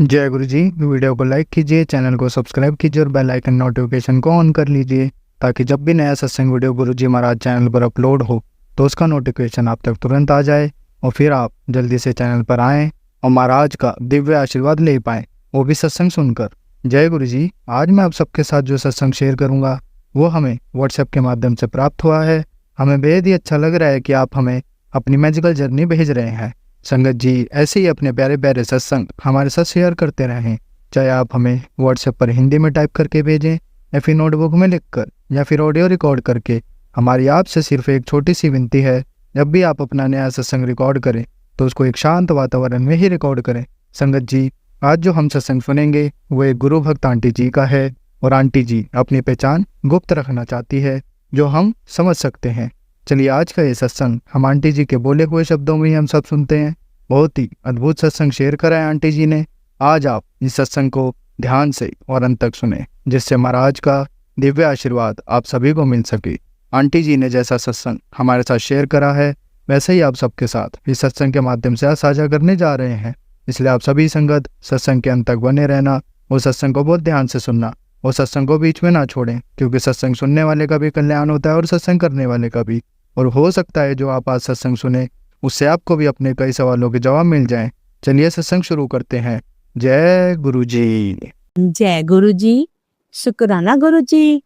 जय गुरु जी। वीडियो को लाइक कीजिए, चैनल को सब्सक्राइब कीजिए और बेल आइकन नोटिफिकेशन को ऑन कर लीजिए ताकि जब भी नया सत्संग वीडियो गुरु जी महाराज चैनल पर अपलोड हो तो उसका नोटिफिकेशन आप तक तुरंत आ जाए और फिर आप जल्दी से चैनल पर आएँ और महाराज का दिव्य आशीर्वाद ले पाएँ, वो भी सत्संग सुनकर। जय गुरु जी। आज मैं आप सबके साथ जो सत्संग शेयर करूँगा वो हमें व्हाट्सएप के माध्यम से प्राप्त हुआ है। हमें बेहद ही अच्छा लग रहा है कि आप हमें अपनी मैजिकल जर्नी भेज रहे हैं। संगत जी ऐसे ही अपने प्यारे प्यारे सत्संग हमारे साथ शेयर करते रहें, चाहे आप हमें व्हाट्सएप पर हिंदी में टाइप करके भेजें या फिर नोटबुक में लिखकर या फिर ऑडियो रिकॉर्ड करके। हमारी आपसे सिर्फ एक छोटी सी विनती है, जब भी आप अपना नया सत्संग रिकॉर्ड करें तो उसको एक शांत वातावरण में ही रिकॉर्ड करें। संगत जी आज जो हम सत्संग सुनेंगे वो एक गुरु भक्त आंटी जी का है और आंटी जी अपनी पहचान गुप्त रखना चाहती है, जो हम समझ सकते हैं। चलिए आज का ये सत्संग हम आंटी जी के बोले हुए शब्दों में ही हम सब सुनते हैं। बहुत ही अद्भुत सत्संग शेयर करा है आंटी जी ने। आज आप इस सत्संग को ध्यान से और अंत तक सुने, जिससे महाराज का दिव्य आशीर्वाद आप सभी को मिल सके। आंटी जी ने जैसा सत्संग हमारे साथ शेयर करा है वैसे ही आप सबके साथ इस सत्संग के माध्यम से साझा करने जा रहे हैं। इसलिए आप सभी संगत सत्संग के अंत तक बने रहना और सत्संग को बहुत ध्यान से सुनना और सत्संग को बीच में ना छोड़ें, क्योंकि सत्संग सुनने वाले का भी कल्याण होता है और सत्संग करने वाले का भी। और हो सकता है जो आप आज सत्संग सुने उससे आपको भी अपने कई सवालों के जवाब मिल जाएं। चलिए सत्संग शुरू करते हैं। जय गुरु जी। जय गुरु जी। शुक्राना गुरु जी,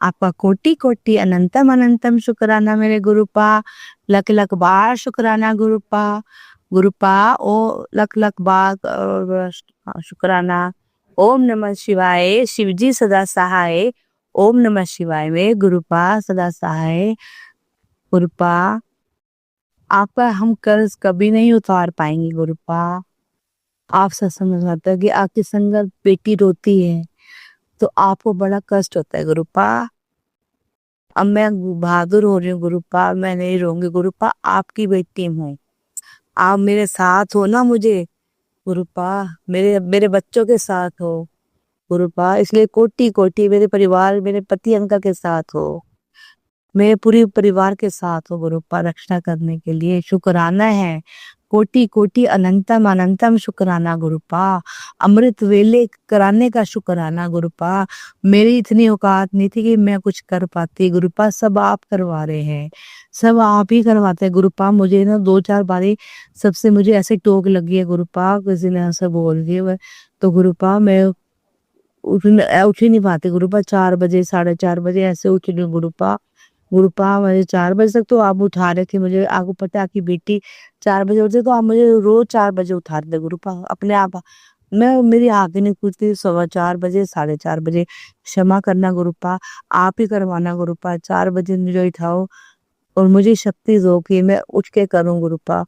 आपका कोटि कोटि अनंतम अनंतम शुक्राना मेरे गुरुपा। लख लख बार शुक्राना गुरुपा ओ लख लख बार शुक्राना। ओम नमः शिवाय। शिवजी सदा सहाय। ओम नमः शिवाय में गुरुपा सदा सहाय। गुरुपा आपका हम कर्ज कभी नहीं उतार पाएंगे गुरुपा। आप सत्संग में बताते हैं कि आपकी संगत बेटी रोती है तो आपको बड़ा कष्ट होता है गुरुपा। अब मैं बहादुर हो रही हूँ गुरुपा, मैं नहीं रहूंगी गुरुपा, आपकी बेटी हूँ, आप मेरे साथ हो ना मुझे गुरुपा, मेरे मेरे बच्चों के साथ हो गुरुपा। इसलिए कोटि कोटि मेरे परिवार, मेरे पति अंकल के साथ हो, मेरे पूरे परिवार के साथ हो गुरुपा, रक्षा करने के लिए शुक्राना है। कोटि कोटि अनंतम अनंतम शुक्राना गुरुपा। अमृत वेले कराने का शुक्राना गुरुपा। मेरी इतनी औकात नहीं थी कि मैं कुछ कर पाती गुरुपा, सब आप करवा रहे हैं, सब आप ही करवाते हैं गुरुपा। मुझे ना 2-4 बारी सबसे मुझे ऐसे टोक लगी है गुरुपा, किसी ने ऐसे बोल दिया तो गुरुपा मैं उठ ही नहीं पाती गुरुपा। 4 बजे 4:30 बजे ऐसे उठ रही हूँ गुरुपा मुझे 4 बजे तक तो आप उठा रहे थे मुझे। आपको पता है आपकी बेटी 4 बजे उठती तो आप मुझे रोज 4 बजे उठा रहे थे गुरुपा अपने आप। मैं मेरी आँखें नहीं खुलती 4:15 बजे 4:30 बजे। क्षमा करना गुरुपा, आप ही करवाना गुरुपा। 4 बजे मुझे उठाओ और मुझे शक्ति दो कि मैं उठ के करूँ गुरुपा।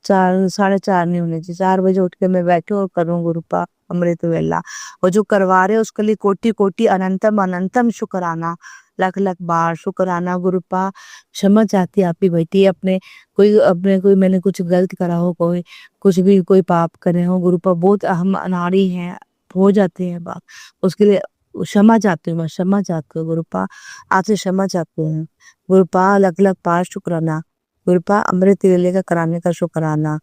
4 4:30 नहीं होने चाहिए, 4 बजे उठ के मैं बैठूं और करूँ गुरुपा अमृत वेला। और जो करवा रहे उसके लिए कोटि कोटि अनंतम अनंतम शुक्राना, लख लख बार शुक्राना गुरुपा। क्षमा चाहती आपकी बेटी अपने कोई मैंने कुछ गलत करा हो, कोई कुछ भी कोई पाप करे हो गुरुपा, बहुत हम अनाड़ी हैं, हो जाते हैं बाप, उसके लिए क्षमा चाहती हूँ, मैं क्षमा चाहती हूँ गुरुपा, आपसे क्षमा चाहती हूँ गुरुपा। लख लख बार शुक्राना गुरुपा। अमृत वेले का कराने का शुक्राना,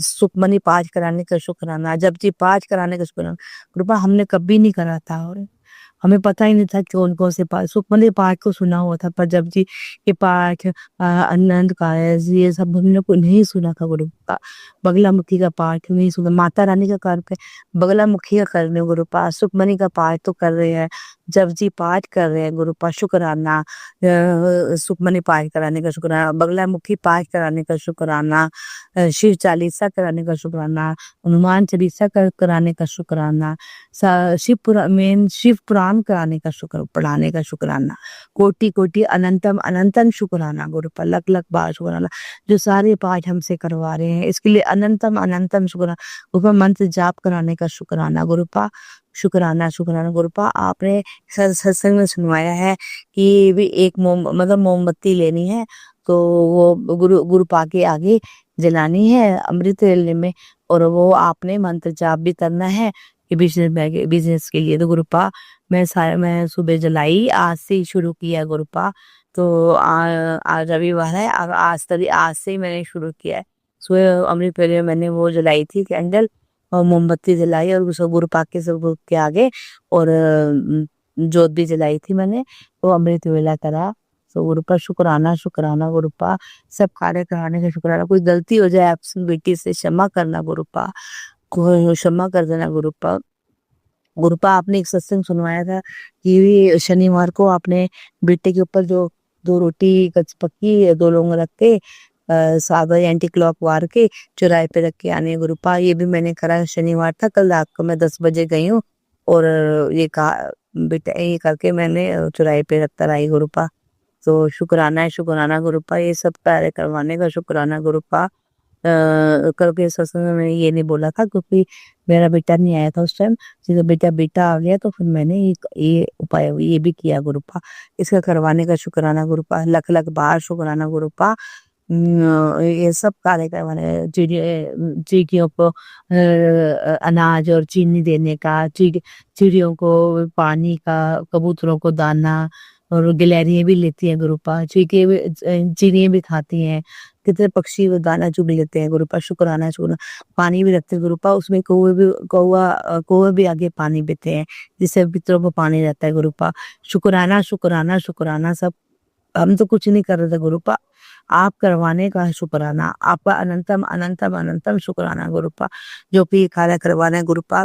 सुखमनी पाठ कराने का शुक्राना, जपजी पाठ कराने का शुक्राना गुरुपा। हमने कभी नहीं करा था और हमें पता ही नहीं था कि कौन कौन से पाठ, सुखमनी पाठ को सुना हुआ था पर जपजी के पाठ, आनंद कायज, ये सब हमने को नहीं सुना था गुरुपा। बगलामुखी का पाठ नहीं सुना, माता रानी का कर पे बगलामुखी का कर रहे हैं गुरुपा। सुखमनी का पाठ तो कर रहे हैं, जपजी पाठ कर रहे हैं गुरुपा, शुक्राना। सुखमनी पाठ कराने का शुक्राना, बगलामुखी पाठ कराने का शुक्राना, शिव चालीसा कराने का शुक्राना, हनुमान चालीसा कराने का शुक्राना, शिव पुराण कराने का पढ़ाने का शुक्राना। कोटि कोटि अनंतम अनंतम शुक्राना गुरुपा, लख लख बार शुक्राना। जो सारे पाठ हमसे करवा रहे हैं इसके लिए अनंतम अनंतम शुक्राना गुरुपा। मंत्र जाप कराने का शुक्राना गुरुपा, शुक्राना शुक्राना गुरुपा। आपने सत्संग में सुनवाया है कि भी एक मोमबत्ती लेनी है तो वो गुरुपा के आगे जलानी है अमृत वेले में, और वो आपने मंत्र जाप भी करना है कि बिजनेस के लिए। तो गुरुपा मैं सुबह जलाई, आज से ही शुरू किया गुरुपा। तो आज रविवार है, आज से ही मैंने शुरू किया है सुबह अमृत वेले में मैंने वो जलाई थी कैंडल और मोमबत्ती जलाई और सब गुरु पाक के सब के आगे और जोत भी जलाई थी मैंने, वो अमृत वेला करा। तो गुरुपा शुक्राना शुक्राना गुरुपा, सब कार्य कराने का शुक्राना। कोई गलती हो जाए आपसे बेटी से क्षमा करना गुरुपा, को क्षमा कर देना गुरुपा। गुरुपा आपने एक सत्संग सुनवाया था कि शनिवार को आपने बेटे के ऊपर जो 2 रोटी कच पक्की 2 लौंग रख के 7 बजे एंटी क्लॉक वार के चौराहे पे रख के आने गुरुपा। ये भी मैंने करा, शनिवार था, कल रात को मैं 10 बजे गई हूँ और ये कहा बेटा ये करके मैंने चौराहे पे रख कर आई गुरुपा। तो शुक्राना है शुक्राना गुरुपा, ये सब कार्य करवाने का शुक्राना गुरुपा। कल के सत्संग में मैंने ये नहीं बोला था क्योंकि मेरा बेटा नहीं आया था उस टाइम। जब बेटा बेटा आ गया तो फिर मैंने ये उपाय ये भी किया गुरुपा। इसका करवाने का शुक्राना गुरुपा, लख लख बार शुक्राना गुरुपा। ये सब कार्य करवाने, चींटियों को अनाज और चीनी देने का, चिड़ियों को पानी का, कबूतरों को दाना और गिलहरियाँ भी लेती हैं गुरुपा, चिड़ियाँ भी खाती हैं, कितने पक्षी वो दाना चुग लेते हैं गुरुपा। शुक्राना शुक्राना। पानी भी रखते हैं गुरुपा, उसमें कौवे भी आगे पानी पीते हैं, जिससे पितरों को पानी रहता है गुरुपा। शुक्राना शुक्राना शुक्राना सब। हम तो कुछ नहीं कर रहे थे गुरुपा, आप करवाने का है शुक्राना, आपका अनंतम अनंतम अनंतम शुक्राना गुरुपा। जो भी कार्य करवाना है गुरुपा,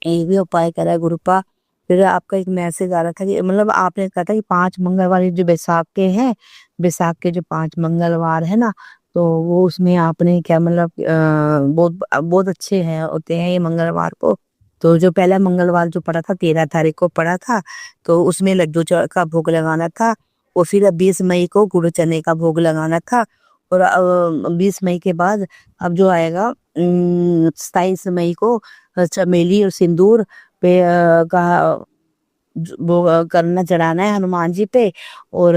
ये भी उपाय करा है गुरुपा। फिर आपका एक मैसेज आ रहा था कि मतलब आपने कहा था कि 5 मंगलवार ये जो बैसाख के हैं, बैसाख के जो 5 मंगलवार है ना, तो वो उसमें आपने क्या मतलब बहुत बहुत अच्छे हैं होते हैं ये मंगलवार को। तो जो पहला मंगलवार जो पड़ा था 13 तारीख को पड़ा था, तो उसमें लड्डू का भोग लगाना था। और फिर 20 मई को गुड़ चने का भोग लगाना था। और 20 मई के बाद अब जो आएगा 27 मई को चमेली और सिंदूर पे का वो करना चढ़ाना है हनुमान जी पे। और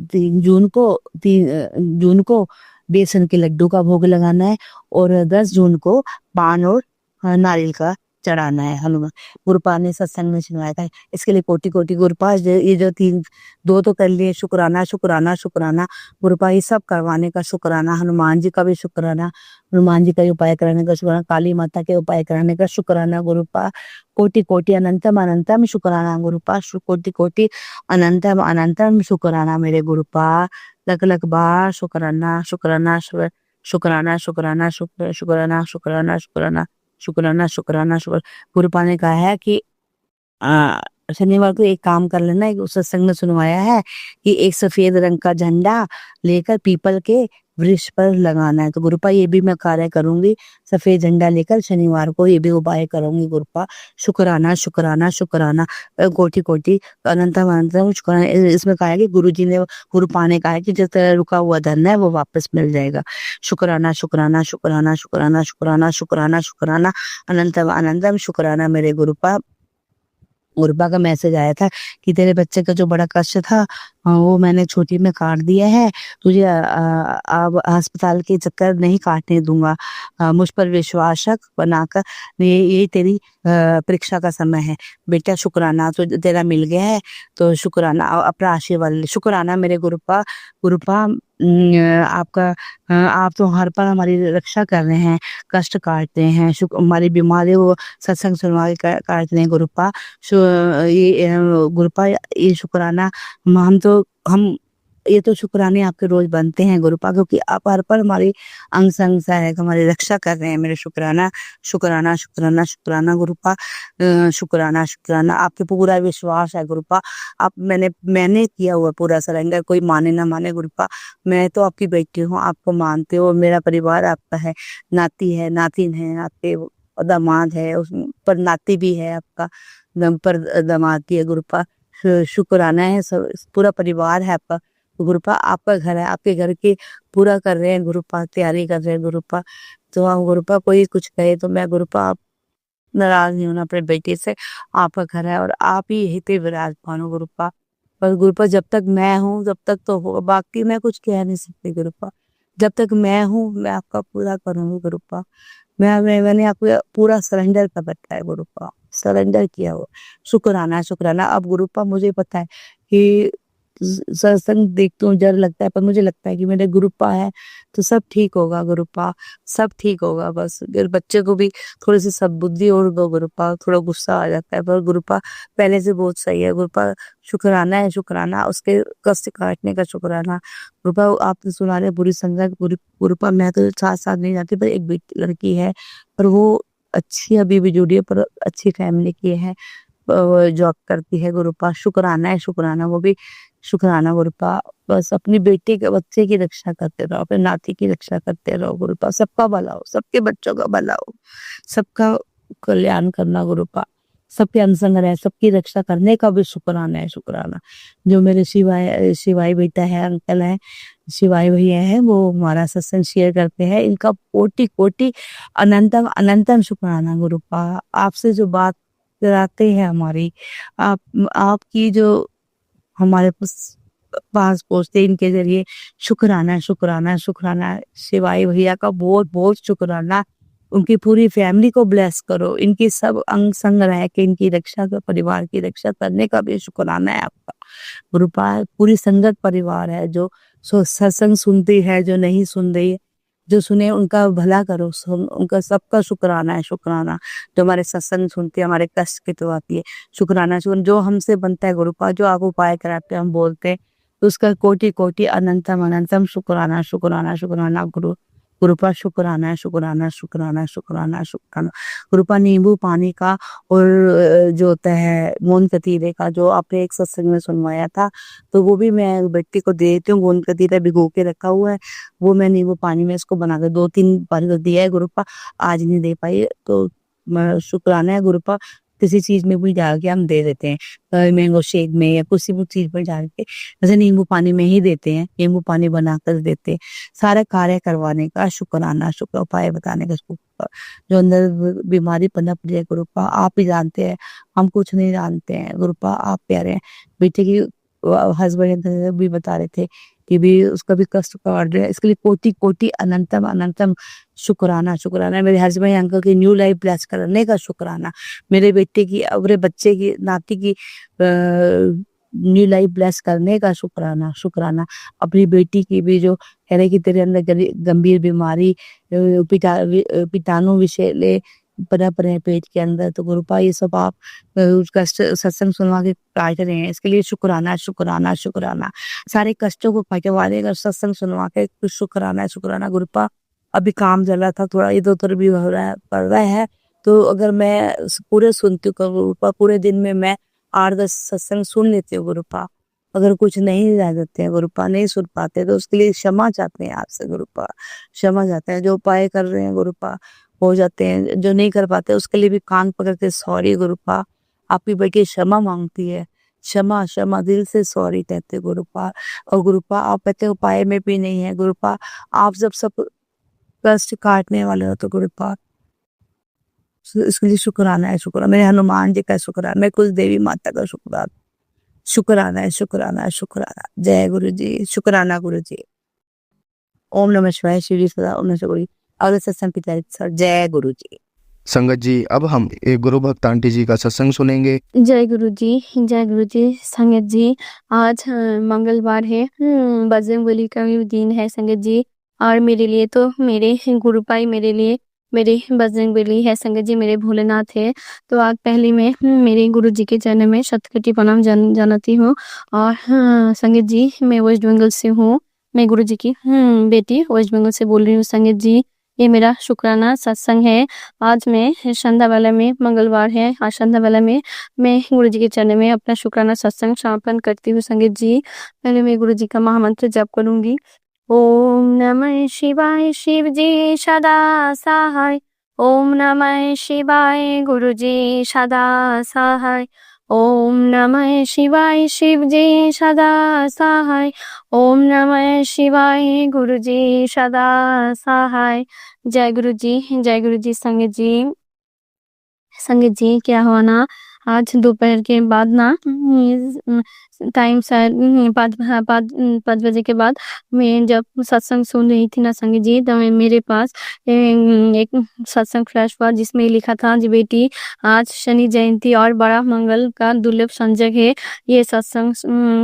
3 जून को बेसन के लड्डू का भोग लगाना है। और 10 जून को पान और नारियल का चढ़ाना है हनुमान। गुरुपा ने सत्संग में सुनवाया था। इसके लिए कोटि कोटि गुरुपा, ये जो 2 तो कर लिए, शुक्राना शुक्राना शुक्राना गुरुपा, ये सब करवाने का शुक्राना। हनुमान जी का भी शुक्राना, हनुमान जी का भी उपाय कराने का शुक्राना, काली माता के उपाय कराने का शुक्राना गुरुपा। कोटि कोटि अनंतम अनंतम शुक्राना गुरुपा, कोटि कोटि अनंतम अनंतम शुक्राना मेरे गुरुपा। लख लख बार शुक्राना शुक्राना शुक्राना शुक्राना शुक्राना शुक्राना शुक्राना शुक्राना शुक्राना शुक्र। गुरुपा ने कहा है कि शनिवार को एक काम कर लेना, एक सत्संग में सुनवाया है कि एक सफेद रंग का झंडा लेकर पीपल के वृक्ष पर लगाना है। तो गुरुपा ये भी मैं कार्य करूंगी, सफेद झंडा लेकर शनिवार को ये भी उपाय करूंगी गुरुपा। शुक्राना शुक्राना शुक्राना कोटि कोटि अनंतम अनंतम शुक्राना। इसमें कहा है कि गुरुजी ने, गुरुपा ने कहा है कि जिस तरह रुका हुआ धन है वो वापस मिल जाएगा। शुक्राना शुक्राना शुक्राना शुक्राना शुक्राना शुक्राना शुक्राना अनंतम अनंतम शुक्राना मेरे गुरुपा। गुरुपा का मैसेज आया था कि तेरे बच्चे का जो बड़ा कष्ट था वो मैंने छोटी में काट दिया है, तुझे अब अस्पताल के चक्कर नहीं काटने दूंगा। मुझ पर विश्वास रख बनाकर, ये तेरी परीक्षा का समय है बेटा। शुक्राना तो तेरा मिल गया है, तो शुक्राना अपना आशीर्वाद ले। शुक्राना मेरे गुरुपा। गुरुपा आपका आप तो हर पर हमारी रक्षा कर रहे हैं, कष्ट काटते हैं, हमारी बीमारी वो सत्संग सुनवा के काटते हैं गुरुपा। ये गुरुपा ये शुक्राना हम ये तो शुक्राने आपके रोज बनते हैं गुरुपा, क्योंकि आप हर पर हमारी अंग संग सहायक हमारी रक्षा कर रहे हैं मेरे शुक्राना शुक्राना शुक्राना शुक्राना गुरुपा। शुक्राना शुक्राना आपके पूरा विश्वास है गुरुपा। आप मैंने किया हुआ पूरा सरेंडर, कोई माने ना माने गुरुपा, मैं तो आपकी बेटी हूँ, आपको मानते हो, मेरा परिवार आपका है, नाती है नातिन है आपके, दामाद है, उस पर नाती भी है आपका, दम पर दामाद भी है गुरुपा। शुक्राना है, सब पूरा परिवार है आपका गुरुपा। आपका घर है, आपके घर की पूरा कर रहे हैं गुरुपा, तैयारी कर रहे हैं गुरुपा। तो हम गुरुपा कोई कुछ कहे तो मैं गुरुपा आप नाराज नहीं होना अपने बेटे से, आपका घर है और आप ही यहीं पे विराजमान हो गुरुपा। पर गुरुपा जब तक मैं हूँ तब तक तो होगा, बाकी मैं कुछ कह नहीं सकती गुरुपा। जब तक मैं हूँ मैं आपका पूरा करूंगी गुरुपा। मैंने आपको पूरा सरेंडर कर रखा है गुरुपा, सरेंडर किया हुआ। शुक्राना शुक्राना। अब गुरुपा मुझे पता है कि सत्संग देखती हूँ, डर लगता है, पर मुझे लगता है कि मेरे गुरुपा है तो सब ठीक होगा गुरुपा, सब ठीक होगा। बस अगर बच्चे को भी थोड़ी सी सद्बुद्धि और दो गुरुपा, थोड़ा गुस्सा आ जाता है, पर गुरुपा पहले से बहुत सही है गुरुपा। शुक्राना है, शुक्राना, उसके कष्ट काटने का शुक्राना। गुरुपा आपने सुना रहे बुरी संगत, गुरुपा मैं तो साथ साथ नहीं जाती, पर एक बेटी लड़की है, पर वो अच्छी अभी भी जुड़ी है, पर अच्छी फैमिली की है, जॉब करती है गुरुपा। शुक्राना है, शुक्राना, वो भी शुक्राना गुरुपा। बस अपनी बेटी के बच्चे की रक्षा करते रहो, अपने नाती की रक्षा करते रहो गुरुपा। सबका भला हो, सबके बच्चों का भला हो, सबका कल्याण करना गुरुपा। सबके अनसंग रहे, सबकी रक्षा करने का भी शुक्राना है, शुक्राना। जो मेरे शिवाई बेटा है, अंकल है, शिवाई भैया है, वो हमारा सत्संग शेयर करते हैं, इनका कोटि कोटि अनंतम अनंतम शुक्राना गुरुपा। आपसे जो बात कराते हैं हमारी, आपकी जो हमारे पास पहुंचते इनके जरिए, शुक्राना शुक्राना शुक्राना। शिवाई भैया का बहुत बहुत शुक्राना। उनकी पूरी फैमिली को ब्लेस करो, इनकी सब अंग संग रह के इनकी रक्षा कर, परिवार की रक्षा करने का भी शुक्राना है आपका गुरुपा। पूरी संगत परिवार है जो सत्संग सुनती है, जो नहीं सुन रही है, जो सुने उनका भला करो, उनका सबका शुक्राना है, शुक्राना। जो हमारे सत्संग सुनती है, हमारे कष्ट की तो आती है, शुक्राना। जो हमसे बनता है गुरुपा, जो आप उपाय कराते हैं, हम बोलते हैं, तो उसका कोटि कोटि अनंतम अनंतम शुक्राना, शुक्राना शुक्राना गुरुपा। शुक्राना है, शुक्राना शुक्राना शुक्राना शुक्राना गुरुपा। नींबू पानी का और जो होता है गोंद कतीरे का, जो आपने एक सत्संग में सुनवाया था, तो वो भी मैं बेटी को दे देती हूँ। गोंद कतीरा भिगो के रखा हुआ है, वो मैं नींबू पानी में इसको बनाकर 2-3 बार तो दिया है गुरुपा, आज नहीं दे पाई, तो शुक्राना है गुरुपा। किसी चीज में भी डाल के हम दे देते हैं, मैंगो शेक में या किसी भी चीज में डाल के, जैसे नींबू पानी में ही देते हैं, नींबू पानी बनाकर देते हैं। सारे कार्य करवाने का शुक्राना, शुक्र उपाय बताने का शुक्र। जो अंदर बीमारी पनप जाए गुरुपा, आप ही जानते हैं, हम कुछ नहीं जानते हैं गुरुपा, आप प्यारे हैं। बेटे की हस्बैंड भी बता रहे थे कि भी उसका भी कष्ट काट रहे हैं, इसके लिए कोटि कोटि अनंतम अनंतम शुक्राना, शुक्राना। मेरे हस्बैंड अंकल की न्यू लाइफ ब्लेस करने का शुक्राना। मेरे बेटे की, अपने बच्चे की, नाती की न्यू लाइफ ब्लेस करने का शुक्राना, शुक्राना। अपनी बेटी की भी जो कह रहे कि तेरे अंदर गंभीर बीमारी, कीटाणु विषैले पनप रहे पेट के अंदर, तो गुरुपा ये सब आप उसका सत्संग सुनवा के काट रहे हैं, इसके लिए शुक्राना शुक्राना शुक्राना। सारे कष्टों को कटवाने का सत्संग सुनवा के शुक्राना शुक्राना गुरुपा। अभी काम चल रहा था, थोड़ा इधर उधर भी हो रहा है, पड़ रहा है, तो अगर मैं पूरे सुनती हूँ गुरुपा, पूरे दिन में मैं 8-10 सत्संग सुन लेती हूँ गुरुपा। अगर कुछ नहीं रह जाते हैं गुरुपा, नहीं सुन पाते, तो उसके लिए क्षमा चाहते हैं आपसे गुरुपा, क्षमा चाहते हैं। जो उपाय कर रहे हैं गुरुपा हो जाते हैं, जो नहीं कर पाते उसके लिए भी कान पकड़ के सॉरी गुरुपा, आपकी बेटी क्षमा मांगती है, क्षमा क्षमा, दिल से सॉरी कहते गुरुपा। और गुरुपा आप कहते उपाय में भी नहीं है गुरुपा, आप जब सब कष्ट काटने वाले हो तो गुरुपा इसके लिए शुक्राना है, शुक्राना। मेरे हनुमान जी का शुक्राना, मेरे कुल देवी माता का शुक्राना, शुक्राना है, शुक्राना है, शुक्राना। जय गुरु जी, शुक्राना गुरु जी। ओम नमः शिवाय, शिव जी सदा ओम नमः शिवाय। अगले सत्संग पिता सर, जय गुरु जी। संगत जी, अब हम एक गुरु भक्त आंटी जी का सत्संग सुनेंगे। जय गुरु जी, जय गुरु जी। संगत जी, आज मंगलवार है, बजरंगबली का भी दिन है संगत जी, और मेरे लिए तो मेरे गुरुपाई मेरे लिए मेरे बजरंगबली है संगत जी, मेरे भोलेनाथ है। तो आज पहले मैं मेरे गुरु जी के चरण में शतकोटि प्रणाम जानती हूँ। और संगत जी, मैं वेस्ट बंगाल से हूँ, मैं गुरु जी की बेटी वेस्ट बंगाल से बोल रही हूँ संगत जी। ये मेरा शुक्राना सत्संग है। आज मैं संध्यावाला में, मंगलवार है, आज संध्यावाला में मैं गुरु जी के चरण में अपना शुक्राना सत्संग समापन करती हूँ संगत जी। पहले मैं गुरु जी का महामंत्र जप करूंगी। ओम नमः शिवाय, शिव जी सदा सहाय। ओम नमः शिवाय, गुरु जी सदा सहाय। ओम नमः शिवाय, शिव जी सदा सहाय। ओम नमः शिवाय, गुरु जी सदा सहाय। जय गुरु जी, जय गुरु जी। संगत जी, संगत जी, क्या हुआ ना, आज दोपहर के बाद ना टाइम शायद 5 बजे के बाद मैं जब सत्संग सुन रही थी ना संगत जी, तो मेरे पास एक सत्संग फ्लैश हुआ जिसमें लिखा था जी बेटी, आज शनि जयंती और बड़ा मंगल का दुर्लभ संजोग है। ये सत्संग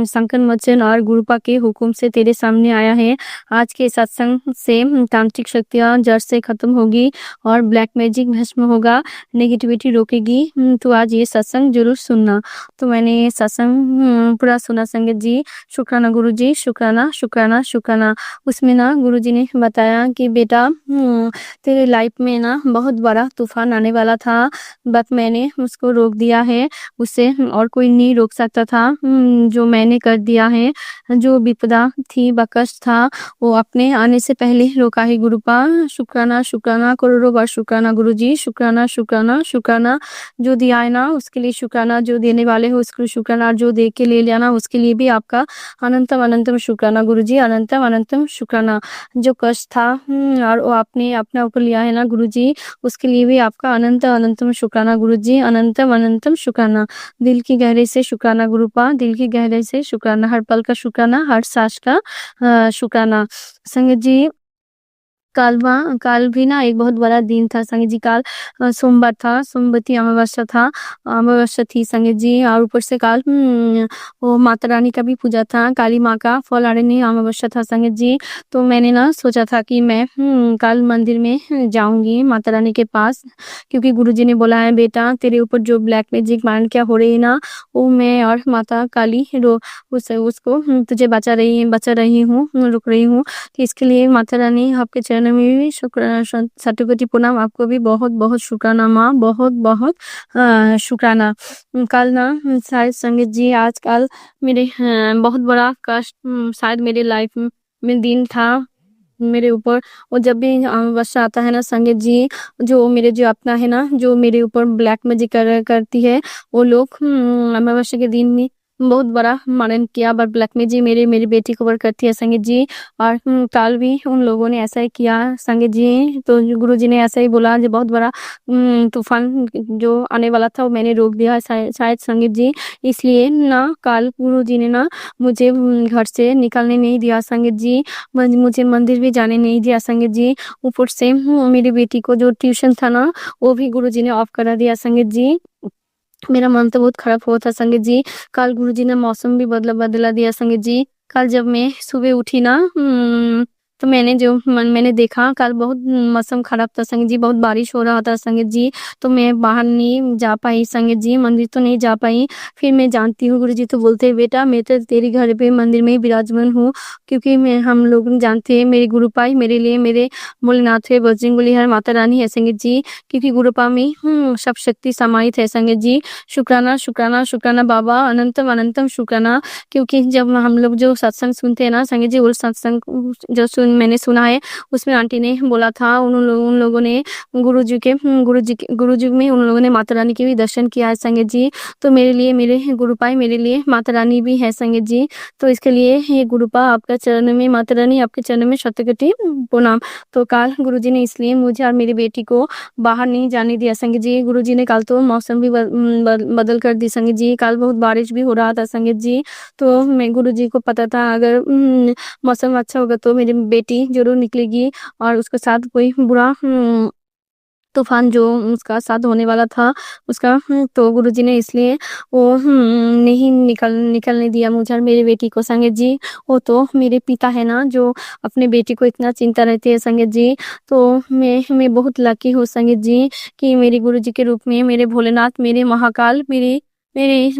संकट मोचन और गुरुपा के हुक्म से तेरे सामने आया है। आज के सत्संग से तांत्रिक शक्तियाँ जड़ से खत्म होगी और ब्लैक मैजिक भस्म होगा, नेगेटिविटी रोकेगी। तो आज ये सत्संग जरूर सुनना। तो मैंने ये सत्संग पूरा सुना संगत जी। शुक्राना गुरु जी, शुक्राना शुक्राना शुक्राना। उसमें ना गुरु जी ने बताया कि बेटा तेरे लाइफ में ना बहुत बड़ा तूफान आने वाला था, बट मैंने उसको रोक दिया है। उससे और कोई नहीं रोक सकता था, जो मैंने कर दिया है। जो विपदा थी, कष्ट था, वो अपने आने से पहले रोका है गुरुपा। शुक्राना शुक्राना, करोड़ों बार शुक्राना गुरु जी, शुक्राना शुक्राना शुक्राना। जो दिया है ना उसके लिए शुक्राना, जो देने वाले हो उसके लिए शुक्राना, जो दे के ले जाना उसके लिए भी आपका अनंतम अनंतम शुक्राना गुरु जी, अनंतम अनंतम शुक्राना। जो कष्ट था और वो आपने अपने ऊपर लिया है ना गुरु जी, उसके लिए भी आपका अनंत अनंतम शुक्राना गुरु जी, अनंतम अनंतम शुक्राना। दिल की गहराई से शुक्राना गुरुपा, दिल की गहराई से शुक्राना, हर पल का शुक्राना, हर सांस का शुक्राना। संगत जी, काल भी ना एक बहुत बड़ा दिन था संगत जी। काल सोमवार था, सोमवती अमावस्या था, अमावस्या थी संगत जी। और ऊपर से काल वो माता रानी का भी पूजा था, काली माँ का फलारणी अमावस्या था संगत जी। तो मैंने ना सोचा था कि मैं काल मंदिर में जाऊंगी माता रानी के पास, क्योंकि गुरुजी ने बोला है बेटा तेरे ऊपर जो ब्लैक मैजिक माइंड क्या हो रही है ना, वो मैं और माता काली उसको तुझे बचा रही हूँ, रुक रही हूँ। तो इसके लिए माता रानी आपके चरणों में भी शतकोटि प्रणाम, आपको भी बहुत बहुत शुक्राना माँ, बहुत बहुत शुक्राना। कल ना शायद संगत जी, आजकल मेरे बहुत बड़ा कष्ट शायद मेरे लाइफ में दिन था मेरे ऊपर। और जब भी अमावस्या आता है ना संगत जी, जो अपना है ना, जो मेरे ऊपर ब्लैक मैजिक करती है, वो लोग अमावस्या के दिन में बहुत बड़ा मानन किया, बट ब्लैक मैजिक मेरी बेटी को ऊपर करती है संगत जी। और कल भी उन लोगों ने ऐसा ही किया संगत जी। तो गुरु जी ने ऐसा ही बोला, जो बहुत बड़ा तूफान जो आने वाला था वो मैंने रोक दिया शायद संगत जी। इसलिए ना कल गुरु जी ने ना मुझे घर से निकलने नहीं दिया संगत जी, मुझे मंदिर भी जाने नहीं दिया संगत जी। ऊपर से मेरी बेटी को जो ट्यूशन था ना, वो भी गुरुजी ने ऑफ करा दिया संगत जी। मेरा मन तो बहुत खराब हुआ था संगत जी। कल गुरुजी ने मौसम भी बदला दिया संगत जी। कल जब मैं सुबह उठी ना, तो मैंने देखा कल बहुत मौसम खराब था संगत जी, बहुत बारिश हो रहा था संगत जी। तो मैं बाहर नहीं जा पाई संगत जी, मंदिर तो नहीं जा पाई। फिर मैं जानती हूँ गुरुजी तो बोलते हैं बेटा मैं तो तेरे घर पे मंदिर में ही विराजमान हूँ, क्योंकि हम लोग जानते हैं मेरी गुरुपाई मेरे लिए मेरे भोलेनाथ है, बजरंगबली है, माता रानी है संगत जी। क्योंकि गुरुपा में सब शक्ति समाहित है संगत जी। शुक्राना शुक्राना शुक्राना बाबा, अनंतम अनंतम शुक्राना। क्योंकि जब हम लोग जो सत्संग सुनते हैं ना संगत जी, वो सत्संग जो मैंने सुना है उसमें आंटी ने बोला था, उन लोगों ने गुरुजी में उन लोगों ने माता रानी के भी दर्शन किया है संगत जी। तो मेरे लिए मेरे गुरुपाई मेरे लिए माता रानी भी है संगत जी। तो इसके लिए ये गुरुपा आपका चरण में, माता रानी आपके चरण में शतकोटि प्रणाम। तो कल गुरुजी ने इसलिए मुझे और मेरी बेटी को बाहर नहीं जाने दिया संगत जी। गुरुजी ने कल तो मौसम भी बदल कर दी संगत जी, कल बहुत बारिश भी हो रहा था संगत जी। तो मैं गुरुजी को पता था अगर मौसम अच्छा होगा तो मेरी बेटी जरूर निकलेगी और उसके साथ कोई बुरा तूफान जो उसका साथ होने वाला था उसका, तो गुरुजी ने इसलिए वो नहीं निकलने दिया मुझे और मेरी बेटी को संगत जी। वो तो मेरे पिता है ना, जो अपने बेटी को इतना चिंता रहती है संगत जी। तो मैं बहुत लकी हूँ संगत जी कि मेरे गुरुजी के रूप में मेरे भोलेनाथ, मेरे महाकाल, मेरे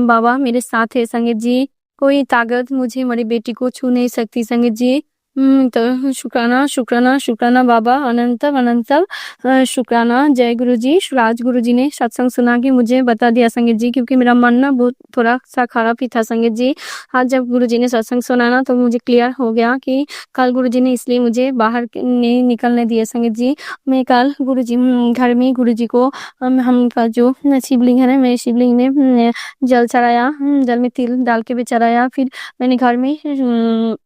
बाबा मेरे साथ है संगत जी। कोई ताकत मुझे मेरी बेटी को छू नहीं सकती संगत जी। तो शुक्राना शुक्राना शुक्राना बाबा, अनंतम अनंतम शुक्राना। जय गुरु जी। राज गुरु जी ने सत्संग सुना के मुझे बता दिया संगत जी, क्योंकि मेरा मन ना बहुत थोड़ा सा खराब ही था संगत जी। आज जब गुरु जी ने सत्संग सुना ना, तो मुझे क्लियर हो गया कि कल गुरु जी ने इसलिए मुझे बाहर नहीं निकलने दिया संगत जी। मैं कल गुरु जी घर में गुरु जी को हम का जो शिवलिंग है ना, मेरे शिवलिंग में जल चढ़ाया, जल में तिल डाल के भी चढ़ाया। फिर मैंने घर में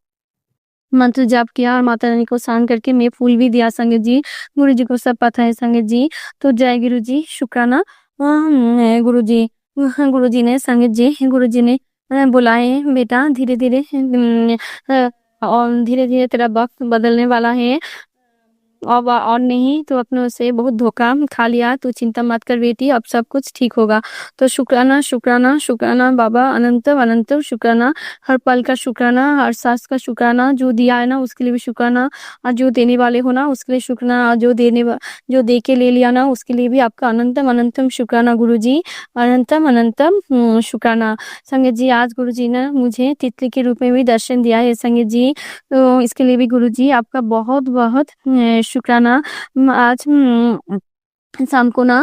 मंत्र जाप किया और माता रानी को स्नान करके मैं फूल भी दिया संगत जी। गुरु जी को सब पता है संगत जी। तो जय गुरु जी, शुक्राना। गुरुजी गुरुजी ने संगत जी गुरुजी ने बुलाए बेटा धीरे धीरे और धीरे धीरे तेरा वक्त बदलने वाला है और नहीं तो अपनों से बहुत धोखा खा लिया तू चिंता मत कर बेटी अब सब कुछ ठीक होगा तो शुक्राना शुक्राना शुक्राना बाबा अनंत अनंत शुक्राना हर पल का शुक्राना हर सांस का शुक्राना जो दिया है ना उसके लिए भी शुक्राना और जो देने वाले हो ना उसके लिए शुक्राना और जो दे के ले लिया ना उसके लिए भी आपका अनंतम अनंतम शुक्राना गुरुजी अनंतम अनंतम शुक्राना संगत जी आज गुरुजी ने मुझे तितली के रूप में भी दर्शन दिया है संगत जी तो इसके लिए भी गुरुजी आपका बहुत बहुत शुक्राना आज शाम को ना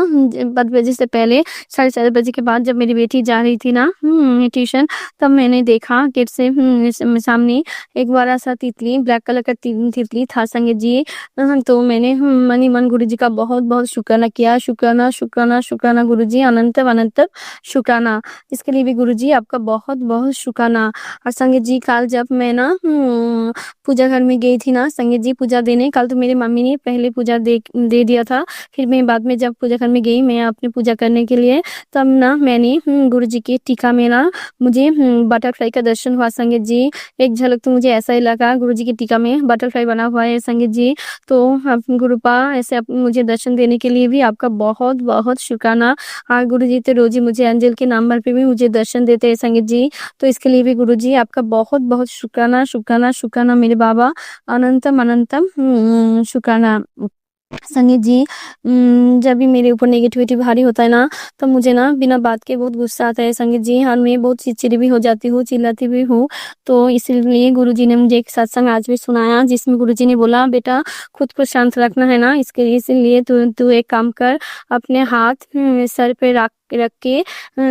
5 बजे से पहले 7:30 बजे के बाद जब मेरी बेटी जा रही थी ना ट्यूशन तब मैंने देखा गेट से सामने एक बड़ा सा तितली ब्लैक कलर का तितली था संगत जी तो मैंने मनी मन गुरुजी का बहुत बहुत शुक्राना किया शुक्राना शुक्राना शुक्राना गुरुजी अनंत अनंत शुक्राना इसके लिए भी गुरुजी आपका बहुत बहुत शुक्राना और संगत जी कल जब मैं ना पूजा घर में गई थी ना संगत जी पूजा देने कल तो मेरी मम्मी ने पहले पूजा दे दिया था फिर मैं बाद में जब पूजा घर में गई मैं अपनी पूजा करने के लिए तब ना मैंने गुरुजी के टीका में ना मुझे बटरफ्लाई का दर्शन हुआ संगत जी एक झलक तो मुझे ऐसा ही लगा गुरुजी के टीका में बटरफ्लाई बना हुआ है संगत जी तो गुरुपा ऐसे मुझे दर्शन देने के लिए भी आपका बहुत बहुत शुक्राना और गुरुजी तो रोज ही मुझे अंजल के नंबर पे भी मुझे दर्शन देते हैं संगत जी तो इसके लिए भी गुरुजी आपका बहुत बहुत शुक्राना शुक्राना शुक्राना मेरे बाबा अनंतम अनंतम शुक्राना संगीत जी जब भी मेरे ऊपर नेगेटिविटी भारी होता है ना तो मुझे ना बिना बात के बहुत गुस्सा आता है संगीत जी और मैं बहुत चिड़चिड़ी भी हो जाती हूँ चिल्लाती भी हूँ तो इसलिए गुरुजी ने मुझे एक सत्संग आज भी सुनाया जिसमें गुरुजी ने बोला बेटा खुद को शांत रखना है ना इसके लिए इसलिए तू एक काम कर अपने हाथ सर पे रख के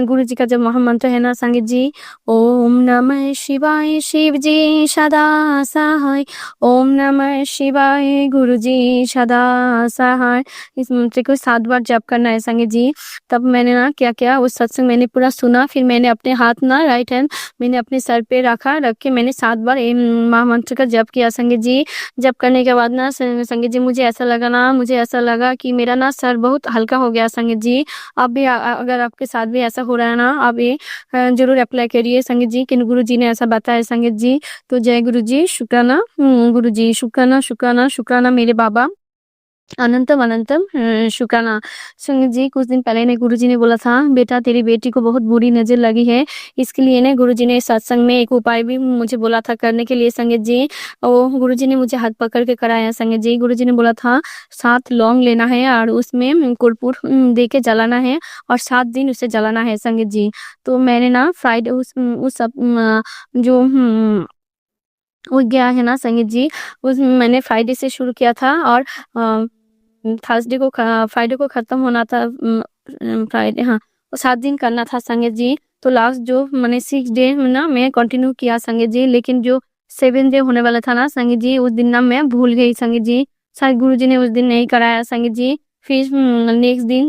गुरुजी का जो महामंत्र है ना संगीत जी ओम नमः शिवाय शिव जी सदा सहाय ओम नमः शिवाय गुरुजी सदा सहाय इस मंत्र को 7 बार जप करना है संगीत जी तब मैंने ना क्या किया उस सत्संग मैंने पूरा सुना फिर मैंने अपने हाथ ना राइट हैंड मैंने अपने सर पे रख के मैंने 7 बार महामंत्र का जप किया संगीत जी जप करने के बाद ना संगीत जी मुझे ऐसा लगा कि मेरा ना सर बहुत हल्का हो गया संगीत जी अब भी अगर आपके साथ भी ऐसा हो रहा है ना आप ये जरूर अप्लाई करिए संगीत जी कि गुरु जी ने ऐसा बताया संगीत जी तो जय गुरु जी शुक्राना गुरु जी शुक्राना शुक्राना शुक्राना मेरे बाबा अनंतम अनंतम शुक्राना संगीत जी कुछ दिन पहले ने गुरुजी ने बोला था बेटा तेरी बेटी को बहुत बुरी नजर लगी है इसके लिए ने गुरुजी ने सत्संग में एक उपाय भी मुझे बोला था करने के लिए संगीत जी और गुरुजी ने मुझे हाथ पकड़ के कराया संगीत जी गुरुजी ने बोला था 7 लौंग लेना है और उसमें कर्पूर दे के जलाना है और 7 दिन उसे जलाना है संगीत जी तो मैंने ना फ्राइडे जो वो गया है ना संगीत जी उस मैंने फ्राइडे से शुरू किया था और फ्राइडे को खत्म होना था फ्राइडे हाँ 7 दिन करना था संगीत जी तो लास्ट जो मैंने 6 डे ना मैं कंटिन्यू किया संगीत जी लेकिन जो 7 डे होने वाला था ना संगीत जी उस दिन ना मैं भूल गई संगीत जी शायद गुरुजी ने उस दिन नहीं कराया संगीत जी फिर नेक्स्ट दिन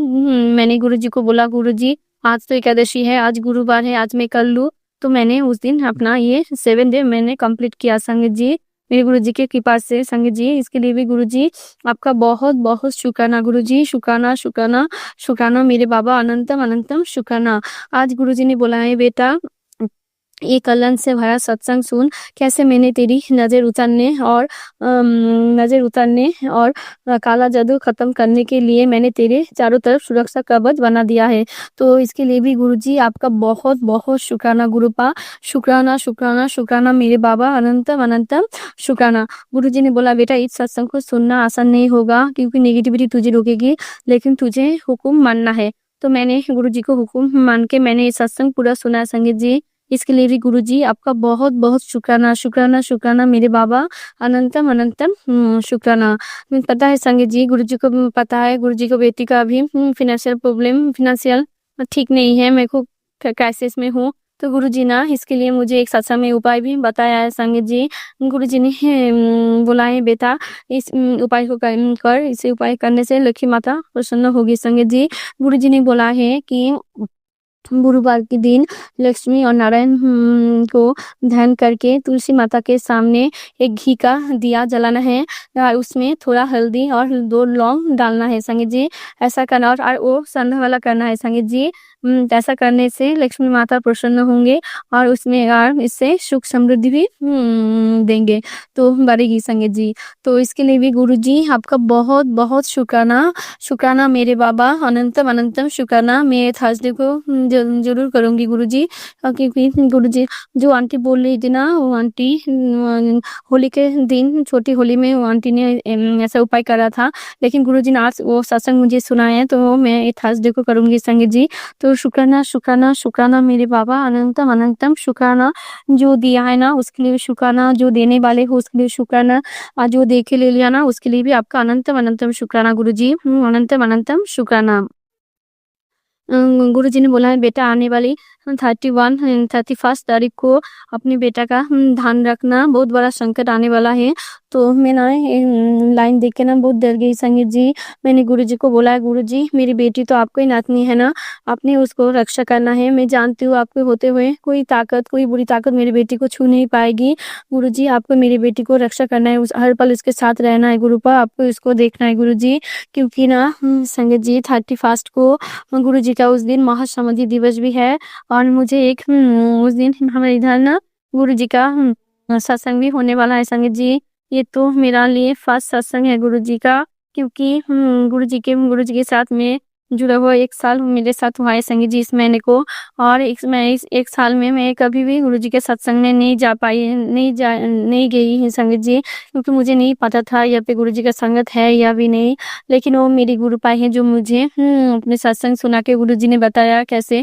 मैंने गुरुजी को बोला गुरुजी आज तो एकादशी है आज गुरुवार है आज मैं कर लूँ तो मैंने उस दिन अपना ये 7 डे मैंने कंप्लीट किया संगीत जी मेरे गुरुजी के कृपा से संगीत जी इसके लिए भी गुरुजी आपका बहुत बहुत शुक्राना गुरुजी शुक्राना शुक्राना शुक्राना मेरे बाबा अनंतम अनंतम शुक्राना आज गुरुजी ने बोला है बेटा ये कलन से भरा सत्संग सुन कैसे मैंने तेरी नजर उतारने और काला जादू खत्म करने के लिए मैंने तेरे चारों तरफ सुरक्षा कवच बना दिया है तो इसके लिए भी गुरुजी आपका बहुत बहुत शुक्राना गुरुपा शुक्राना शुक्राना शुक्राना मेरे बाबा अनंतम अनंतम शुक्राना गुरुजी ने बोला बेटा इस सत्संग को सुनना आसान नहीं होगा क्योंकि नेगेटिविटी तुझे रोकेगी लेकिन तुझे हुक्म मानना है तो मैंने गुरुजी को हुक्म मान के मैंने ये सत्संग पूरा सुना संगीत जी इसके लिए भी गुरुजी आपका बहुत बहुत शुक्राना शुक्राना शुक्राना मेरे बाबा अनंतम अनंतम शुक्राना पता है संगीत जी गुरुजी को पता है गुरुजी को बेटी का अभी फिनेंशियल ठीक नहीं है मैं को क्राइसिस में हूँ तो गुरुजी ना इसके लिए मुझे एक सत्संग में उपाय भी बताया है संगीत जी गुरुजी ने बोला है बेटा इस उपाय को कर इसे उपाय करने से लक्ष्मी माता प्रसन्न होगी संगीत जी गुरुजी ने बोला है कि गुरुवार के दिन लक्ष्मी और नारायण को ध्यान करके तुलसी माता के सामने एक घी का दिया जलाना है और उसमें थोड़ा हल्दी और 2 लौंग डालना है संगीत जी। ऐसा करना और वो संध्या वाला करना है संगीत जी। ऐसा करने से लक्ष्मी माता प्रसन्न होंगे और उसमें और इससे सुख समृद्धि भी देंगे, तो बढ़ेगी संगीत जी। तो इसके लिए भी गुरुजी आपका बहुत बहुत शुक्राना। शुक्राना मेरे बाबा, अनंतम अनंतम शुक्राना। मैं थर्सडे को जरूर करूंगी गुरुजी, क्योंकि गुरुजी जो आंटी बोल रही थी ना, वो आंटी होली के दिन, छोटी होली में वो आंटी ने ऐसा उपाय करा था, लेकिन गुरुजी ने आज वो सत्संग मुझे सुनाया है, तो मैं थर्सडे को करूंगी संगीत जी। तो शुक्राना शुक्राना शुक्राना मेरे बाबा, अनंतम अनंतम शुक्राना। जो दिया है ना उसके लिए शुक्राना, जो देने वाले हो उसके लिए शुक्राना, और जो दे के ले लिया ना उसके लिए भी आपका अनंतम अनंतम शुक्राना गुरुजी। अनंतम अनंतम शुक्राना। गुरुजी ने बोला है बेटा आने वाली 31 तारीख को अपने बेटा का ध्यान रखना, बहुत बड़ा संकट आने वाला है। तो मैं ना लाइन देख के ना बहुत डर गई संगीत जी। मैंने गुरुजी को बोला, गुरुजी मेरी बेटी तो आपको ही नातनी है ना, आपने उसको रक्षा करना है। मैं जानती हूँ आपके होते हुए कोई ताकत, कोई बुरी ताकत मेरी बेटी को छू नहीं पाएगी। गुरुजी आपको मेरी बेटी को रक्षा करना है, हर पल इसके साथ रहना है गुरुपा, आपको इसको देखना है गुरुजी। क्योंकि ना संगीत जी 31 को गुरुजी का उस दिन महासमाधि दिवस भी है, और मुझे एक उस दिन हमारे इधर ना गुरुजी का सत्संग भी होने वाला है संगीत जी। ये तो मेरा लिए फर्स्ट सत्संग है गुरुजी का, क्योंकि गुरुजी के साथ में जुड़ा हुआ 1 साल मेरे साथ हुआ है संगीत जी इस महीने को। और इस 1 साल में मैं कभी भी गुरुजी के सत्संग में नहीं जा पाई, नहीं गई हूँ संगीत जी, क्योंकि मुझे नहीं पता था यहाँ पे गुरुजी का संगत है या भी नहीं। लेकिन वो मेरी गुरुपाई है जो मुझे अपने सत्संग सुना के गुरुजी ने बताया कैसे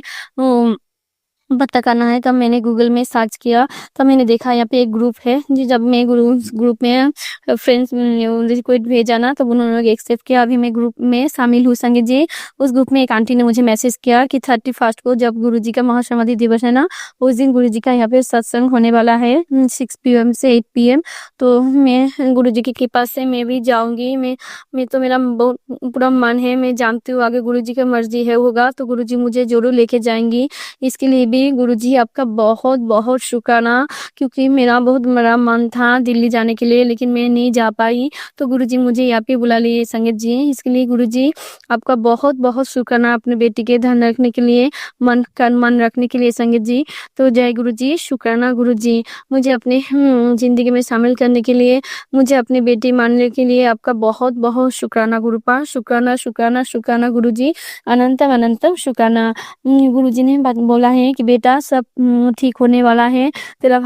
पता करना है। तब मैंने गूगल में सर्च किया, तब मैंने देखा यहाँ पे एक ग्रुप है जी। जब मैं ग्रुप में फ्रेंड्स रिक्वेस्ट भेजा ना, तब उन्होंने एक्सेप्ट किया। अभी मैं ग्रुप में शामिल हूँ संगीत जी। उस ग्रुप में एक आंटी ने मुझे मैसेज किया कि 31 को जब गुरुजी का महासमाधि दिवस है ना, उस दिन गुरुजी का यहाँ पे सत्संग होने वाला है 6 PM से 8 PM। तो मैं गुरुजी की कृपा से मैं भी जाऊंगी। मैं तो मेरा बहुत पूरा मन है, मैं जानती हूँ आगे गुरुजी की मर्जी है होगा तो गुरुजी मुझे जरूर लेके जाएंगी। इसके लिए भी गुरुजी आपका बहुत बहुत शुक्राना, क्योंकि मेरा बहुत बड़ा मन था दिल्ली जाने के लिए, लेकिन मैं नहीं जा पाई, तो गुरुजी मुझे यहाँ पे बुला लिए संगीत जी। इसके लिए गुरुजी आपका बहुत बहुत शुक्राना, अपने बेटी के ध्यान रखने के लिए, मन रखने के लिए संगीत जी। तो जय गुरुजी, शुक्राना गुरुजी, मुझे अपने जिंदगी में शामिल करने के लिए, मुझे अपनी बेटी मानने के लिए आपका बहुत बहुत शुक्राना गुरुपा। शुक्राना शुक्राना शुक्राना गुरुजी, अनंतम अनंतम शुक्राना। गुरुजी ने बोला है कि बेटा सब ठीक होने वाला है, तेरा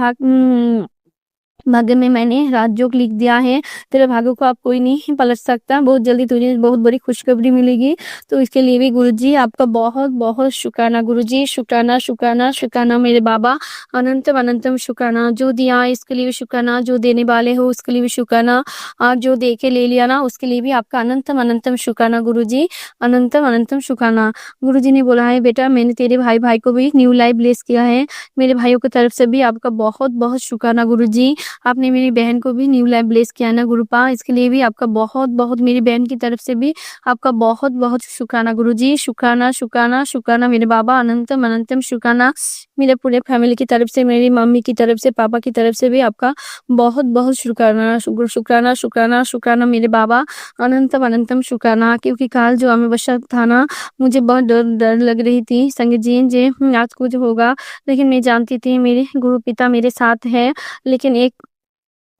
भाग्य में मैंने राजयोग लिख दिया है, तेरे भाग्य को आप कोई नहीं पलट सकता, बहुत जल्दी तुझे बहुत बड़ी खुशखबरी मिलेगी। तो इसके लिए भी गुरुजी आपका बहुत बहुत शुक्राना गुरुजी। शुक्राना शुक्राना शुक्राना मेरे बाबा, अनंतम अनंतम शुक्राना। जो दिया इसके लिए भी शुक्राना, जो देने वाले हो उसके लिए भी शुक्राना, और जो दे के ले लिया ना उसके लिए भी आपका अनंतम अनंतम शुक्राना गुरुजी, अनंतम अनंतम शुक्राना। गुरुजी ने बोला है बेटा मैंने तेरे भाई को भी न्यू लाइफ ब्लेस किया है, मेरे भाइयों की तरफ से भी आपका बहुत बहुत शुक्राना गुरुजी। आपने मेरी बहन को भी न्यू लाइफ ब्लेस किया ना गुरुपा, इसके लिए भी आपका बहुत बहुत, मेरी बहन की तरफ से भी आपका बहुत बहुत शुक्राना गुरुजी। शुक्राना शुक्राना शुक्राना मेरे बाबा, अनंतम अनंतम शुक्राना। मेरे पूरे फैमिली की तरफ से, मेरी मम्मी की तरफ से, पापा की तरफ से भी आपका बहुत बहुत शुक्राना शुक्राना शुक्राना शुक्राना मेरे बाबा, अनंतम अनंतम शुक्राना। क्योंकि काल जो अमावस्या था ना, मुझे बहुत डर लग रही थी संगीत जी, जे आज कुछ होगा, लेकिन मैं जानती थी मेरे गुरु पिता मेरे साथ है। लेकिन एक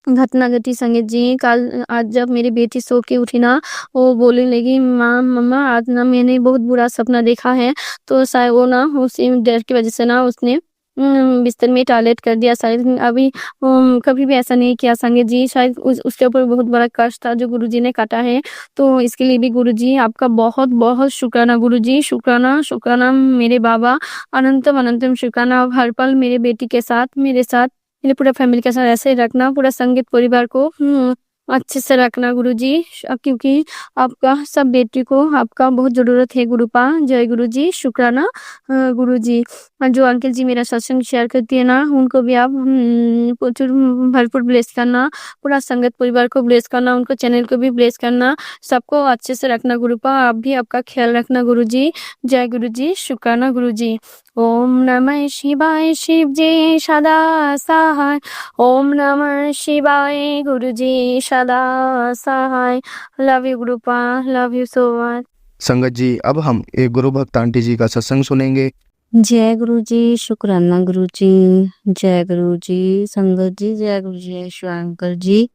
घटना घटी संगीत जी, कल आज जब मेरी बेटी सो के उठी ना, वो बोलने लगी माँ मम्मा आज ना मैंने बहुत बुरा सपना देखा है। तो शायद वो ना उसी डर की वजह से ना उसने बिस्तर में टॉयलेट कर दिया शायद। अभी कभी भी ऐसा नहीं किया संगीत जी, शायद उसके ऊपर बहुत बड़ा कष्ट था जो गुरुजी ने काटा है। तो इसके लिए भी गुरुजी आपका बहुत बहुत शुक्राना गुरुजी। शुक्राना शुक्राना मेरे बाबा, अनंतम अनंतम शुक्राना। हर पल मेरे बेटी के साथ, मेरे साथ, मेरे पूरा फैमिली के साथ ऐसे ही रखना, पूरा संगीत परिवार को अच्छे से रखना गुरुजी, क्योंकि आपका सब बेटी को आपका बहुत ज़रूरत है गुरुपा। जय गुरुजी, शुक्राना गुरुजी। जो अंकल जी मेरा सत्संग शेयर करती है ना, उनको भी आप प्रचुर भरपूर ब्लेस करना, पूरा संगत परिवार को ब्लेस करना, उनको चैनल को भी ब्लेस करना, सबको अच्छे से रखना गुरुपा। आप भी आपका ख्याल रखना गुरुजी। जय गुरुजी, शुक्राना गुरुजी। ओम नमः शिवाय, शिव जी सदा सहाय। ओम नमः शिवाय, गुरुजी सदा सहाय। लव यू गुरुपा, लव यू सो मच। संगत जी, अब हम एक गुरु भक्त आंटी जी का सत्संग सुनेंगे। जय गुरु जी, शुक्राना गुरु जी। जय गुरु जी, संगत जी, जय गुरु जी, शिव अंकल जी।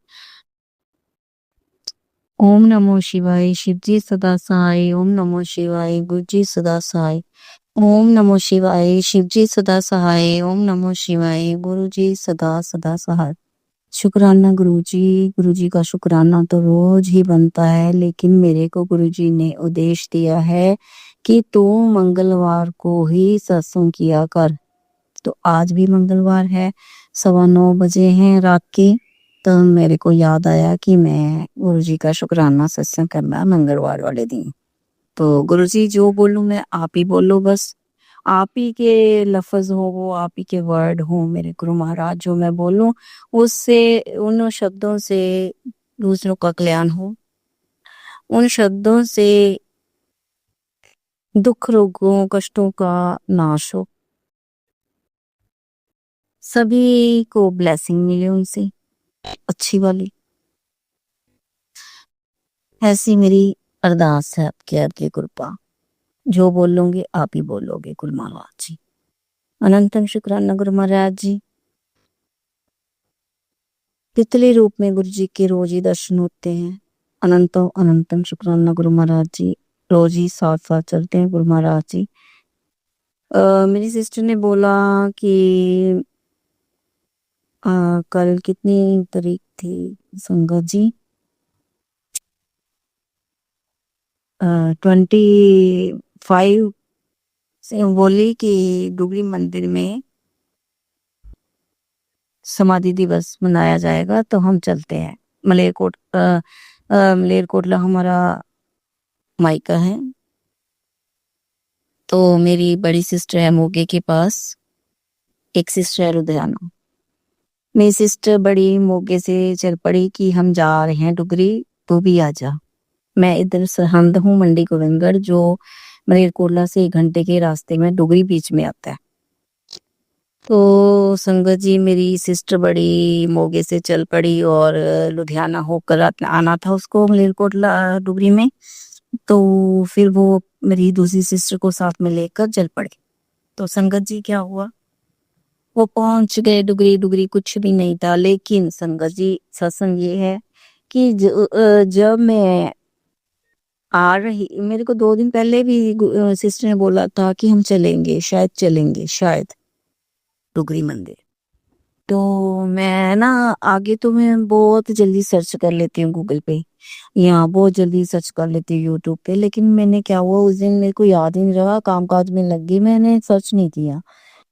ओम नमो शिवाय, शिव जी सदा सहाय। ओम नमो शिवाय, गुरु जी सदा सहाय। ओम नमो शिवाय, शिव जी सदा सहाय। ओम नमो शिवाय, गुरु जी सदा सदा सहाय। शुक्राना गुरु जी का शुक्राना तो रोज ही बनता है, लेकिन मेरे को गुरु जी ने उद्देश दिया है कि तू मंगलवार को ही सत्संग किया कर। तो आज भी मंगलवार है, 9:15 बजे हैं रात के, तो मेरे को याद आया कि मैं गुरु जी का शुक्राना सत्संग करना है मंगलवार वाले दिन। तो गुरु जी जो बोलूं मैं, आप ही बोलो बस। आप ही के लफ्ज हो, वो आप ही के वर्ड हो मेरे गुरु महाराज। जो मैं बोलूं उससे, उन शब्दों से दूसरों का कल्याण हो, उन शब्दों से दुख रोगों कष्टों का नाश हो, सभी को ब्लेसिंग मिले उनसे अच्छी वाली। ऐसी मेरी अरदास है आपके आगे कृपा। जो बोलोगे आप ही बोलोगे गुरु महाराज जी। अनंतम शुक्राना गुरु महाराज जी। तितली रूप में गुरु जी के रोज ही दर्शन होते हैं। अनंतम अनंतम शुक्राना गुरु महाराज जी। रोज ही साथ साथ चलते हैं गुरु महाराज जी। मेरी सिस्टर ने बोला कि कल कितनी तारीख थी संगत जी? 25 से बोली कि डुगरी मंदिर में समाधि दिवस मनाया जाएगा, तो हम चलते हैं। मलेरकोटला हमारा मायका है। तो मेरी बड़ी सिस्टर है मोगे के पास, एक सिस्टर है लुधियाना। मेरी सिस्टर बड़ी मोगे से चल पड़ी कि हम जा रहे हैं डुगरी, तू भी आ जा। मैं इधर सरहंद हूँ, मंडी गोविंदगढ़, जो मलेरकोटला से 1 घंटे के रास्ते में डुगरी बीच में आता है। तो संगत जी मेरी सिस्टर बड़ी मोगे से चल पड़ी और लुधियाना होकर आना था उसको मलेरकोटला डुगरी में। तो फिर वो मेरी दूसरी सिस्टर को साथ में लेकर चल पड़े। तो संगत जी क्या हुआ, वो पहुंच गए डुगरी। डुगरी कुछ भी नहीं था, लेकिन संगत जी सत्संग ये है कि जब मैं आ रही, मेरे को 2 दिन पहले भी सिस्टर ने बोला था कि हम चलेंगे, शायद डुगरी मंदिर। तो मैं ना आगे तो मैं बहुत जल्दी सर्च कर लेती हूँ गूगल पे, या बहुत जल्दी सर्च कर लेती हूँ यूट्यूब पे, लेकिन मैंने क्या हुआ उस दिन मेरे को याद ही नहीं रहा, कामकाज में लग गई, मैंने सर्च नहीं किया।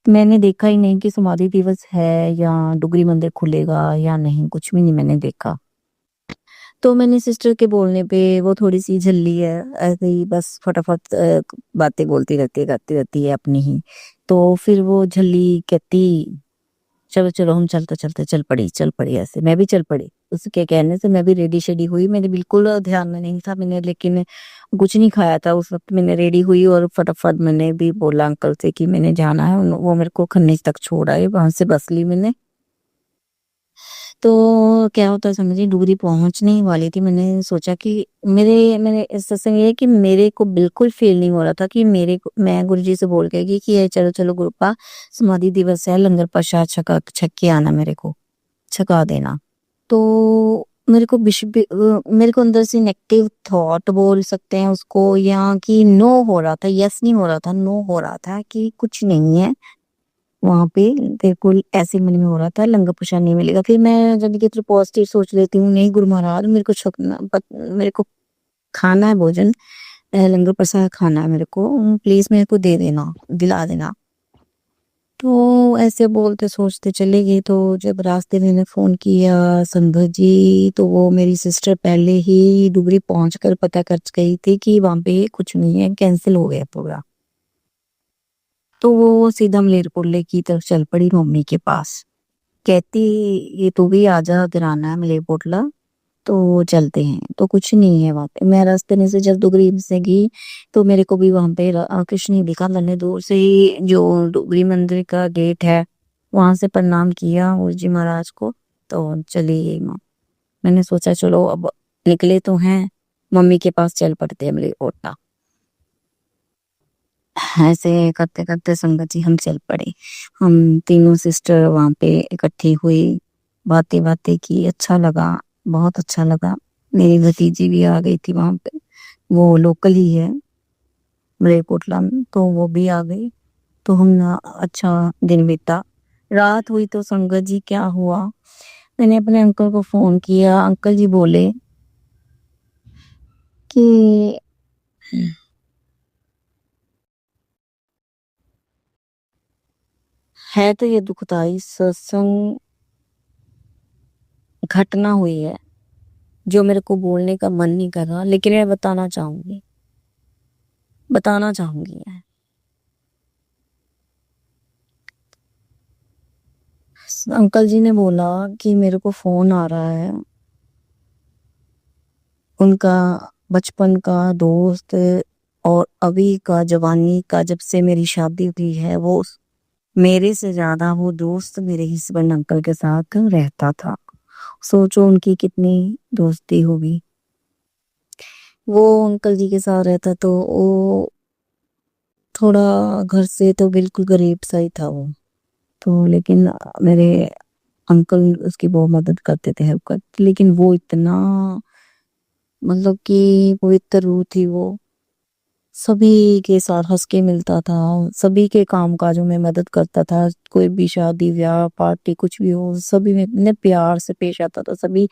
मैंने देखा ही नहीं कि समाधि दिवस है या डुगरी मंदिर खुलेगा या नहीं, कुछ भी नहीं मैंने देखा। तो मैंने सिस्टर के बोलने पे, वो थोड़ी सी झल्ली है, ऐसे ही बस फटाफट बातें बोलती रहती है, करती रहती है अपनी ही। तो फिर वो झल्ली कहती चलो चलो हम चल पड़ी। ऐसे मैं भी चल पड़ी, उसके कहने से मैं भी रेडी शेडी हुई। मैंने बिल्कुल ध्यान में नहीं था मैंने, लेकिन कुछ नहीं खाया था उस वक्त। मैंने रेडी हुई और फटाफट मैंने भी बोला अंकल से कि मैंने जाना है। वो मेरे को खन्नेज तक छोड़ आए, वहां से बस ली मैंने। तो क्या होता है समझिए, डुगरी पहुंचने ही वाली थी। मैंने सोचा कि मेरे सत्संग ये है कि मेरे को बिल्कुल फील नहीं हो रहा था कि मैं गुरु जी से बोल के कि ये चलो चलो गुरुपा समाधि दिवस है, लंगर प्रसाद छक के आना, मेरे को छका देना। तो मेरे को अंदर से नेगेटिव थॉट बोल सकते हैं उसको, या कि नो हो रहा था, यस नहीं हो रहा था, नो हो रहा था कि कुछ नहीं है वहां पे। बिल्कुल ऐसे मन में हो रहा था लंगर प्रसाद नहीं मिलेगा। फिर मैं जब कि पॉजिटिव सोच लेती हूँ, नहीं गुरु महाराज मेरे को खाना है भोजन, लंगर प्रसाद खाना है मेरे को, प्लीज मेरे को दे देना, दिला देना। तो ऐसे बोलते सोचते चले गए। तो जब रास्ते में मैंने फ़ोन किया संगत जी, तो वो मेरी सिस्टर पहले ही डुगरी पहुँचकर पता कर गई थी कि वहाँ पे कुछ नहीं है, कैंसल हो गया प्रोग्राम। तो वो सीधा मलेरकोटले की तरफ चल पड़ी मम्मी के पास। कहती ये तू भी आजा, अगर आना है मलेरकोटला तो चलते हैं। तो कुछ नहीं है वहाँ पे। मैं रास्ते में से जब डुगरी से गई तो मेरे को भी वहाँ पे कुछ नहीं दिखा। मैंने दूर से ही जो डुगरी मंदिर का गेट है वहां से प्रणाम किया गुरु जी महाराज को, तो चली गई माँ। मैंने सोचा चलो अब निकले तो हैं, मम्मी के पास चल पड़ते हैं मलेरकोटला। ऐसे करते करते संगत जी हम चल पड़े। हम तीनों सिस्टर वहां पे इकट्ठी हुई, बातें बातें की, अच्छा लगा, बहुत अच्छा लगा। मेरी भतीजी भी आ गई थी वहां पे, वो लोकल ही है मलेरकोटला में, तो वो भी आ गई। तो हम ना अच्छा दिन बीता। रात हुई तो संगत जी क्या हुआ, मैंने अपने अंकल को फोन किया। अंकल जी बोले कि है तो ये दुखदाई सत्संग घटना हुई है जो मेरे को बोलने का मन नहीं कर रहा, लेकिन मैं बताना चाहूंगी। अंकल जी ने बोला कि मेरे को फोन आ रहा है, उनका बचपन का दोस्त और अभी का जवानी का, जब से मेरी शादी हुई है, वो मेरे से ज्यादा वो दोस्त मेरे हस्बैंड अंकल के साथ रहता था। सोचो उनकी कितनी दोस्ती होगी। वो अंकल जी के साथ रहता तो वो थोड़ा घर से तो बिल्कुल गरीब सा ही था वो तो, लेकिन मेरे अंकल उसकी बहुत मदद करते थे, हेल्प करते। लेकिन वो इतना मतलब कि पवित्र रूह थी वो, सभी के साथ हंस के मिलता था, सभी के काम काजों में मदद करता था। कोई भी शादी ब्याह पार्टी कुछ भी हो, सभी में इतने प्यार से पेश आता था। सभी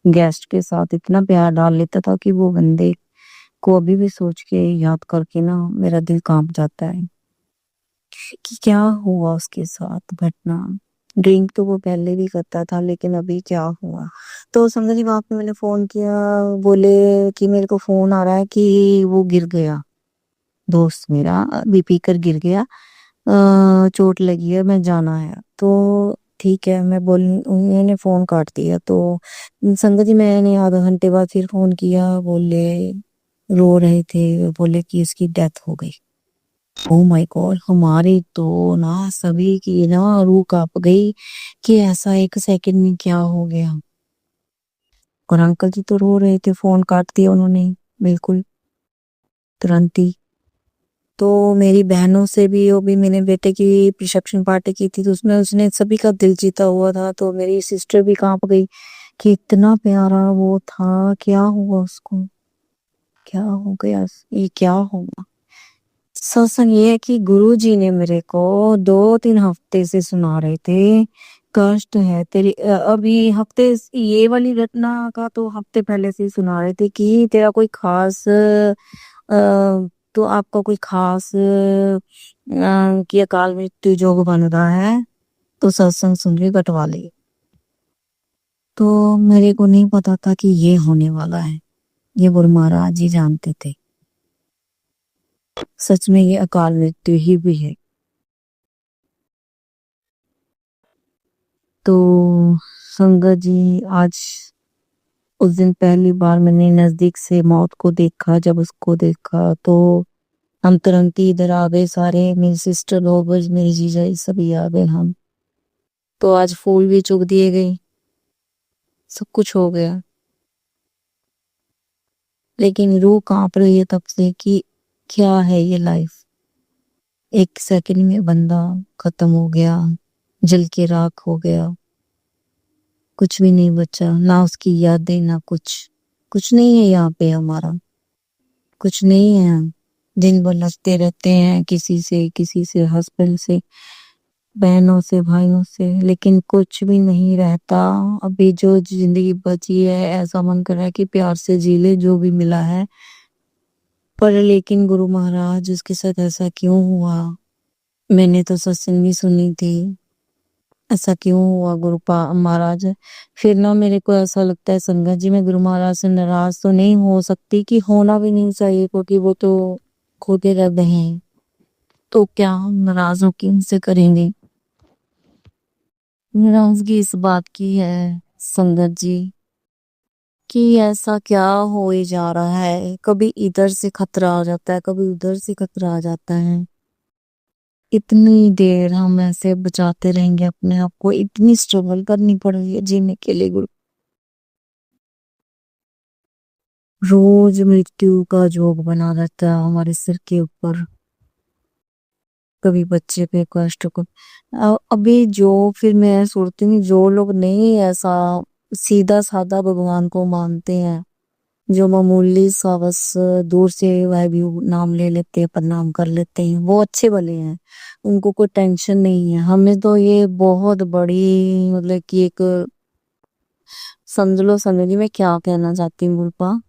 गेस्ट के साथ इतना प्यार डाल लेता था कि वो बंदे को अभी भी सोच के याद करके ना मेरा दिल कांप जाता है कि क्या हुआ उसके साथ घटना। ड्रिंक तो वो पहले भी करता था, लेकिन अभी क्या हुआ। तो समझ ली वहां पे मैंने फोन किया, बोले कि मेरे को फोन आ रहा है कि वो गिर गया, दोस्त मेरा बीपी कर गिर गया, चोट लगी है, मैं जाना है। तो ठीक है, मैं बोल उन्होंने फोन काट दिया। तो संगत जी मैंने आधा घंटे बाद फिर फोन किया, बोले रो रहे थे, बोले कि इसकी डेथ हो गई। ओ माय गॉड, हमारी तो ना सभी की ना रूह कांप गई कि ऐसा एक सेकंड में क्या हो गया। और अंकल जी तो रो रहे थे, फोन काट दिया उन्होंने बिल्कुल तुरंत ही। तो मेरी बहनों से भी, वो भी मेरे बेटे की रिसेप्शन पार्टी की थी, तो उसमें उसने सभी का दिल जीता हुआ था। तो मेरी सिस्टर भी कांप गई कि इतना प्यारा वो था, क्या हुआ उसको, क्या हो गया, ये क्या हुआ। सत्संग ये है कि गुरु जी ने मेरे को 2-3 हफ्ते से सुना रहे थे, कष्ट है तेरी। अभी हफ्ते ये वाली घटना का तो हफ्ते पहले से ही सुना रहे थे कि तेरा कोई खास तो आपका कोई खास कि अकाल मृत्यु योग बन रहा है, तो सत्संग सुन के कटवा ले। तो मेरे को नहीं पता था कि ये होने वाला है, ये गुरु महाराज जी जानते थे। सच में ये अकाल मृत्यु ही भी है। तो संगत जी आज उस दिन पहली बार मैंने नजदीक से मौत को देखा। जब उसको देखा तो हम तुरंत ही इधर आ गए सारे, मेरी सिस्टर लोग, मेरी जीजा जी सभी आ गए हम। तो आज फूल भी चुग दिए गए, सब कुछ हो गया, लेकिन रूह कांप रही है तब से कि क्या है ये लाइफ। एक सेकंड में बंदा खत्म हो गया, जल के राख हो गया, कुछ भी नहीं बचा, ना उसकी यादें ना कुछ। कुछ नहीं है यहाँ पे हमारा, कुछ नहीं है। दिन भर लगते रहते हैं किसी से हस्बैंड से, बहनों से, भाइयों से, लेकिन कुछ भी नहीं रहता। अभी जो जिंदगी बची है ऐसा मन कर रहा है कि प्यार से जी ले जो भी मिला है। पर लेकिन गुरु महाराज उसके साथ ऐसा क्यों हुआ, मैंने तो सत्संग भी सुनी थी, ऐसा क्यों हुआ गुरु महाराज? फिर ना मेरे को ऐसा लगता है संगत जी, मैं गुरु महाराज से नाराज तो नहीं हो सकती, कि होना भी नहीं चाहिए, क्योंकि वो तो खुद ही रब हैं, तो क्या हम नाराज होकर उनसे करेंगे? नाराजगी इस बात की है संगत जी कि ऐसा क्या हो ही जा रहा है, कभी इधर से खतरा आ जाता है, कभी उधर से खतरा आ जाता है। इतनी देर हम ऐसे बचाते रहेंगे अपने आप को, इतनी स्ट्रगल करनी पड़ रही है जीने के लिए गुरु। रोज मृत्यु का जोग बना रहता है हमारे सिर के ऊपर, कभी बच्चे पे कष्ट को। अभी जो फिर मैं सोचती हूँ, जो लोग नहीं ऐसा सीधा साधा भगवान को मानते हैं, जो मामूली सा बस दूर से वह भी नाम ले लेते हैं, प्रणाम कर लेते हैं, वो अच्छे भले हैं, उनको कोई टेंशन नहीं है। हमें तो ये बहुत बड़ी मतलब कि एक समझ लो, समझ ली मैं क्या कहना चाहती हूँ गुरपा,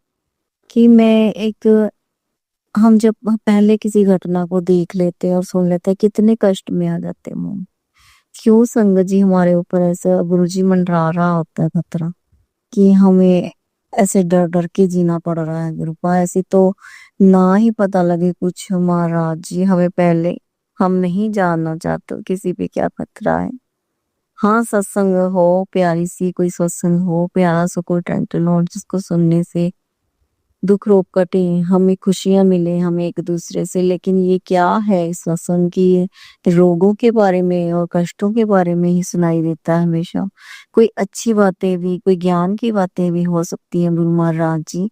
कि मैं एक, हम जब पहले किसी घटना को देख लेते हैं और सुन लेते हैं, कितने कष्ट में आ जाते हैं हम। क्यों संगत जी हमारे ऊपर ऐसा गुरु जी मंडरा रहा होता है खतरा, कि हमें ऐसे डर डर के जीना पड़ रहा है गुरुपा? ऐसे तो ना ही पता लगे कुछ महाराज जी हमें पहले, हम नहीं जानना चाहते किसी पे क्या खतरा है। हाँ, सत्संग हो, प्यारी सी कोई सत्संग हो, प्यारा सा कोई टाइटल हो जिसको सुनने से दुख रोग कटे, हमें खुशियां मिले, हमें एक दूसरे से। लेकिन ये क्या है इस सत्संग की, ये रोगों के बारे में और कष्टों के बारे में ही सुनाई देता है हमेशा। कोई अच्छी बातें भी, कोई ज्ञान की बातें भी हो सकती हैं गुरु महाराज जी,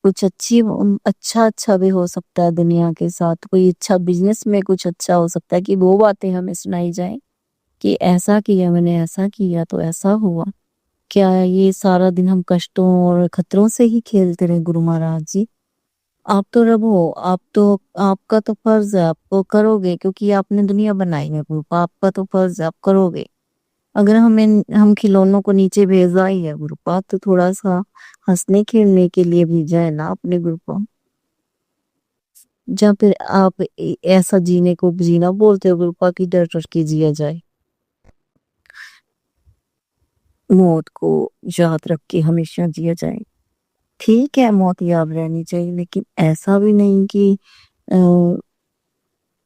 कुछ अच्छा अच्छा भी हो सकता है दुनिया के साथ, कोई अच्छा बिजनेस में कुछ अच्छा हो सकता है, कि वो बातें हमें सुनाई जाए कि ऐसा किया मैंने, ऐसा किया तो ऐसा हुआ। क्या ये सारा दिन हम कष्टों और खतरों से ही खेलते रहे गुरु महाराज जी? आप तो रब हो, आप तो, आपका तो फर्ज है, आपको करोगे, क्योंकि आपने दुनिया बनाई है गुरु, आपका तो फर्ज है, आप करोगे। अगर हम खिलौनों को नीचे भेजा ही है गुरुपा, तो थोड़ा सा हंसने खेलने के लिए भेजा है ना अपने गुरुपा। जब फिर आप ऐसा जीने को जीना बोलते हो गुरुपा, की डर डर के जिया जाए, मौत को याद रख के हमेशा जिया जाए। ठीक है, मौत याद रहनी चाहिए, लेकिन ऐसा भी नहीं कि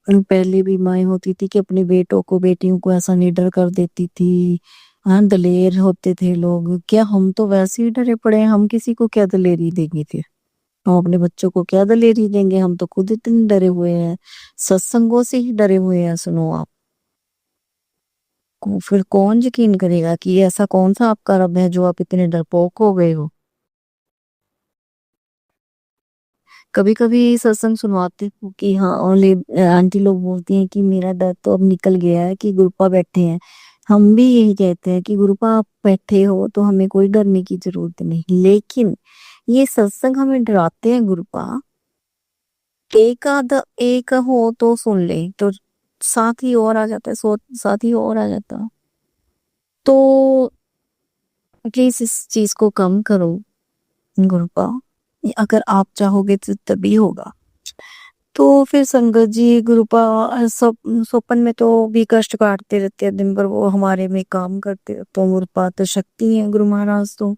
पहले भी माएँ होती थी कि अपने बेटों को, बेटियों को ऐसा निडर कर देती थी। हाँ, दलेर होते थे लोग। क्या हम तो वैसे ही डरे पड़े हैं, हम किसी को क्या दलेरी देंगे फिर? हम अपने बच्चों को क्या दलेरी देंगे? हम तो खुद इतने डरे हुए हैं, सत्संगों से ही डरे हुए हैं। सुनो आप, फिर कौन यकीन करेगा कि ऐसा कौन सा आपका रब है जो आप इतने डरपोक हो गए हो? कभी कभी सत्संग सुनवाते हो कि हाँ, और आंटी लोग बोलती हैं कि मेरा डर तो अब निकल गया है कि गुरुपा बैठे हैं। हम भी यही कहते हैं कि गुरुपा आप बैठे हो तो हमें कोई डरने की जरूरत नहीं, लेकिन ये सत्संग हमें डराते हैं गुरुपा। एक आधा एक हो तो सुन ले, तो साथ ही और आ जाता है, साथ ही और आ जाता है। तो प्लीज इस चीज को कम करो गुरुपा, अगर आप चाहोगे तो तभी होगा। तो फिर संगत जी गुरुपा, स्वपन में तो भी कष्ट काटते रहते हैं दिन भर, वो हमारे में काम करते रहते, तो गुरुपा तो शक्ति है गुरु महाराज। तो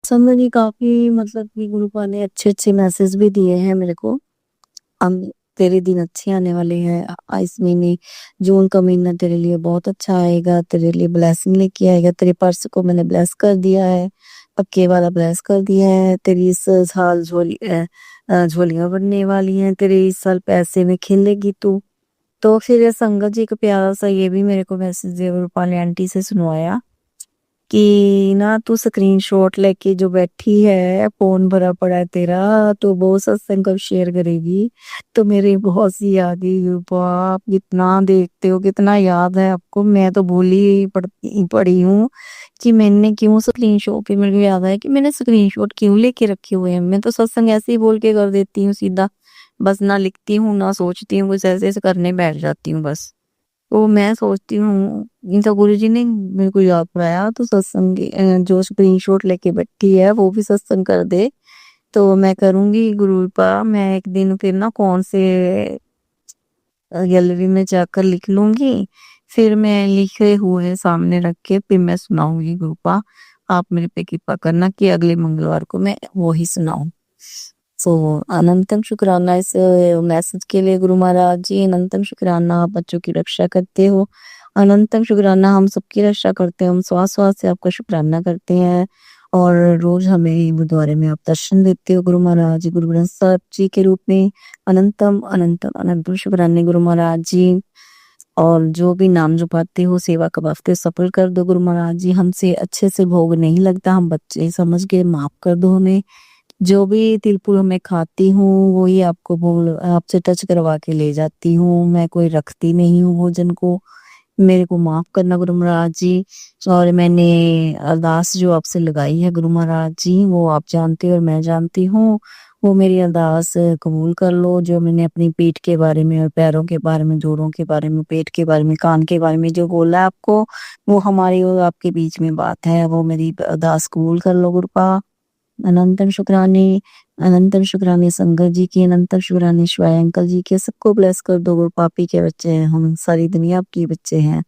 संगत जी काफी मतलब कि गुरुपा ने अच्छे अच्छे मैसेज भी दिए हैं मेरे को। हम, तेरे दिन अच्छे आने वाले हैं, इस महीने जून का महीना तेरे लिए बहुत अच्छा आएगा, तेरे लिए ब्लेसिंग लेके आएगा। तेरे पर्स को मैंने ब्लेस कर दिया है, पक्के वाला ब्लेस कर दिया है। तेरी इस साल झोलियां बनने वाली हैं, तेरे इस साल पैसे में खिलेगी तू। तो फिर ये संगत जी का प्यारा सा ये भी मेरे को मैसेज रूपाली आंटी से सुनवाया कि ना तू स्क्रीनशॉट लेके जो बैठी है, फोन भरा पड़ा है तेरा, तो वो सत्संग कब शेयर करेगी? तो मेरी बहुत सी याद ही, आप कितना देखते हो, कितना याद है आपको। मैं तो भूली पड़ी हूँ कि मैंने क्यों स्क्रीनशॉट, फिर मेरे को याद आया कि मैंने स्क्रीनशॉट क्यों लेके रखे हुए हैं। मैं तो सत्संग ऐसे ही बोल के कर देती हूँ सीधा, बस ना लिखती हूँ ना सोचती हूँ, कुछ ऐसे ऐसे करने बैठ जाती हूँ बस। तो मैं सोचती हूँ, इन तो गुरु जी ने मेरे को याद कराया, तो सत्संग जो स्क्रीनशॉट लेके बैठी है वो भी सत्संग कर दे। तो मैं करूंगी गुरु पा, मैं एक दिन फिर ना कौन से गैलरी में जाकर लिख लूंगी, फिर मैं लिखे हुए सामने रख के फिर मैं सुनाऊंगी गुरुपा। आप मेरे पे कृपा करना कि अगले मंगलवार को मैं वो ही सुनाऊं। सो अनंतम शुक्राना इस मैसेज के लिए गुरु महाराज जी। अनंतम शुक्राना, आप बच्चों की रक्षा करते हो। अनंतम शुक्राना, हम सबकी रक्षा करते हैं। हम श्वास श्वास से आपका शुक्राना करते हैं और रोज हमें गुरुद्वारे में आप दर्शन देते हो गुरु महाराज जी, गुरु ग्रंथ साहब जी के रूप में। अनंतम अनंतम अनंतम शुक्राने गुरु महाराज जी। और जो भी नाम जपाते हो, सेवा का वास्ते सफल कर दो गुरु महाराज जी। हमसे अच्छे से भोग नहीं लगता, हम बच्चे समझ के माफ कर दो हमें। जो भी तिलपुर मैं खाती हूँ वही आपको बोल आपसे टच करवा के ले जाती हूँ। मैं कोई रखती नहीं हूँ भोजन को, मेरे को माफ करना गुरु महाराज जी। और मैंने अरदास जो आपसे लगाई है गुरु महाराज जी, वो आप जानते हो और मैं जानती हूँ। वो मेरी अरदास कबूल कर लो। जो मैंने अपनी पीठ के बारे में और पैरों के बारे में, जोड़ों के बारे में, पेट के बारे में, कान के बारे में जो बोला है आपको, वो हमारी और आपके बीच में बात है। वो मेरी अरदास कबूल कर लो गुरुपा। अनंतम शुक्राने, अनंतम शुक्राने संगत जी की, अनंतम शुक्राने शिवाय अंकल जी के। सबको ब्लेस कर दो गुरु। पापी के बच्चे हैं हम, सारी दुनिया के बच्चे हैं।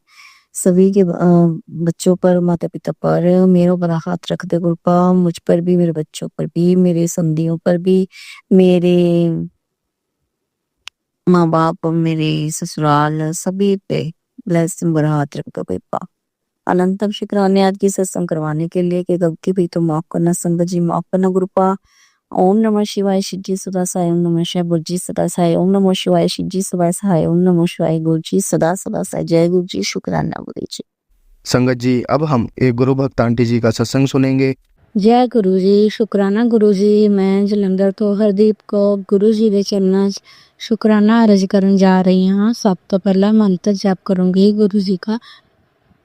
सभी के बच्चों पर, माता पिता पर मेरा बड़ा हाथ रख दे गुरुपा। मुझ पर भी, मेरे बच्चों पर भी, मेरे संधियों पर भी, मेरे माँ बाप, मेरे ससुराल, सभी पे ब्लेसिंग बड़ा हाथ रख दो गुरुपा। अनंतम शुक्राने आज की सत्संग करवाने के लिए कि गलती भी तो माफ करना, संगत जी माफ करना गुरुपा। ओम नमः शिवाय, शिव जी सदा सहाय। ओम नमः शिवाय, गुरु जी सदा सहाय। ओम नमः शिवाय, शिव जी सदा सहाय। ओम नमः शिवाय, गुरु जी सदा सदा सहाय। जय गुरु जी, शुक्राना गुरु जी। संगत जी, अब हम एक गुरु भक्त आंटी जी का सत्संग सुनेंगे। जय गुरु जी, शुक्राना गुरु जी। मैं जलंधर तो हरदीप को गुरु जी ਦੇ ਚਰਨਾਂ 'ਚ शुक्राना अर्ज ਕਰਨ जा रही ਹਾਂ। सब तो पहला मंत्र जाप करूंगी गुरु जी का।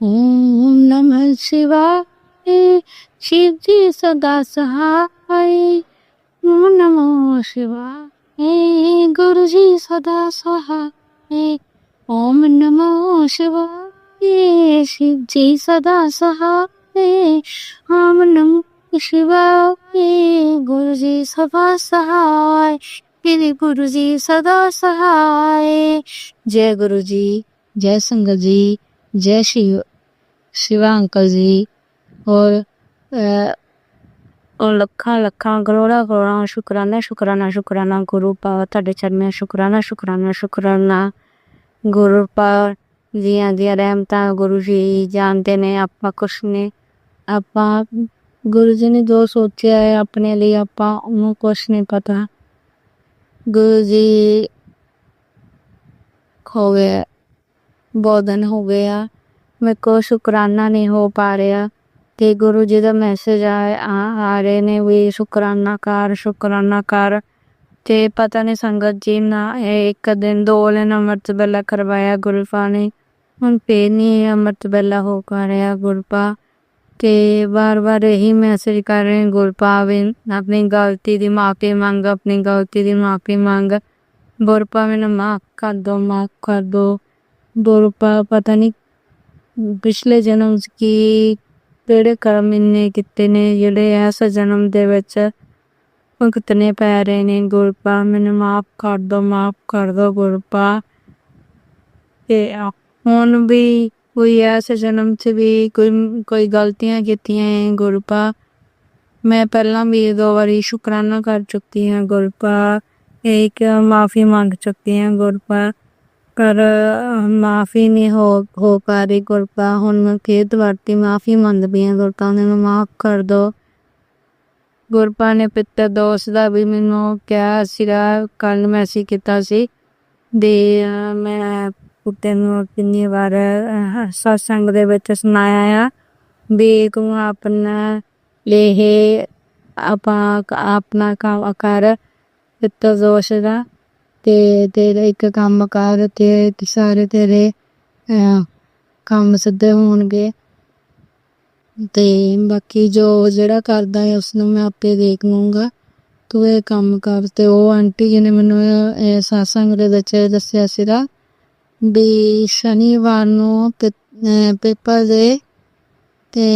ओम नमः शिवाय, शिव जी सदा सहाय। ओम नमः शिवाय, गुरु जी सदा सहाय। ओम नमः शिवाय, शिव जी सदा सहाय। ओम नमः शिवाय, गुरु जी सदा सहाय। मेरे गुरु जी सदा सहाय। जय गुरु जी, जय संगत जी, जय शिवा अंकल जी। और ਲੱਖਾਂ ਲੱਖਾਂ ਕਰੋੜਾਂ ਕਰੋੜਾਂ ਸ਼ੁਕਰਾਨਾ ਸ਼ੁਕਰਾਨਾ ਸ਼ੁਕਰਾਨਾ ਗੁਰੂ ਪਾ ਤੁਹਾਡੇ ਚਰਨਾਂ ਸ਼ੁਕਰਾਨਾ ਸ਼ੁਕਰਾਨਾ ਸ਼ੁਕਰਾਨਾ ਗੁਰੂ ਪਾ ਦੀਆਂ ਦੀਆਂ ਰਹਿਮਤਾਂ ਗੁਰੂ ਜੀ ਜਾਣਦੇ ਨੇ। ਆਪਾਂ ਕੁਛ ਨੇ, ਆਪਾਂ ਗੁਰੂ ਜੀ ਨੇ ਜੋ ਸੋਚਿਆ ਹੈ ਆਪਣੇ ਲਈ ਆਪਾਂ ਉਹਨੂੰ ਕੁਛ ਨਹੀਂ ਪਤਾ। ਗੁਰੂ ਜੀ ਹੋ ਗਏ ਬਹੁਤ ਦਿਨ ਹੋ ਗਏ ਆ, ਮੇਰੇ ਕੋਲ ਸ਼ੁਕਰਾਨਾ ਨਹੀਂ ਹੋ ਪਾ ਰਿਹਾ ਤੇ ਗੁਰੂ ਜੀ ਦਾ ਮੈਸੇਜ ਆ ਰਹੇ ਨੇ ਵੀ ਸ਼ੁਕਰਾਨਾ ਕਰ। ਤੇ ਪਤਾ ਨਹੀਂ ਸੰਗਤ ਜੀ ਨਾ ਇੱਕ ਦਿਨ 2 ਦਿਨ ਅੰਮ੍ਰਿਤ ਵੇਲਾ ਕਰਵਾਇਆ ਗੁਰੂਪਾ ਨੇ, ਹੁਣ ਫੇਰ ਨਹੀਂ ਅੰਮ੍ਰਿਤ ਵੇਲਾ ਹੋ ਪਾ ਰਿਹਾ ਗੁਰੂਪਾ। ਤੇ ਬਾਰ ਇਹੀ ਮੈਸੇਜ ਕਰ ਰਹੇ ਗੁਰੂਪਾ ਵੀ ਆਪਣੀ ਗਲਤੀ ਦੀ ਮਾਫੀ ਮੰਗ, ਆਪਣੀ ਗਲਤੀ ਦੀ ਮਾਫੀ ਮੰਗ ਗੁਰੂਪਾ, ਮੈਨੂੰ ਮਾਫ ਕਰ ਦੋ ਗੁਰੂਪਾ। ਪਤਾ ਨਹੀਂ ਪਿਛਲੇ ਜਨਮ 'ਚ ਕੀ ਕਿਹੜੇ ਕਰਮ ਇੰਨੇ ਕੀਤੇ ਨੇ ਜਿਹੜੇ ਇਸ ਜਨਮ ਦੇ ਵਿੱਚ ਭੁਗਤਣੇ ਪੈ ਰਹੇ ਨੇ ਗੁਰੂਪਾ। ਮੈਨੂੰ ਮਾਫ ਕਰ ਦੋ ਗੁਰੂਪਾ। ਤੇ ਹੁਣ ਵੀ ਕੋਈ ਇਸ ਜਨਮ 'ਚ ਵੀ ਕੋਈ ਗਲਤੀਆਂ ਕੀਤੀਆਂ ਗੁਰੂਪਾ। ਮੈਂ ਪਹਿਲਾਂ ਵੀ 2 ਵਾਰੀ ਸ਼ੁਕਰਾਨਾ ਕਰ ਚੁੱਕੀ ਹਾਂ ਗੁਰੂਪਾ, ਇੱਕ ਮਾਫੀ ਮੰਗ ਚੁੱਕੀ ਹਾਂ ਗੁਰੂਪਾ, ਪਰ ਮਾਫੀ ਨਹੀਂ ਹੋ ਪਾ ਰਹੀ ਗੁਰੂਪਾ। ਹੁਣ ਮੈਂ ਫੇਰ ਦੁਬਾਰਾ ਮਾਫੀ ਮੰਗਦੀ ਹਾਂ ਗੁਰੂਪਾ, ਮੈਨੂੰ ਮਾਫ ਕਰ ਦੋ ਗੁਰੂਪਾ ਨੇ ਪਿੱਤਰ ਦੋਸ਼ ਦਾ ਵੀ ਮੈਨੂੰ ਕਿਹਾ ਸੀਗਾ, ਕੱਲ ਮੈਸੇਜ ਕੀਤਾ ਸੀ ਦੇ ਮੈਂ ਪੁੱਤੇ ਨੂੰ ਕਿੰਨੀ ਵਾਰ ਸਤਸੰਗ ਦੇ ਵਿੱਚ ਸੁਣਾਇਆ ਆ ਵੀ ਤੂੰ ਆਪਣਾ ਲੇਹ ਆਪਣਾ ਕੰਮ ਕਰ ਪਿੱਤਰ ਦੋਸ਼ ਦਾ ਤੇ ਤੇਰਾ ਇੱਕ ਕੰਮ ਕਰ ਤੇ ਸਾਰੇ ਤੇਰੇ ਕੰਮ ਸਿੱਧੇ ਹੋਣਗੇ। ਤੇ ਬਾਕੀ ਜਿਹੜਾ ਕਰਦਾ ਹੈ ਉਸਨੂੰ ਮੈਂ ਆਪੇ ਦੇਖ ਲੂੰਗਾ, ਤੂੰ ਇਹ ਕੰਮ ਕਰ। ਤੇ ਉਹ ਆਂਟੀ ਜੀ ਨੇ ਮੈਨੂੰ ਸਤਸੰਗ ਦੇ ਵਿੱਚ ਦੱਸਿਆ ਸੀਗਾ ਵੀ ਸ਼ਨੀਵਾਰ ਨੂੰ ਪੇਪਰ ਦੇ ਤੇ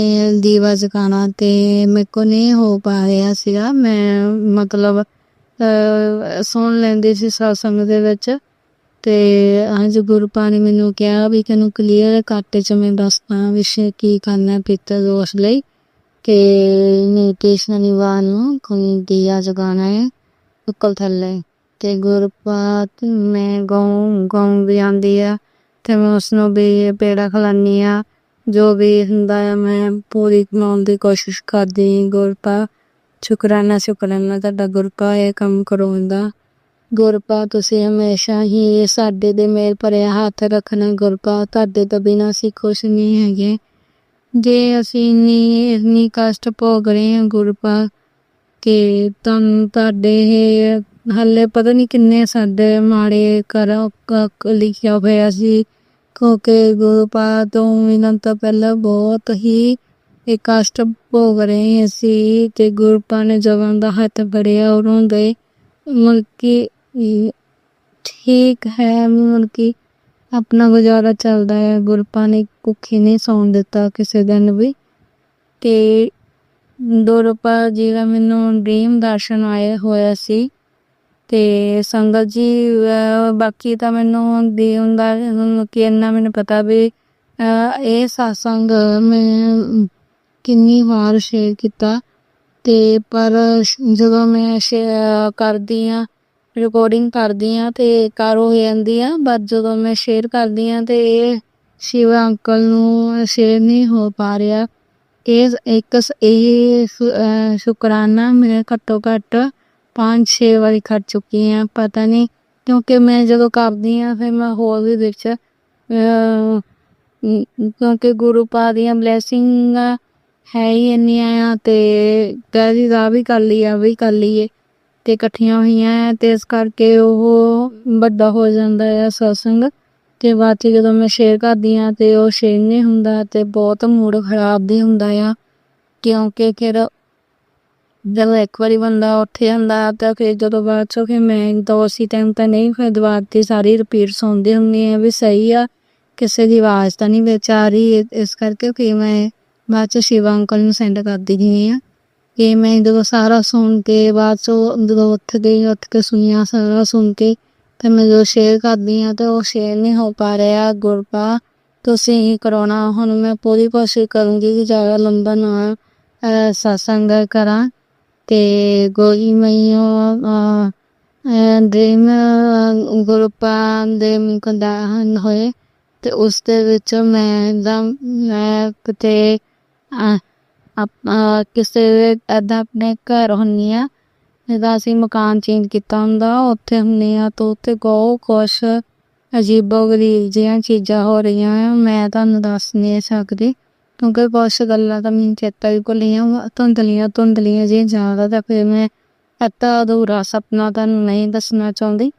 ਦੀਵਾ ਜਗਾਉਣਾ, ਤੇ ਮੇਰੇ ਕੋਲ ਨਹੀਂ ਹੋ ਪਾ ਰਿਹਾ ਸੀਗਾ। ਮੈਂ ਮਤਲਬ ਸੁਣ ਲੈਂਦੀ ਸੀ ਸਤਸੰਗ ਦੇ ਵਿੱਚ, ਤੇ ਅੱਜ ਗੁਰੂਪਾ ਨੇ ਮੈਨੂੰ ਕਿਹਾ ਵੀ ਤੈਨੂੰ ਕਲੀਅਰ ਕੱਟ ਚ ਮੈਂ ਦੱਸਦਾ ਵਿਸ਼ੇ ਕੀ ਕਰਨਾ ਪਿੱਤਰ ਦੋਸ਼ ਲਈ ਕਿ ਨੀਤੀਸ਼ ਨਿਵਾਨ ਨੂੰ ਕੋਈ ਦੀਆ ਜਗਾਣਾ ਹੈ ਉੱਕਲ ਥੱਲੇ ਤੇ ਗੁਰੂਪਾ ਮੈਂ ਗਊ ਵੀ ਆਉਂਦੀ ਆ ਤੇ ਮੈਂ ਉਸਨੂੰ ਵੀ ਪੇੜਾ ਖਿਲਾਨੀ ਆ ਜੋ ਵੀ ਹੁੰਦਾ ਆ ਮੈਂ ਪੂਰੀ ਬਣਾਉਣ ਦੀ ਕੋਸ਼ਿਸ਼ ਕਰਦੀ ਗੁਰੂਪਾ ਸ਼ੁਕਰਾਨਾ ਤੁਹਾਡਾ ਗੁਰੂਪਾ ਇਹ ਕੰਮ ਕਰਵਾਉਂਦਾ ਗੁਰੂਪਾ ਤੁਸੀਂ ਹਮੇਸ਼ਾ ਹੀ ਸਾਡੇ ਦੇ ਮੇਲ ਭਰਿਆ ਹੱਥ ਰੱਖਣਾ ਗੁਰੂਪਾ ਤੁਹਾਡੇ ਤੋਂ ਬਿਨਾਂ ਅਸੀਂ ਕੁਛ ਨਹੀਂ ਹੈਗੇ ਜੇ ਅਸੀਂ ਇੰਨੀ ਕਸ਼ਟ ਭੋਗ ਰਹੇ ਹਾਂ ਗੁਰੂਪਾ ਕਿ ਤੁਹਾਡੇ ਇਹ ਹਾਲੇ ਪਤਾ ਨਹੀਂ ਕਿੰਨੇ ਸਾਡੇ ਮਾੜੇ ਲਿਖਿਆ ਹੋਇਆ ਸੀ ਕਿਉਂਕਿ ਗੁਰੂਪਾ ਤੋਂ ਇਹਨਾਂ ਤੋਂ ਪਹਿਲਾਂ ਬਹੁਤ ਹੀ ਇਹ ਕਸ਼ਟ ਭੋਗ ਰਹੇ ਸੀ ਤੇ ਗੁਰੂਪਾ ਨੇ ਜਦੋਂ ਦਾ ਹੱਥ ਫੜਿਆ ਉਦੋਂ ਦੇ ਮਲਕੀ ਠੀਕ ਹੈ ਮਲਕੀ ਆਪਣਾ ਗੁਜ਼ਾਰਾ ਚੱਲਦਾ ਹੈ ਗੁਰੂਪਾ ਨੇ ਭੁੱਖੀ ਨਹੀਂ ਸੌਣ ਦਿੱਤਾ ਕਿਸੇ ਦਿਨ ਵੀ ਤੇ ਗੁਰੂਪਾ ਜੀ ਦਾ ਮੈਨੂੰ ਡ੍ਰੀਮ ਦਰਸ਼ਨ ਆਇਆ ਹੋਇਆ ਸੀ ਤੇ ਸੰਗਤ ਜੀ ਬਾਕੀ ਤਾਂ ਮੈਨੂੰ ਦੀ ਹੁੰਦਾ ਕਿ ਇੰਨਾ ਮੈਨੂੰ ਪਤਾ ਵੀ ਇਹ satsang ਮੈਂ ਕਿੰਨੀ ਵਾਰ ਸ਼ੇਅਰ ਕੀਤਾ ਤੇ ਪਰ ਜਦੋਂ ਮੈਂ ਕਰਦੀ ਹਾਂ ਰਿਕਾਰਡਿੰਗ ਕਰਦੀ ਹਾਂ ਤੇ ਕਰ ਹੋ ਜਾਂਦੀ ਆ ਬਟ ਜਦੋਂ ਮੈਂ ਸ਼ੇਅਰ ਕਰਦੀ ਹਾਂ ਤੇ ਇਹ ਸ਼ਿਵਾ ਅੰਕਲ ਨੂੰ ਸ਼ੇਅਰ ਨਹੀਂ ਹੋ ਪਾ ਰਿਹਾ ਇਹ ਸ਼ੁਕਰਾਨਾ ਮੈਂ ਘੱਟੋ ਘੱਟ 5-6 ਵਾਰੀ ਕਰ ਚੁੱਕੀ ਹਾਂ ਪਤਾ ਨਹੀਂ ਕਿਉਂਕਿ ਮੈਂ ਜਦੋਂ ਕਰਦੀ ਹਾਂ ਫਿਰ ਮੈਂ ਹੋਰ ਵੀ ਵਿੱਚ ਕਿਉਂਕਿ ਗੁਰੂਪਾ ਦੀਆਂ ਬਲੈਸਿੰਗ ਹੈ ਹੀ ਇੰਨੀਆਂ ਆ ਤੇ ਕਦੀ ਦਾ ਵੀ ਕਰ ਲਈਏ ਤੇ ਇਕੱਠੀਆਂ ਹੋਈਆਂ ਤੇ ਇਸ ਕਰਕੇ ਉਹ ਵੱਡਾ ਹੋ ਜਾਂਦਾ ਆ ਸਤਸੰਗ ਤੇ ਬਾਅਦ ਚ ਜਦੋਂ ਮੈਂ ਸ਼ੇਅਰ ਕਰਦੀ ਹਾਂ ਤੇ ਉਹ ਸ਼ੇਅਰ ਨਹੀਂ ਹੁੰਦਾ ਤੇ ਬਹੁਤ ਮੂਡ ਖਰਾਬ ਵੀ ਹੁੰਦਾ ਆ ਕਿਉਂਕਿ ਫਿਰ ਜਦੋਂ ਇੱਕ ਵਾਰੀ ਬੰਦਾ ਉੱਠ ਜਾਂਦਾ ਤਾਂ ਫਿਰ ਜਦੋਂ ਬਾਅਦ ਚੋਂ ਫਿਰ ਮੈਂ ਉਸੀ ਟਾਈਮ ਤਾਂ ਨਹੀਂ ਫਿਰ ਦੁਬਾਰਾ ਤੇ ਸਾਰੀ ਰਿਪੀਟ ਸੁਣਦੀ ਹੁੰਦੀ ਆ ਵੀ ਸਹੀ ਆ ਕਿਸੇ ਦੀ ਆਵਾਜ਼ ਤਾਂ ਨਹੀਂ ਵਿੱਚ ਆ ਰਹੀ ਇਸ ਕਰਕੇ ਕਿ ਮੈਂ ਬਾਅਦ ਚ ਸ਼ਿਵਾ ਅੰਕਲ ਨੂੰ ਸੈਂਡ ਕਰ ਦਿੰਦੀ ਹਾਂ ਕਿ ਮੈਂ ਜਦੋਂ ਸਾਰਾ ਸੁਣ ਕੇ ਬਾਅਦ ਚੋਂ ਜਦੋਂ ਉੱਠ ਕੇ ਸੁਣਿਆ ਸਾਰਾ ਸੁਣ ਕੇ ਤੇ ਮੈਂ ਜਦੋਂ ਸ਼ੇਅਰ ਕਰਦੀ ਹਾਂ ਤੇ ਉਹ ਸ਼ੇਅਰ ਨਹੀਂ ਹੋ ਪਾ ਰਿਹਾ ਗੁਰੂਪਾ ਤੁਸੀਂ ਹੀ ਕਰਾਉਣਾ ਹੁਣ ਮੈਂ ਪੂਰੀ ਕੋਸ਼ਿਸ਼ ਕਰੂੰਗੀ ਕਿ ਜ਼ਿਆਦਾ ਲੰਬਾ ਨਾ satsang ਕਰਾਂ ਤੇ ਗੋਰੀ ਮੈਨੂੰ ਡ੍ਰੀਮ ਗੁਰੂਪਾ ਦੇ ਮੁਕੰਦਾ ਹੋਏ ਤੇ ਉਸ ਦੇ ਵਿੱਚ ਮੈਂ ਕਿਤੇ ਕਿਸੇ ਏਦਾਂ ਆਪਣੇ ਘਰ ਹੁੰਦੀ ਆ ਜਿੱਦਾਂ ਅਸੀਂ ਮਕਾਨ ਚੇਂਜ ਕੀਤਾ ਹੁੰਦਾ ਉੱਥੇ ਹੁੰਦੇ ਆ ਤਾਂ ਉੱਥੇ ਬਹੁਤ ਕੁਛ ਅਜੀਬੋ ਗਰੀਬ ਜਿਹੀਆਂ ਚੀਜ਼ਾਂ ਹੋ ਰਹੀਆਂ ਆ ਮੈਂ ਤੁਹਾਨੂੰ ਦੱਸ ਨਹੀਂ ਸਕਦੀ ਕਿਉਂਕਿ ਕੁਛ ਗੱਲਾਂ ਤਾਂ ਮੈਨੂੰ ਚੇਤਾ ਵੀ ਭੁੱਲੀਆਂ ਧੁੰਦਲੀਆਂ ਜਿਹੀਆਂ ਜ਼ਿਆਦਾ ਤਾਂ ਫਿਰ ਮੈਂ ਅੱਧਾ ਅਧੂਰਾ ਸੁਪਨਾ ਤੁਹਾਨੂੰ ਨਹੀਂ ਦੱਸਣਾ ਚਾਹੁੰਦੀ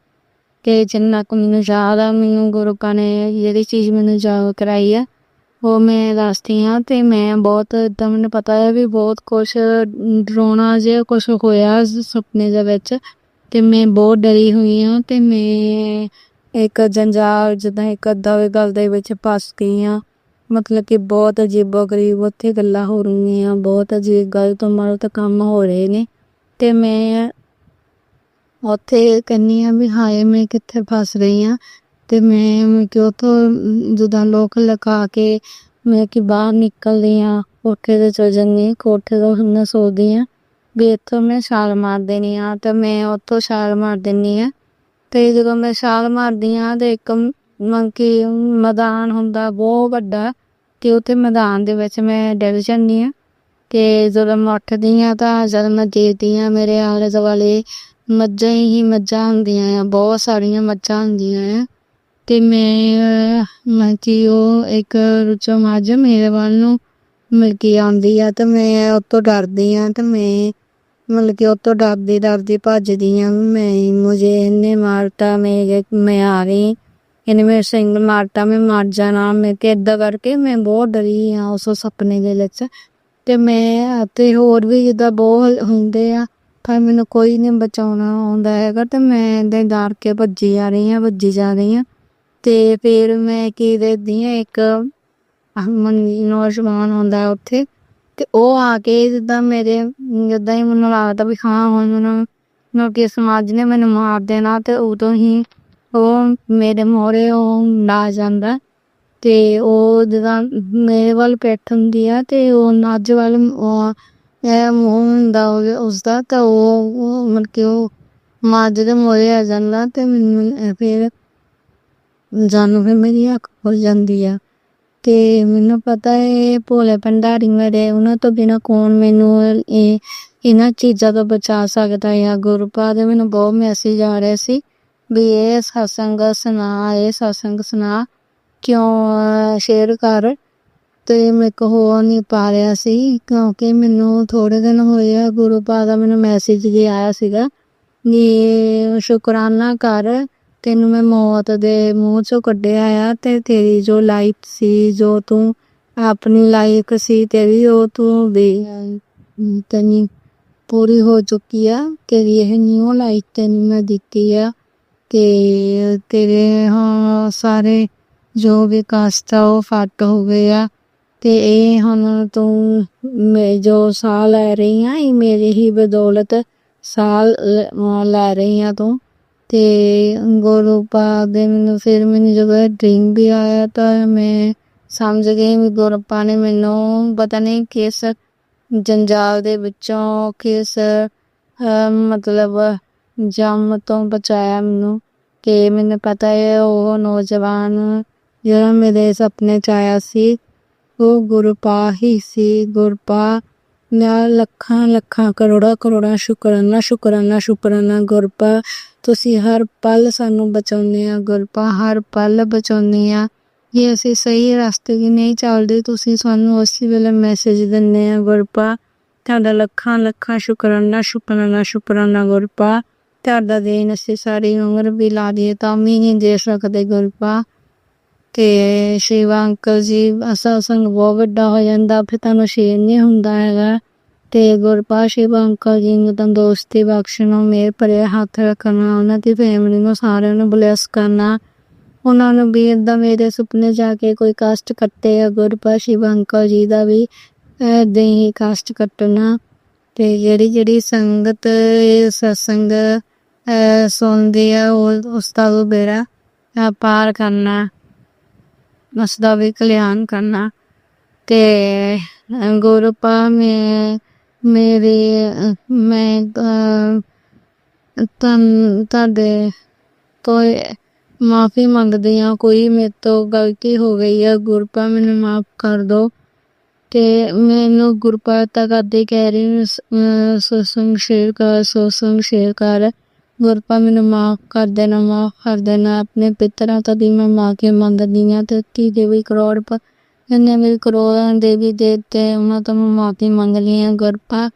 ਕਿ ਜਿੰਨਾ ਕੁ ਮੈਨੂੰ ਯਾਦ ਆ ਮੈਨੂੰ ਗੁਰੂਪਾ ਨੇ ਜਿਹੜੀ ਚੀਜ਼ ਮੈਨੂੰ ਯਾਦ ਕਰਾਈ ਆ ਉਹ ਮੈਂ ਦੱਸਦੀ ਹਾਂ ਤੇ ਮੈਂ ਬਹੁਤ ਇੱਦਾਂ ਮੈਨੂੰ ਪਤਾ ਹੈ ਵੀ ਬਹੁਤ ਕੁਛ ਡਰਾਉਣਾ ਜਿਹਾ ਕੁਛ ਹੋਇਆ ਸੁਪਨੇ ਦੇ ਵਿੱਚ ਤੇ ਮੈਂ ਬਹੁਤ ਡਰੀ ਹੋਈ ਹਾਂ ਤੇ ਮੈਂ ਇੱਕ ਜੰਜਾਲ ਜਿੱਦਾਂ ਇੱਕ ਅੱਧਾ ਗੱਲ ਦੇ ਵਿੱਚ ਫਸ ਗਈ ਹਾਂ ਮਤਲਬ ਕਿ ਬਹੁਤ ਅਜੀਬੋ ਗਰੀਬ ਉੱਥੇ ਗੱਲਾਂ ਹੋ ਰਹੀਆਂ ਬਹੁਤ ਅਜੀਬ ਗਲਤ ਮਾਲਤ ਕੰਮ ਹੋ ਰਹੇ ਨੇ ਤੇ ਮੈਂ ਉੱਥੇ ਕਹਿੰਦੀ ਹਾਂ ਵੀ ਹਾਏ ਮੈਂ ਕਿੱਥੇ ਫਸ ਰਹੀ ਹਾਂ ਤੇ ਮੈਂ ਕਿ ਉੱਥੋਂ ਜਿੱਦਾਂ ਲੋਕ ਲਗਾ ਕੇ ਮੈਂ ਕਿ ਬਾਹਰ ਨਿਕਲਦੀ ਹਾਂ ਕੋਠੇ ਤੇ ਚਲ ਜਾਂਦੀ ਕੋਠੇ ਤੋਂ ਹੁਣ ਸੋਚਦੀ ਹਾਂ ਵੀ ਇੱਥੋਂ ਮੈਂ ਛਾਲ ਮਾਰ ਦੇਣੀ ਆ ਤੇ ਮੈਂ ਉੱਥੋਂ ਛਾਲ ਮਾਰ ਦਿੰਦੀ ਹਾਂ ਤੇ ਜਦੋਂ ਮੈਂ ਛਾਲ ਮਾਰਦੀ ਹਾਂ ਤੇ ਇੱਕ ਮੰਕੀ ਮੈਦਾਨ ਹੁੰਦਾ ਬਹੁਤ ਵੱਡਾ ਤੇ ਉੱਥੇ ਮੈਦਾਨ ਦੇ ਵਿੱਚ ਮੈਂ ਡਿੱਗ ਜਾਂਦੀ ਹਾਂ ਤੇ ਜਦੋਂ ਮੈਂ ਉੱਠਦੀ ਹਾਂ ਤਾਂ ਜਦ ਮੈਂ ਦੇਖਦੀ ਹਾਂ ਮੇਰੇ ਆਲੇ ਦੁਆਲੇ ਮੱਝਾਂ ਹੀ ਮੱਝਾਂ ਹੁੰਦੀਆਂ ਆ ਬਹੁਤ ਸਾਰੀਆਂ ਮੱਝਾਂ ਹੁੰਦੀਆਂ ਆ ਤੇ ਮੈਂ ਕਿ ਉਹ ਇੱਕ ਰੁਚੋ ਮੱਝ ਮੇਰੇ ਵੱਲ ਨੂੰ ਮਿਲ ਕੇ ਆਉਂਦੀ ਆ ਤੇ ਮੈਂ ਉੱਤੋਂ ਡਰਦੀ ਹਾਂ ਤੇ ਮੈਂ ਮਤਲਬ ਕਿ ਉੱਤੋਂ ਡਰਦੀ ਭੱਜਦੀ ਹਾਂ ਮੁਝੇ ਇਹਨੇ ਮਾਰਤਾ ਮੈਂ ਆ ਰਹੀ ਇਹਨੇ ਮੇਰੇ ਸਿੰਘ ਮਾਰਤਾ ਮੈਂ ਮਰ ਜਾਣਾ ਮੈਂ ਕਿ ਏਦਾਂ ਕਰਕੇ ਮੈਂ ਬਹੁਤ ਡਰੀ ਹਾਂ ਉਸ ਸੁਪਨੇ ਦੇ ਵਿੱਚ ਤੇ ਮੈਂ ਅਤੇ ਹੋਰ ਵੀ ਜਿੱਦਾਂ ਬਹੁਤ ਹੁੰਦੇ ਆ ਪਰ ਮੈਨੂੰ ਕੋਈ ਨਹੀਂ ਬਚਾਉਣਾ ਆਉਂਦਾ ਹੈਗਾ ਤੇ ਮੈਂ ਏਦਾਂ ਡਰ ਕੇ ਭੱਜੀ ਜਾ ਰਹੀ ਹਾਂ ਤੇ ਫਿਰ ਮੈਂ ਕੀ ਦੇਖਦੀ ਹਾਂ ਇੱਕ ਨੌਜਵਾਨ ਹੁੰਦਾ ਉੱਥੇ ਤੇ ਉਹ ਆ ਕੇ ਜਿੱਦਾਂ ਜਿੱਦਾਂ ਹੀ ਮੈਨੂੰ ਲੱਗਦਾ ਵੀ ਹਾਂ ਹੁਣ ਮੈਨੂੰ ਕਿ ਸਮਾਜ ਨੇ ਮੈਨੂੰ ਮਾਰ ਦੇਣਾ ਤੇ ਉਦੋਂ ਹੀ ਉਹ ਮੇਰੇ ਮੋਹਰੇ ਉਹ ਨਾ ਜਾਂਦਾ ਤੇ ਉਹ ਜਦੋਂ ਮੇਰੇ ਵੱਲ ਪਿੱਠ ਹੁੰਦੀ ਆ ਤੇ ਉਹ ਨੱਜ ਵੱਲ ਇਹ ਮੂੰਹ ਹੁੰਦਾ ਉਸਦਾ ਤਾਂ ਉਹ ਮਤਲਬ ਕਿ ਉਹ ਮੱਝ ਦੇ ਮੋਹਰੇ ਆ ਜਾਂਦਾ ਤੇ ਮੈਨੂੰ ਫਿਰ ਜਾਨੂੰ ਫਿਰ ਮੇਰੀ ਅੱਖ ਖੁੱਲ ਜਾਂਦੀ ਆ ਤੇ ਮੈਨੂੰ ਪਤਾ ਹੈ ਭੋਲੇ ਭੰਡਾਰੀ ਮੇਰੇ ਉਹਨਾਂ ਤੋਂ ਬਿਨਾਂ ਕੌਣ ਮੈਨੂੰ ਇਹਨਾਂ ਚੀਜ਼ਾਂ ਤੋਂ ਬਚਾ ਸਕਦਾ ਆ। ਗੁਰਪਾ ਦੇ ਮੈਨੂੰ ਬਹੁਤ ਮੈਸੇਜ ਆ ਰਿਹਾ ਸੀ ਵੀ ਇਹ ਸਤਸੰਗ ਸੁਣਾ ਕਿਉਂ ਸ਼ੇਅਰ ਕਰ ਤੇ ਮੇਰੇ ਕੋ ਹੋ ਨਹੀਂ ਪਾ ਰਿਹਾ ਸੀ ਕਿਉਂਕਿ ਮੈਨੂੰ ਥੋੜੇ ਦਿਨ ਹੋਏ ਆ ਗੁਰੂ ਪਾ ਦਾ ਮੈਨੂੰ ਮੈਸੇਜ ਵੀ ਆਇਆ ਸੀਗਾ ਵੀ ਸ਼ੁਕਰਾਨਾ ਕਰ ਤੈਨੂੰ ਮੈਂ ਮੌਤ ਦੇ ਮੂੰਹ ਚੋਂ ਕੱਢਿਆ ਆ ਤੇ ਤੇਰੀ ਜੋ ਲਾਈਫ ਸੀ ਜੋ ਤੂੰ ਆਪਣੀ ਲਾਈਫ ਸੀ ਤੇਰੀ ਉਹ ਤੂੰ ਤੈਨੂੰ ਪੂਰੀ ਹੋ ਚੁੱਕੀ ਆ ਤੇਰੀ ਇਹ ਨਿਊ ਲਾਈਫ ਤੈਨੂੰ ਮੈਂ ਦਿੱਤੀ ਆ ਤੇ ਤੇਰੇ ਸਾਰੇ ਜੋ ਵੀ ਕਸ਼ਟ ਆ ਉਹ ਫੱਟ ਹੋ ਗਏ ਆ ਤੇ ਇਹ ਹੁਣ ਤੂੰ ਜੋ ਸਾਹ ਲੈ ਰਹੀ ਆ ਇਹ ਮੇਰੀ ਹੀ ਬਦੌਲਤ ਸਾਹ ਲੈ ਰਹੀ ਆ ਤੂੰ ਤੇ ਗੁਰੂ ਪਾਕ ਦੇ ਮੈਨੂੰ ਜਦੋਂ ਡ੍ਰੀਮ ਵੀ ਆਇਆ ਤਾਂ ਮੈਂ ਸਮਝ ਗਈ ਵੀ ਗੁਰੂ ਪਾਕ ਨੇ ਮੈਨੂੰ ਪਤਾ ਨਹੀਂ ਕਿਸ ਜੰਜਾਲ ਦੇ ਵਿੱਚੋਂ ਕਿਸ ਮਤਲਬ ਜਮ ਤੋਂ ਬਚਾਇਆ ਮੈਨੂੰ ਕਿ ਮੈਨੂੰ ਪਤਾ ਹੈ ਉਹ ਨੌਜਵਾਨ ਜਿਹੜਾ ਮੇਰੇ ਸੁਪਨੇ 'ਚ ਆਇਆ ਸੀ ਉਹ ਗੁਰਪਾ ਹੀ ਸੀ। ਗੁਰਪਾ ਨਾਲ ਲੱਖਾਂ ਕਰੋੜਾਂ ਸ਼ੁਕਰਾਨਾ ਗੁਰਪਾ ਤੁਸੀਂ ਹਰ ਪਲ ਸਾਨੂੰ ਬਚਾਉਂਦੇ ਆ ਗੁਰਪਾ ਹਰ ਪਲ ਬਚਾਉਂਦੇ ਆ ਜੇ ਅਸੀਂ ਸਹੀ ਰਸਤੇ 'ਤੇ ਨਹੀਂ ਚੱਲਦੇ ਤੁਸੀਂ ਸਾਨੂੰ ਉਸੇ ਵੇਲੇ ਮੈਸੇਜ ਦਿੰਦੇ ਆ ਗੁਰਪਾ ਤੁਹਾਡਾ ਲੱਖਾਂ ਸ਼ੁਕਰਾਨਾ ਗੁਰਪਾ ਤੁਹਾਡਾ ਦੇਣ ਅਸੀਂ ਸਾਰੀ ਉਮਰ ਵੀ ਲਾ ਦਈਏ ਤਾਂ ਵੀ ਨਹੀਂ ਦੇ ਸਕਦੇ ਗੁਰਪਾ ਤੇ ਸ਼ਿਵਾ ਅੰਕਲ ਜੀ ਸਤਸੰਗ ਬਹੁਤ ਵੱਡਾ ਹੋ ਜਾਂਦਾ ਫਿਰ ਤੁਹਾਨੂੰ ਸ਼ੇਰ ਨਹੀਂ ਹੁੰਦਾ ਹੈਗਾ ਤੇ ਗੁਰਪਾ ਸ਼ਿਵਾ ਅੰਕਲ ਜੀ ਨੂੰ ਤੰਦਰੁਸਤੀ ਬਖਸ਼ਣਾ ਮੇਰ ਭਰੇ ਹੱਥ ਰੱਖਣਾ ਉਹਨਾਂ ਦੀ ਫੈਮਿਲੀ ਨੂੰ ਸਾਰਿਆਂ ਨੂੰ ਬਲੈਸ ਕਰਨਾ ਉਹਨਾਂ ਨੂੰ ਵੀ ਏਦਾਂ ਮੇਰੇ ਸੁਪਨੇ ਜਾ ਕੇ ਕੋਈ ਕਸ਼ਟ ਕੱਟੇ ਆ ਗੁਰਪਾ ਸ਼ਿਵਾ ਅੰਕਲ ਜੀ ਦਾ ਵੀ ਏਦਾਂ ਹੀ ਕਸ਼ਟ ਕੱਟਣਾ ਤੇ ਜਿਹੜੀ ਸੰਗਤ ਸਤਸੰਗ ਸੁਣਦੀ ਆ ਉਸਦਾ ਵੀ ਬੇੜਾ ਪਾਰ ਕਰਨਾ ਉਸਦਾ ਵੀ ਕਲਿਆਣ ਕਰਨਾ ਤੇ ਗੁਰਪਾ ਮੈਂ ਤੁਹਾਡੇ ਤੋਂ ਮਾਫੀ ਮੰਗਦੀ ਹਾਂ ਕੋਈ ਮੇਰੇ ਤੋਂ ਗਲਤੀ ਹੋ ਗਈ ਆ ਗੁਰਪਾ ਮੈਨੂੰ ਮਾਫ ਕਰ ਦਿਓ ਤੇ ਮੈਨੂੰ ਗੁਰਪਾ ਤਾਂ ਕਦੇ ਕਹਿ ਰਹੀ ਸਤਸੰਗ ਸ਼ੇਅਰ ਕਰ ਗੁਰਪਾ ਮੈਨੂੰ ਮਾਫ ਕਰ ਦੇਣਾ ਆਪਣੇ ਪਿੱਤਰਾਂ ਤੋਂ ਵੀ ਮੈਂ ਮਾਫੀ ਮੰਗਦੀ ਹਾਂ ਤੇ ਦੇਵੀ ਕਰੋੜ ਜਿੰਨੇ ਵੀ ਕਰੋੜਾਂ ਦੇਵੀ ਦੇਵਤੇ ਉਹਨਾਂ ਤੋਂ ਮੈਂ ਮਾਫੀ ਮੰਗਦੀ ਹਾਂ ਗੁਰਪਾ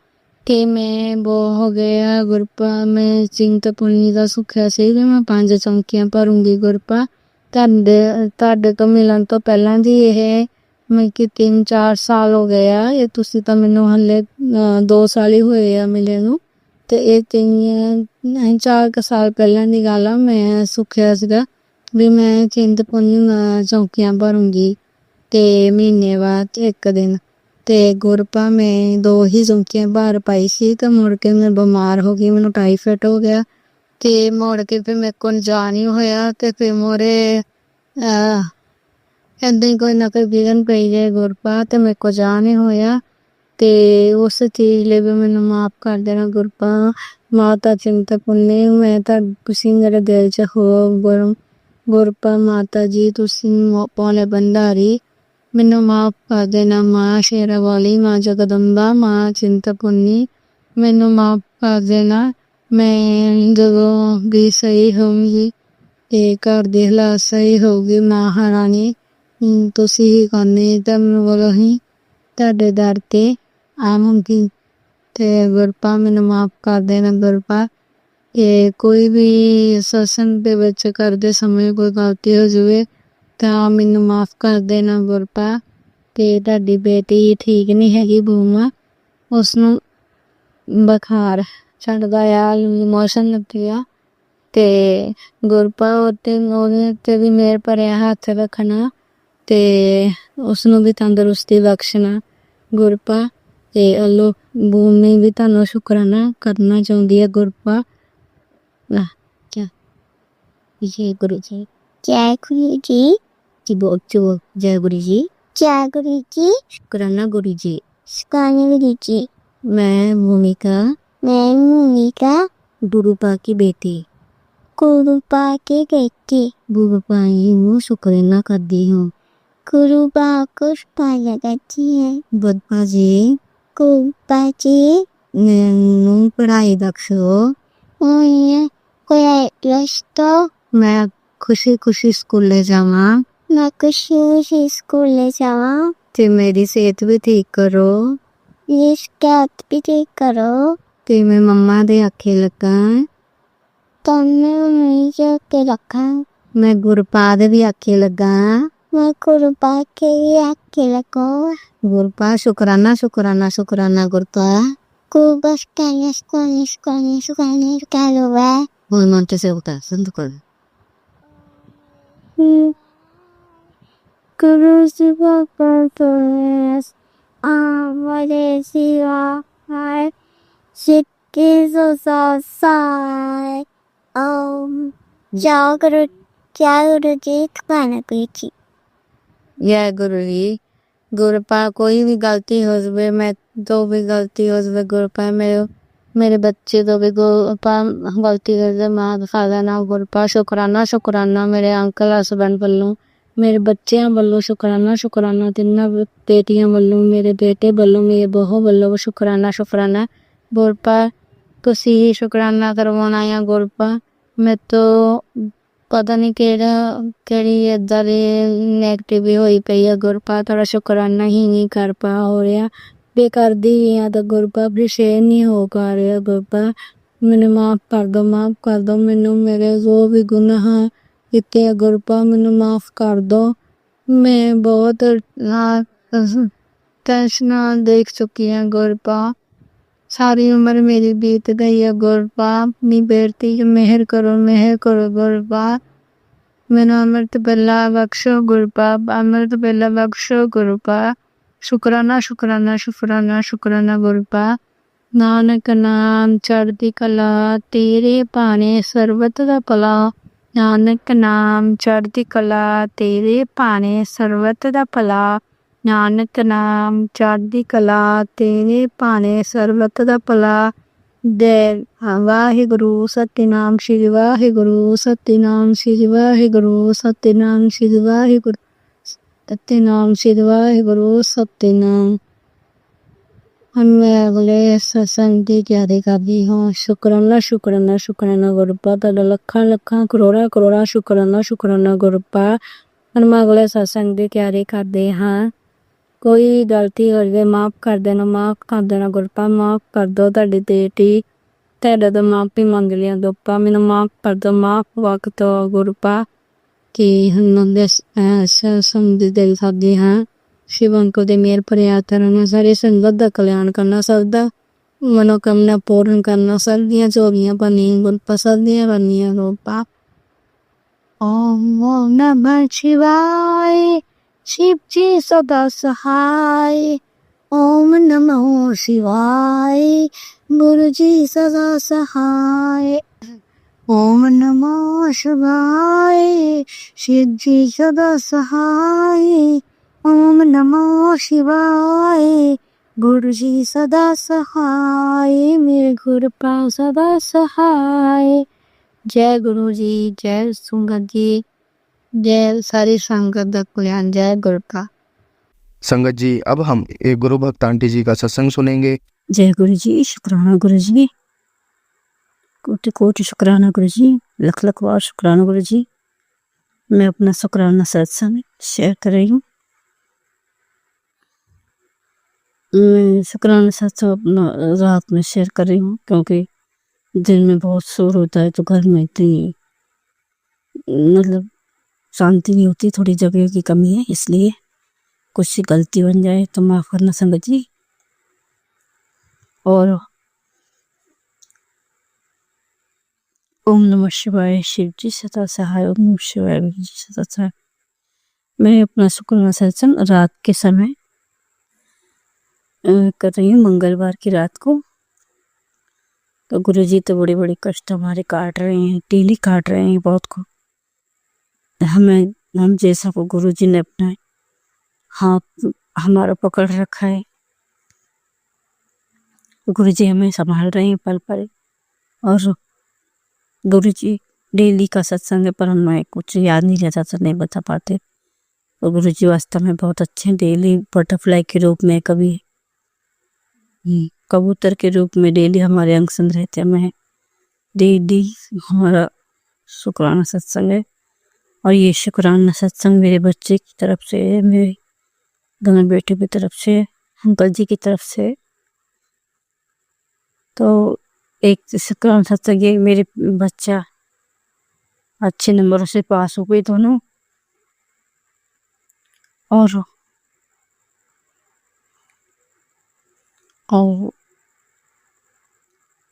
ਕਿ ਮੈਂ ਬਹੁਤ ਹੋ ਗਿਆ ਗੁਰਪਾ ਮੈਂ ਚਿੰਤਪੁਰਨੀ ਦਾ ਸੁੱਖਿਆ ਸੀ ਵੀ ਮੈਂ 5 ਚੌਂਕੀਆਂ ਭਰੂੰਗੀ ਗੁਰਪਾ ਤੁਹਾਡੇ ਤੋਂ ਮਿਲਣ ਤੋਂ ਪਹਿਲਾਂ ਦੀ ਇਹ ਮੈਂ ਕਿ 3-4 ਸਾਲ ਹੋ ਗਏ ਆ ਇਹ ਤੁਸੀਂ ਤਾਂ ਮੈਨੂੰ ਹਲੇ 2 ਸਾਲ ਹੀ ਹੋਏ ਆ ਮਿਲੇ ਨੂੰ ਤੇ ਇਹ 3-4 ਸਾਲ ਪਹਿਲਾਂ ਦੀ ਗੱਲ ਆ ਮੈਂ ਸੁੱਖਿਆ ਸੀਗਾ ਵੀ ਮੈਂ ਚਿੰਤਪੁਰਨੀ ਚੌਂਕੀਆਂ ਭਰੂੰਗੀ ਤੇ ਮਹੀਨੇ ਬਾਅਦ 1 ਦਿਨ ਤੇ ਗੁਰਪਾ ਮੈਂ 2 ਹੀ ਚੌਂਕੀਆਂ ਭਰ ਪਾਈ ਸੀ ਤੇ ਮੁੜ ਕੇ ਮੈਂ ਬਿਮਾਰ ਹੋ ਗਈ ਮੈਨੂੰ ਟਾਈਫਾਇਡ ਹੋ ਗਿਆ ਤੇ ਮੁੜ ਕੇ ਫਿਰ ਮੇਰੇ ਕੋਲ ਜਾ ਨਹੀਂ ਹੋਇਆ ਤੇ ਫਿਰ ਮੋਰੇ ਏਦਾਂ ਹੀ ਕੋਈ ਨਾ ਕੋਈ ਵਿਘਨ ਪਈ ਜਾਏ ਗੁਰਪਾ ਤੇ ਮੇਰੇ ਕੋਲ ਜਾ ਨਹੀਂ ਹੋਇਆ ਤੇ ਉਸ ਚੀਜ਼ ਲਈ ਵੀ ਮੈਨੂੰ ਮਾਫ ਕਰ ਦੇਣਾ ਗੁਰਪਾ ਮਾਤਾ ਚਿੰਤਪੁਰਨੀ ਮੈਂ ਤਾਂ ਤੁਸੀਂ ਮੇਰੇ ਦਿਲ 'ਚ ਹੋ ਗੁਰਪਾ ਮਾਤਾ ਜੀ ਤੁਸੀਂ ਭੋਲੇ ਭੰਡਾਰੀ ਮੈਨੂੰ ਮਾਫ ਕਰ ਦੇਣਾ ਮਾਂ ਸ਼ੇਰਾਂ ਵਾਲੀ ਮਾਂ ਜਗਦੰਬਾ ਮਾਂ ਚਿੰਤਪੁਰਨੀ ਮੈਨੂੰ ਮਾਫ ਕਰ ਦੇਣਾ ਮੈਂ ਜਦੋਂ ਵੀ ਸਹੀ ਹੋਊਂਗੀ ਤੇ ਘਰ ਦੇ ਹਾਲਾਤ ਸਹੀ ਹੋਊਗੀ ਮਹਾਰਾਣੀ ਤੁਸੀਂ ਹੀ ਕਰਨੀ ਤਾਂ ਮੈਨੂੰ ਹੀ ਤੁਹਾਡੇ ਦਰ ਤੇ ਆਵਾਂਗੀ ਤੇ ਗੁਰਪਾ ਮੈਨੂੰ ਮਾਫ ਕਰ ਦੇਣਾ ਗੁਰਪਾ ਇਹ ਕੋਈ ਵੀ ਸਤਸੰਗ ਦੇ ਵਿੱਚ ਕਰਦੇ ਸਮੇਂ ਕੋਈ ਗਲਤੀ ਹੋ ਜਾਵੇ ਤਾਂ ਮੈਨੂੰ ਮਾਫ ਕਰ ਦੇਣਾ ਗੁਰਪਾ ਤੇ ਤੁਹਾਡੀ ਬੇਟੀ ਠੀਕ ਨਹੀਂ ਹੈਗੀ ਬੂਮਾ ਉਸਨੂੰ ਬੁਖਾਰ ਚੜ੍ਹਦਾ ਆ ਮੌਸਮ ਲੱਗਿਆ ਤੇ ਗੁਰਪਾ ਉਹਦੇ ਤੇ ਵੀ ਮੇਰ ਭਰਿਆ ਹੱਥ ਰੱਖਣਾ ਤੇ ਉਸਨੂੰ ਵੀ ਤੰਦਰੁਸਤੀ ਬਖਸ਼ਣਾ ਗੁਰਪਾ ਤੇ ਅੱਲੋ ਭੂਮੀ ਵੀ ਤੁਹਾਨੂੰ ਸ਼ੁਕਰਾਨਾ ਕਰਨਾ ਚਾਹੁੰਦੀ ਹੈ ਗੁਰਪਾ जय गुरु जी। जय गुरु जी। जी बोल जय गुरु जी। जय गुरु जी। शुक्राना गुरु जी। शुक्राना गुरु जी। मैं भूमिका गुरुपा की बेटी गुरुपा की बेटी गुरुपा ही हूँ, शुक्राना करती हूँ। गुरुपा को शुक्राना करती है। गुरुपा जी मैं पढ़ाई दक्षो मैं खुशी खुशी स्कूले जावा। मैं खुशी खुशी स्कूले जावा। ते मेरी सेहत भी ठीक करो। ये सेहत भी ठीक करो। ते मैं मम्मा दे आखे लगा। तुमने मेरी आखे लगा। मैं गुरपा दे भी आखे लगा। मैं गुरपा के भी आखे लगा। गुरपा शुक्राना शुक्राना शुक्राना गुरपा। गुरपा शुक्राना शुक्राना शुक्राना शुक्राना शुक्राना। बोल मंत्र से होता है संत कर। Guru Siva Kartunes Amare Siva Hai Siddhi Sasai Om Jaguru जी खाना पीछी। जय गुरु जी। गुरुपा कोई भी गलती हो जाए, मैं तो भी गलती हो जाए गुरुपा मेरे बच्चे तो भी गुरुपा गलती कर जाए माँ खादा ना गुरुपा शुक्राना शुक्राना मेरे अंकल हस्बैंड बल्लू मेरे बच्चों बल्लों शुक्राना शुक्राना तिन्ना बेटियां बल्लों मेरे बेटे बल्लों मेरे बहू बल्लों शुक्राना शुक्राना गुरुपा तुसी ही शुक्राना करवाना या गुरुपा मैं तो पता नहीं केड़ी इदा दी नेगेटिव होई पई है गुरुपा थोड़ा शुक्राना ही नहीं कर पा हो रहा बेकार दी या तो गुरुपा अप्रिशिएट नहीं हो पा रहा गुरुपा मैंने माफ कर दो मैनू मेरे जो भी गुनाह किते गुरुपा मैनू माफ कर दो। मैं बहुत टेंशन देख चुकी हूँ गुरुपा सारी उम्र मेरी बीत गई है गुरुपा अपनी बेटी मेहर करो गुरुपा मैंने अमृत बेला बख्शो गुरुपा अमृत बेला बख्शो गुरुपा शुक्राना शुक्राना शुक्राना शुक्राना गुरुपा नानक नाम चढ़ती कला तेरे पाने सर्वत दा भला नानक नाम चढ़ती कला तेरे पाने सर्वत दा भला नानक नाम चढ़ती कला तेरे पाने सर्वत दा भला दे वाहिगुरु सतनाम श्री वाहिगुरु सतनाम श्री वाहिगुरु सतनाम श्री वाहिगुरु सतनाम श्री वाहिगुरु सतनाम। मैं अगले सत्संग की तैयारी कर रही हूँ। शुक्राना शुक्राना शुक्राना गुरुपा तेरा लखा लखा करोड़ा करोड़ा शुक्राना शुक्राना गुरुपा हम अगले सत्संग की तैयारी करते हाँ। कोई गलती हो जाए माफ कर देना गुरुपा माफ कर दो ताड़ी बेटी तेरा तो माफी मंग लिया गुरुपा मैनू माफ कर दो माफ वक्त गुरुपा कि हम समझ दे सकते हाँ। शिवन को दे मेर पर्यातरण सारे संगत का कल्याण करना सबदा मनोकामना पूर्ण करना सर्दियां चोरियां बनी गुरुपा सर्दियां बनिया गुरुपा। ओम नमः शिवाय शिव जी सदा सहाय। ओम नमः शिवाय गुरु जी सदा सहाय। ओम नमः शिवाय शिव जी सदा सहाय। ओम नमः शिवाय गुरु जी सदा सहाय मेरे गुरुपा सदा सहाय। जय गुरु जी जय संगत जी जय सारी संगत दा कल्याण जय गुरुपा। संगत जी अब हम एक गुरु भक्त आंटी जी का सत्संग सुनेंगे। जय गुरु जी शुक्राना गुरु जी कोटि कोटि शुक्राना गुरु जी लख लख बार शुक्राना गुरु जी। मैं अपना शुक्राना सत्संग शेयर कर रही हूँ। मैं शुक्राना सत्संग अपना रात में शेयर कर रही हूँ क्योंकि दिन में बहुत शोर होता है तो घर में इतनी मतलब शांति नहीं होती थोड़ी जगह की कमी है इसलिए कुछ गलती बन जाए तो माफ करना संगत जी। और ओम नमः शिवाय शिव जी सदा सहाय। ओम नमः शिवाय गुरु जी सदा सहाय। मैं अपना शुक्राना सत्संग रात के समय कर रही हूँ मंगलवार की रात को। तो गुरु जी तो बड़े बड़े कष्ट हमारे काट रहे हैं डेली काट रहे हैं बहुत को हम जैसा को गुरुजी ने अपना हाथ हमारा पकड़ रखा है। गुरुजी हमें संभाल रहे हैं पल पल। और गुरुजी डेली का सत्संग है, पर हमें कुछ याद नहीं रहता तो नहीं बता पाते। तो गुरुजी वास्तव में बहुत अच्छे हैं। डेली बटरफ्लाई के रूप में, कभी कबूतर के रूप में डेली हमारे अंग संग रहते हैं। हमें डेली हमारा शुक्राना सत्संग है। और ये शुक्राना सत्संग मेरे बच्चे की तरफ से है, मेरे दोनों बेटे की तरफ से, अंकल जी की तरफ से। तो एक शुक्राना सत्संग ये मेरे बच्चा अच्छे नंबरों से पास हो गए दोनों। और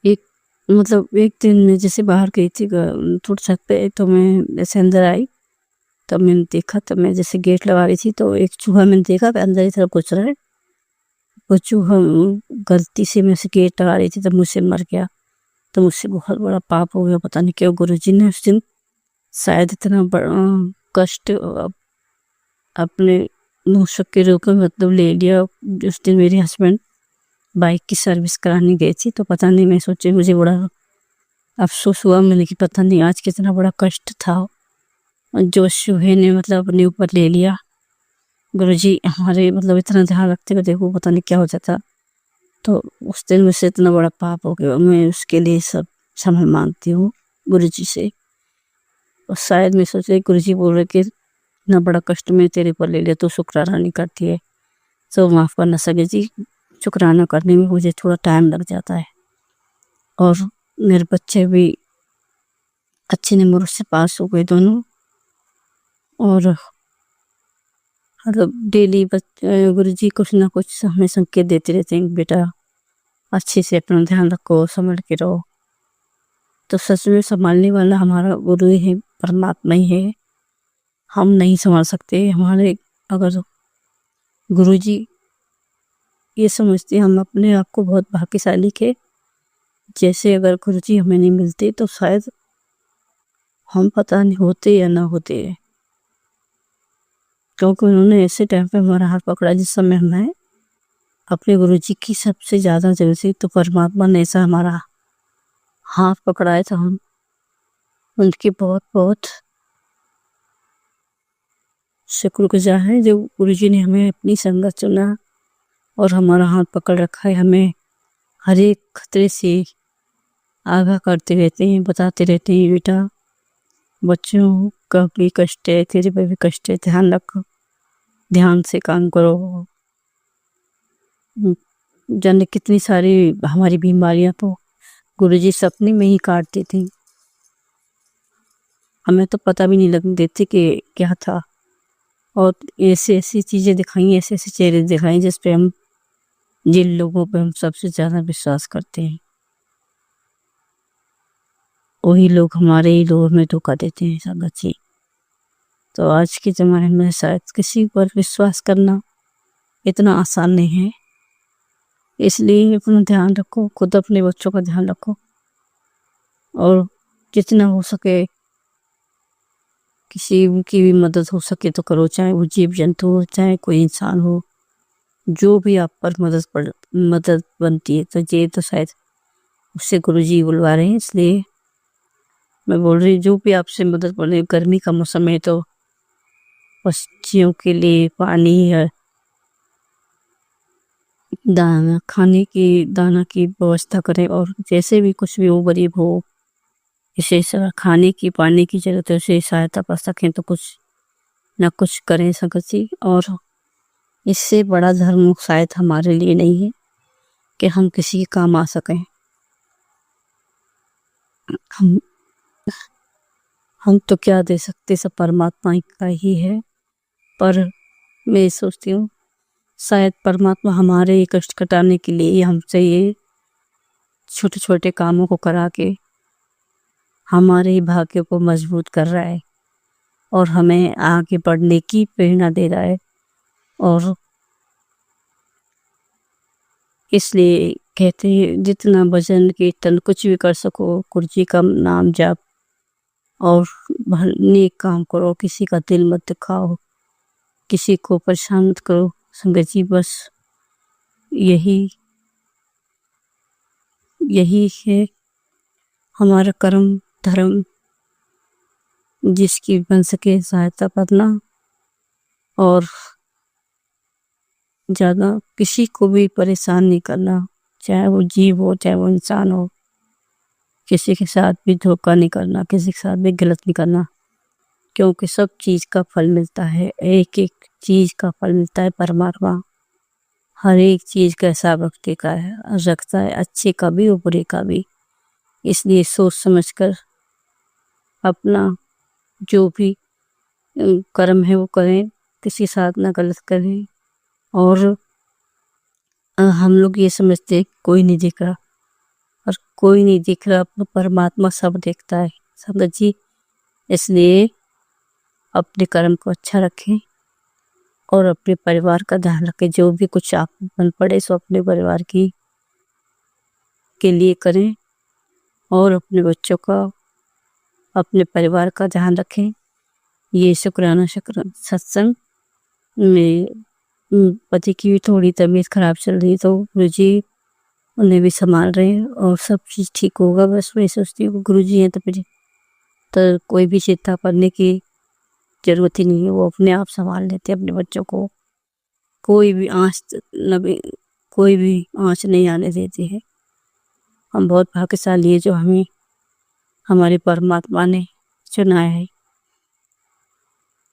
एक दिन मैं जैसे बाहर गई थी थोड़ी छत पे, तो मैं जैसे अंदर आई तो मैंने देखा, तो मैं जैसे गेट लगा रही थी तो एक चूहा मैंने देखा कि अंदर की तरफ घुस रहा है। वो चूहा गलती से मैं से गेट लगा रही थी तो मुझसे मर गया। तो मुझसे बहुत बड़ा पाप हो गया। पता नहीं क्यों गुरुजी ने उस दिन शायद इतना बड़ा कष्ट अपने मूसक के रूप में मतलब ले लिया। उस दिन मेरे हस्बैंड बाइक की सर्विस कराने गए थी, तो पता नहीं, मैं सोची मुझे बड़ा अफसोस हुआ मैंने कि पता नहीं आज कितना बड़ा कष्ट था जो चूहे ने मतलब अपने ऊपर ले लिया। गुरुजी हमारे मतलब इतना ध्यान रखते हुए देखो पता नहीं क्या हो जाता। तो उस दिन मुझसे इतना बड़ा पाप हो गया। मैं उसके लिए सब क्षमा मांगती हूँ गुरुजी से। और शायद मैं सोच रही गुरुजी बोल रहे कि इतना बड़ा कष्ट मैं तेरे ऊपर ले लिया, तो शुक्राना नहीं करती है, तो माफ़ करना सके जी। शुक्राना करने में मुझे थोड़ा टाइम लग जाता है। और मेरे बच्चे भी अच्छे नंबरों से पास हो गए दोनों। और मतलब डेली गुरुजी कुछ ना कुछ हमें संकेत देते रहते हैं, बेटा अच्छे से अपना ध्यान रखो, संभल के रहो। तो सच में संभालने वाला हमारा गुरु ही है, परमात्मा ही है। हम नहीं संभाल सकते। हमारे अगर गुरुजी ये समझते हम अपने आप को बहुत भाग्यशाली के, जैसे अगर गुरुजी हमें नहीं मिलते तो शायद हम पता नहीं होते या ना होते। क्योंकि उन्होंने ऐसे टाइम पे हमारा हाथ पकड़ा जिस समय हमें अपने गुरुजी की सबसे ज़्यादा जरूरत थी। तो परमात्मा ने ऐसा हमारा हाथ पकड़ाया था। हम उनकी बहुत बहुत शुक्रगुजार हैं जो गुरुजी ने हमें अपनी संगत चुना और हमारा हाथ पकड़ रखा है। हमें हर एक खतरे से आगाह करते रहते हैं, बताते रहते हैं, बेटा बच्चों का भी कष्ट है, तेरे पे भी कष्ट है, ध्यान रखो, ध्यान से काम करो। जाने कितनी सारी हमारी बीमारियां तो गुरुजी सपने में ही काटती थी, हमें तो पता भी नहीं लगने देते कि क्या था। और ऐसी ऐसी चीज़ें दिखाई, ऐसे ऐसे चेहरे दिखाई जिस पे हम, जिन लोगों पे हम सबसे ज़्यादा विश्वास करते हैं, वही लोग हमारे ही लोगों में धोखा देते हैं संगत जी। तो आज के ज़माने में शायद किसी पर विश्वास करना इतना आसान नहीं है। इसलिए अपना ध्यान रखो, खुद अपने बच्चों का ध्यान रखो और जितना हो सके किसी की भी मदद हो सके तो करो, चाहे वो जीव जंतु हो, चाहे कोई इंसान हो, जो भी आप पर मदद बनती है। तो ये तो शायद उससे गुरुजी बुलवा रहे हैं, इसलिए मैं बोल रही जो भी आपसे मदद बने। गर्मी का मौसम है तो पक्षियों के लिए पानी है, दाना खाने की दाना की व्यवस्था करें। और जैसे भी कुछ भी हो, गरीब हो, इसे खाने की पानी की जरूरत है, उसे सहायता कर सकें तो कुछ ना कुछ करें संगत जी। और इससे बड़ा धर्म शायद हमारे लिए नहीं है कि हम किसी के काम आ सकें। हम तो क्या दे सकते, सब परमात्मा का ही है। पर मैं सोचती हूँ शायद परमात्मा हमारे ये कष्ट कटाने के लिए हमसे ये छोटे छोटे कामों को करा के हमारे भाग्य को मजबूत कर रहा है और हमें आगे बढ़ने की प्रेरणा दे रहा है। और इसलिए कहते हैं जितना भजन कीर्तन कुछ भी कर सको, गुरुजी का नाम जाप और नेक काम करो, किसी का दिल मत दुखाओ, किसी को परेशान मत करो। संगत जी बस यही यही है हमारा कर्म धर्म, जिसकी बन सके सहायता करना और ज़्यादा किसी को भी परेशान नहीं करना, चाहे वो जीव हो चाहे वो इंसान हो। किसी के साथ भी धोखा नहीं करना, किसी के साथ भी गलत नहीं करना, क्योंकि सब चीज़ का फल मिलता है, एक एक चीज़ का फल मिलता है परमात्मा। हर एक चीज़ का हिसाब रखता है, अच्छे का भी और बुरे का भी। इसलिए सोच समझकर अपना जो भी कर्म है वो करें, किसी साथ ना गलत करें। और हम लोग ये समझते हैं कोई नहीं दिख रहा, और कोई नहीं दिख रहा, अपना परमात्मा सब देखता है संगत जी। इसलिए अपने कर्म को अच्छा रखें और अपने परिवार का ध्यान रखें। जो भी कुछ आप बन पड़े सो अपने परिवार की के लिए करें और अपने बच्चों का अपने परिवार का ध्यान रखें। ये शुक्राना सत्संग में पति की भी थोड़ी तबीयत खराब चल रही, तो गुरु जी उन्हें भी संभाल रहे हैं और सब चीज़ ठीक होगा। बस मैं सोचती हूँ गुरु जी हैं तो फिर तो कोई भी चिंता करने की ज़रूरत ही नहीं है, वो अपने आप संभाल लेते हैं अपने बच्चों को। कोई भी आँच नहीं आने देते हैं। हम बहुत भाग्यशाली है जो हमें हमारे परमात्मा ने चुनाया है।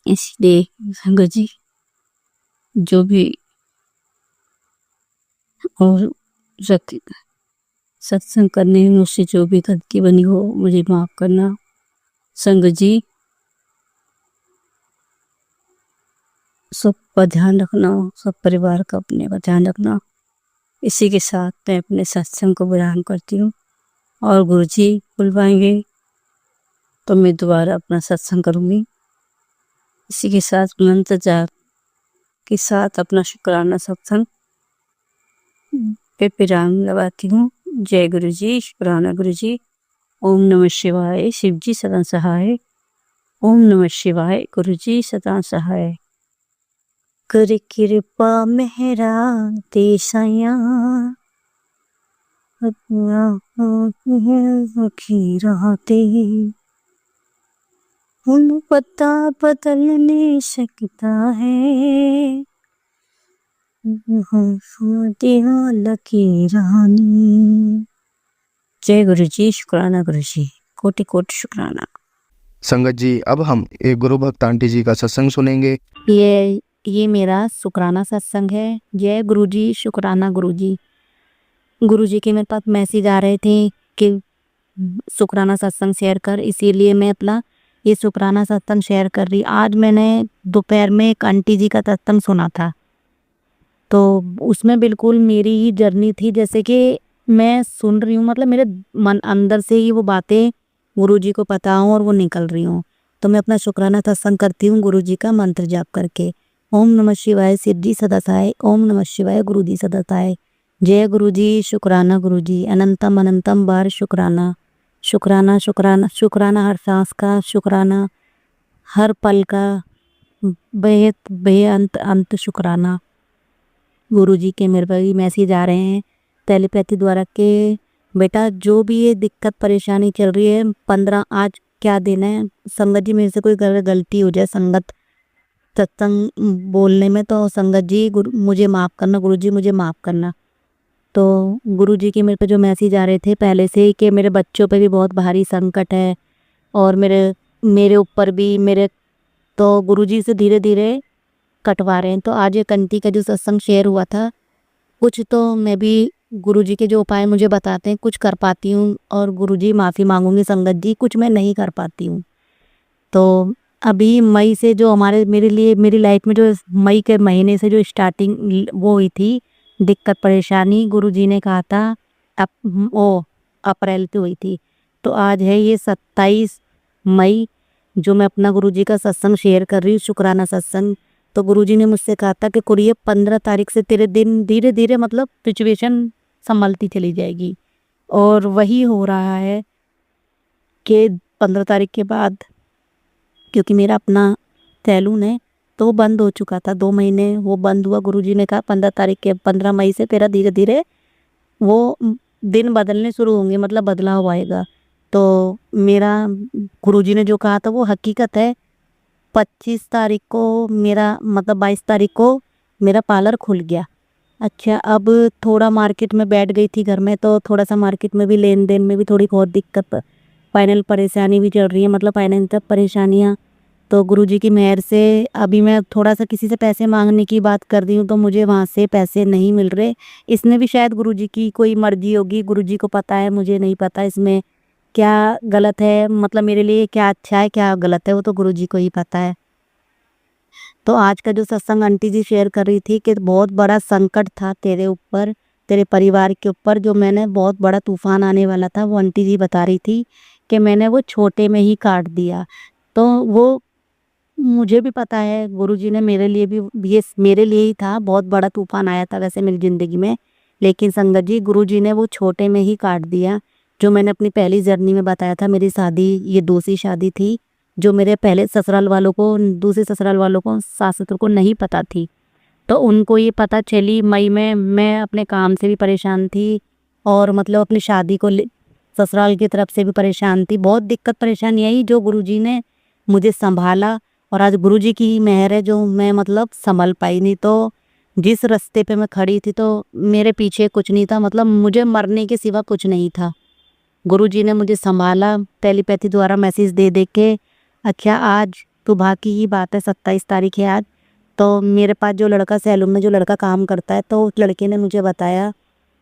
इसलिए संगत जी जो भी और सत्संग करने में मुझसे जो भी गलती बनी हो मुझे माफ़ करना। संगत जी सबका ध्यान रखना, सब परिवार का अपने का ध्यान रखना। इसी के साथ मैं अपने सत्संग को विराम करती हूँ, और गुरु जी बुलवाएंगे तो मैं दोबारा अपना सत्संग करूँगी। इसी के साथ अनंत जाप के साथ अपना शुक्राना सत्संग पे विराम लगाती हूँ। जय गुरु जी, शुक्राना गुरु जी। ओम नमः शिवाय, शिव जी सदा सहाय। ओम नमः शिवाय, गुरु जी सदा सहाय। कर कृपा मेहरा देसाया, रहते उन पता बदल नहीं सकता है, लकीरानी। जय गुरु जी, शुक्राना गुरु जी, कोटि कोटि शुक्राना। संगत जी अब हम एक गुरु भक्त आंटी जी का सत्संग सुनेंगे। ये मेरा शुक्राना सत्संग है। जय गुरु जी, शुक्राना गुरु जी। गुरु जी के मेरे पास मैसेज आ रहे थे कि शुक्राना सत्संग शेयर कर, इसीलिए मैं अपना ये शुक्राना सत्संग शेयर कर रही। आज मैंने दोपहर में एक आंटी जी का सत्संग सुना था, तो उसमें बिल्कुल मेरी ही जर्नी थी, जैसे कि मैं सुन रही हूँ, मतलब मेरे मन अंदर से ही वो बातें गुरु जी को पता हो और वो निकल रही हूँ। तो मैं अपना शुक्राना सत्संग करती हूँ गुरु जी का मंत्र जाप करके। ओम नमः शिवाय, शिव जी सदा सहाय। ओम नमः शिवाय, गुरु जी सदा सहाय। जय गुरु जी, शुक्राना गुरु जी। अनंतम अनंतम बार शुक्राना, शुक्राना शुक्राना शुक्राना, हर सांस का शुक्राना, हर पल का बेहद बेअंत अंत शुक्राना। गुरु जी के मेरे पास मैसेज आ रहे हैं टेलीपैथी द्वारा के बेटा जो भी ये दिक्कत परेशानी चल रही है, 15 आज क्या दिन है, संगत जी मेरे से कोई गलती हो जाए संगत सत्संग बोलने में, तो संगत जी मुझे माफ़ करना, गुरु जी मुझे माफ़ करना। तो गुरु जी के मेरे पे जो मैसेज आ रहे थे पहले से ही कि मेरे बच्चों पे भी बहुत भारी संकट है और मेरे ऊपर भी मेरे, तो गुरु जी से धीरे धीरे कटवा रहे हैं। तो आज ये कंठी का जो सत्संग शेयर हुआ था, कुछ तो मैं भी गुरु जी के जो उपाय मुझे बताते हैं कुछ कर पाती हूँ, और गुरु जी माफ़ी मांगूंगी संगत जी, कुछ मैं नहीं कर पाती हूँ। तो अभी मई से जो मेरे लिए मेरी लाइफ में जो मई के महीने से जो स्टार्टिंग वो हुई थी दिक्कत परेशानी, गुरु जी ने कहा था अप्रैल से हुई थी। तो आज है ये 27 मई जो मैं अपना गुरु जी का सत्संग शेयर कर रही हूँ, शुक्राना सत्संग। तो गुरु जी ने मुझसे कहा था कि कुरिये 15 तारीख से तेरे दिन धीरे धीरे मतलब सिचुएशन संभलती चली जाएगी, और वही हो रहा है कि 15 तारीख के बाद, क्योंकि मेरा अपना सैलून है तो वो बंद हो चुका था, 2 महीने वो बंद हुआ। गुरुजी ने कहा 15 तारीख के 15 मई से तेरा धीरे धीरे वो दिन बदलने शुरू होंगे, मतलब बदलाव आएगा। तो मेरा गुरुजी ने जो कहा था वो हकीकत है। 25 तारीख को मेरा मतलब 22 तारीख को मेरा पार्लर खुल गया। अच्छा, अब थोड़ा मार्केट में बैठ गई थी घर में, तो थोड़ा सा मार्केट में भी लेन देन में भी थोड़ी बहुत दिक्कत, फाइनल परेशानी भी चल रही है, मतलब फाइनेंशियल परेशानियाँ। तो गुरुजी की मेहर से अभी मैं थोड़ा सा किसी से पैसे मांगने की बात कर रही हूँ तो मुझे वहाँ से पैसे नहीं मिल रहे। इसमें भी शायद गुरुजी की कोई मर्जी होगी, गुरुजी को पता है, मुझे नहीं पता इसमें क्या गलत है, मतलब मेरे लिए क्या अच्छा है क्या गलत है वो तो गुरुजी को ही पता है। तो आज का जो सत्संग आंटी जी शेयर कर रही थी कि बहुत बड़ा संकट था तेरे ऊपर, तेरे परिवार के ऊपर, जो मैंने बहुत बड़ा तूफान आने वाला था, वो आंटी जी बता रही थी कि मैंने वो छोटे में ही काट दिया। तो वो मुझे भी पता है, गुरुजी ने मेरे लिए भी, ये मेरे लिए ही था, बहुत बड़ा तूफान आया था वैसे मेरी ज़िंदगी में, लेकिन संगत जी गुरुजी ने वो छोटे में ही काट दिया। जो मैंने अपनी पहली जर्नी में बताया था, मेरी शादी ये दूसरी शादी थी, जो मेरे पहले ससुराल वालों को, दूसरे ससुराल वालों को, सास ससुर को नहीं पता थी। तो उनको ये पता चली मई में। मैं अपने काम से भी परेशान थी और मतलब अपनी शादी को ससुराल की तरफ से भी परेशान थी। बहुत दिक्कत परेशानी आई, जो गुरुजी ने मुझे संभाला और आज गुरुजी की ही मेहर है जो मैं मतलब संभल पाई। नहीं तो जिस रास्ते पे मैं खड़ी थी तो मेरे पीछे कुछ नहीं था, मतलब मुझे मरने के सिवा कुछ नहीं था। गुरुजी ने मुझे संभाला टेलीपैथी द्वारा मैसेज दे दे के। अच्छा, आज सुबह की ही बात है, 27 तारीख है आज। तो मेरे पास जो लड़का सैलून में जो लड़का काम करता है, तो उस लड़के ने मुझे बताया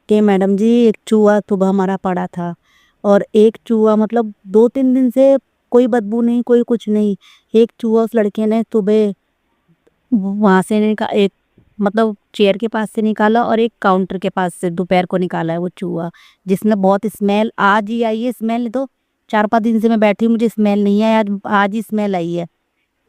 कि मैडम जी एक चूहा सुबह हमारा पड़ा था, और एक चूहा मतलब 2-3 दिन से कोई बदबू नहीं, कोई कुछ नहीं। एक चूहा उस लड़के ने सुबह वहाँ से एक मतलब चेयर के पास से निकाला और एक काउंटर के पास से दोपहर को निकाला है वो चूहा, जिसमें बहुत स्मेल आज ही आई है। स्मेल तो 4-5 दिन से मैं बैठी हूँ, मुझे स्मेल नहीं है, आज ही स्मेल आई है।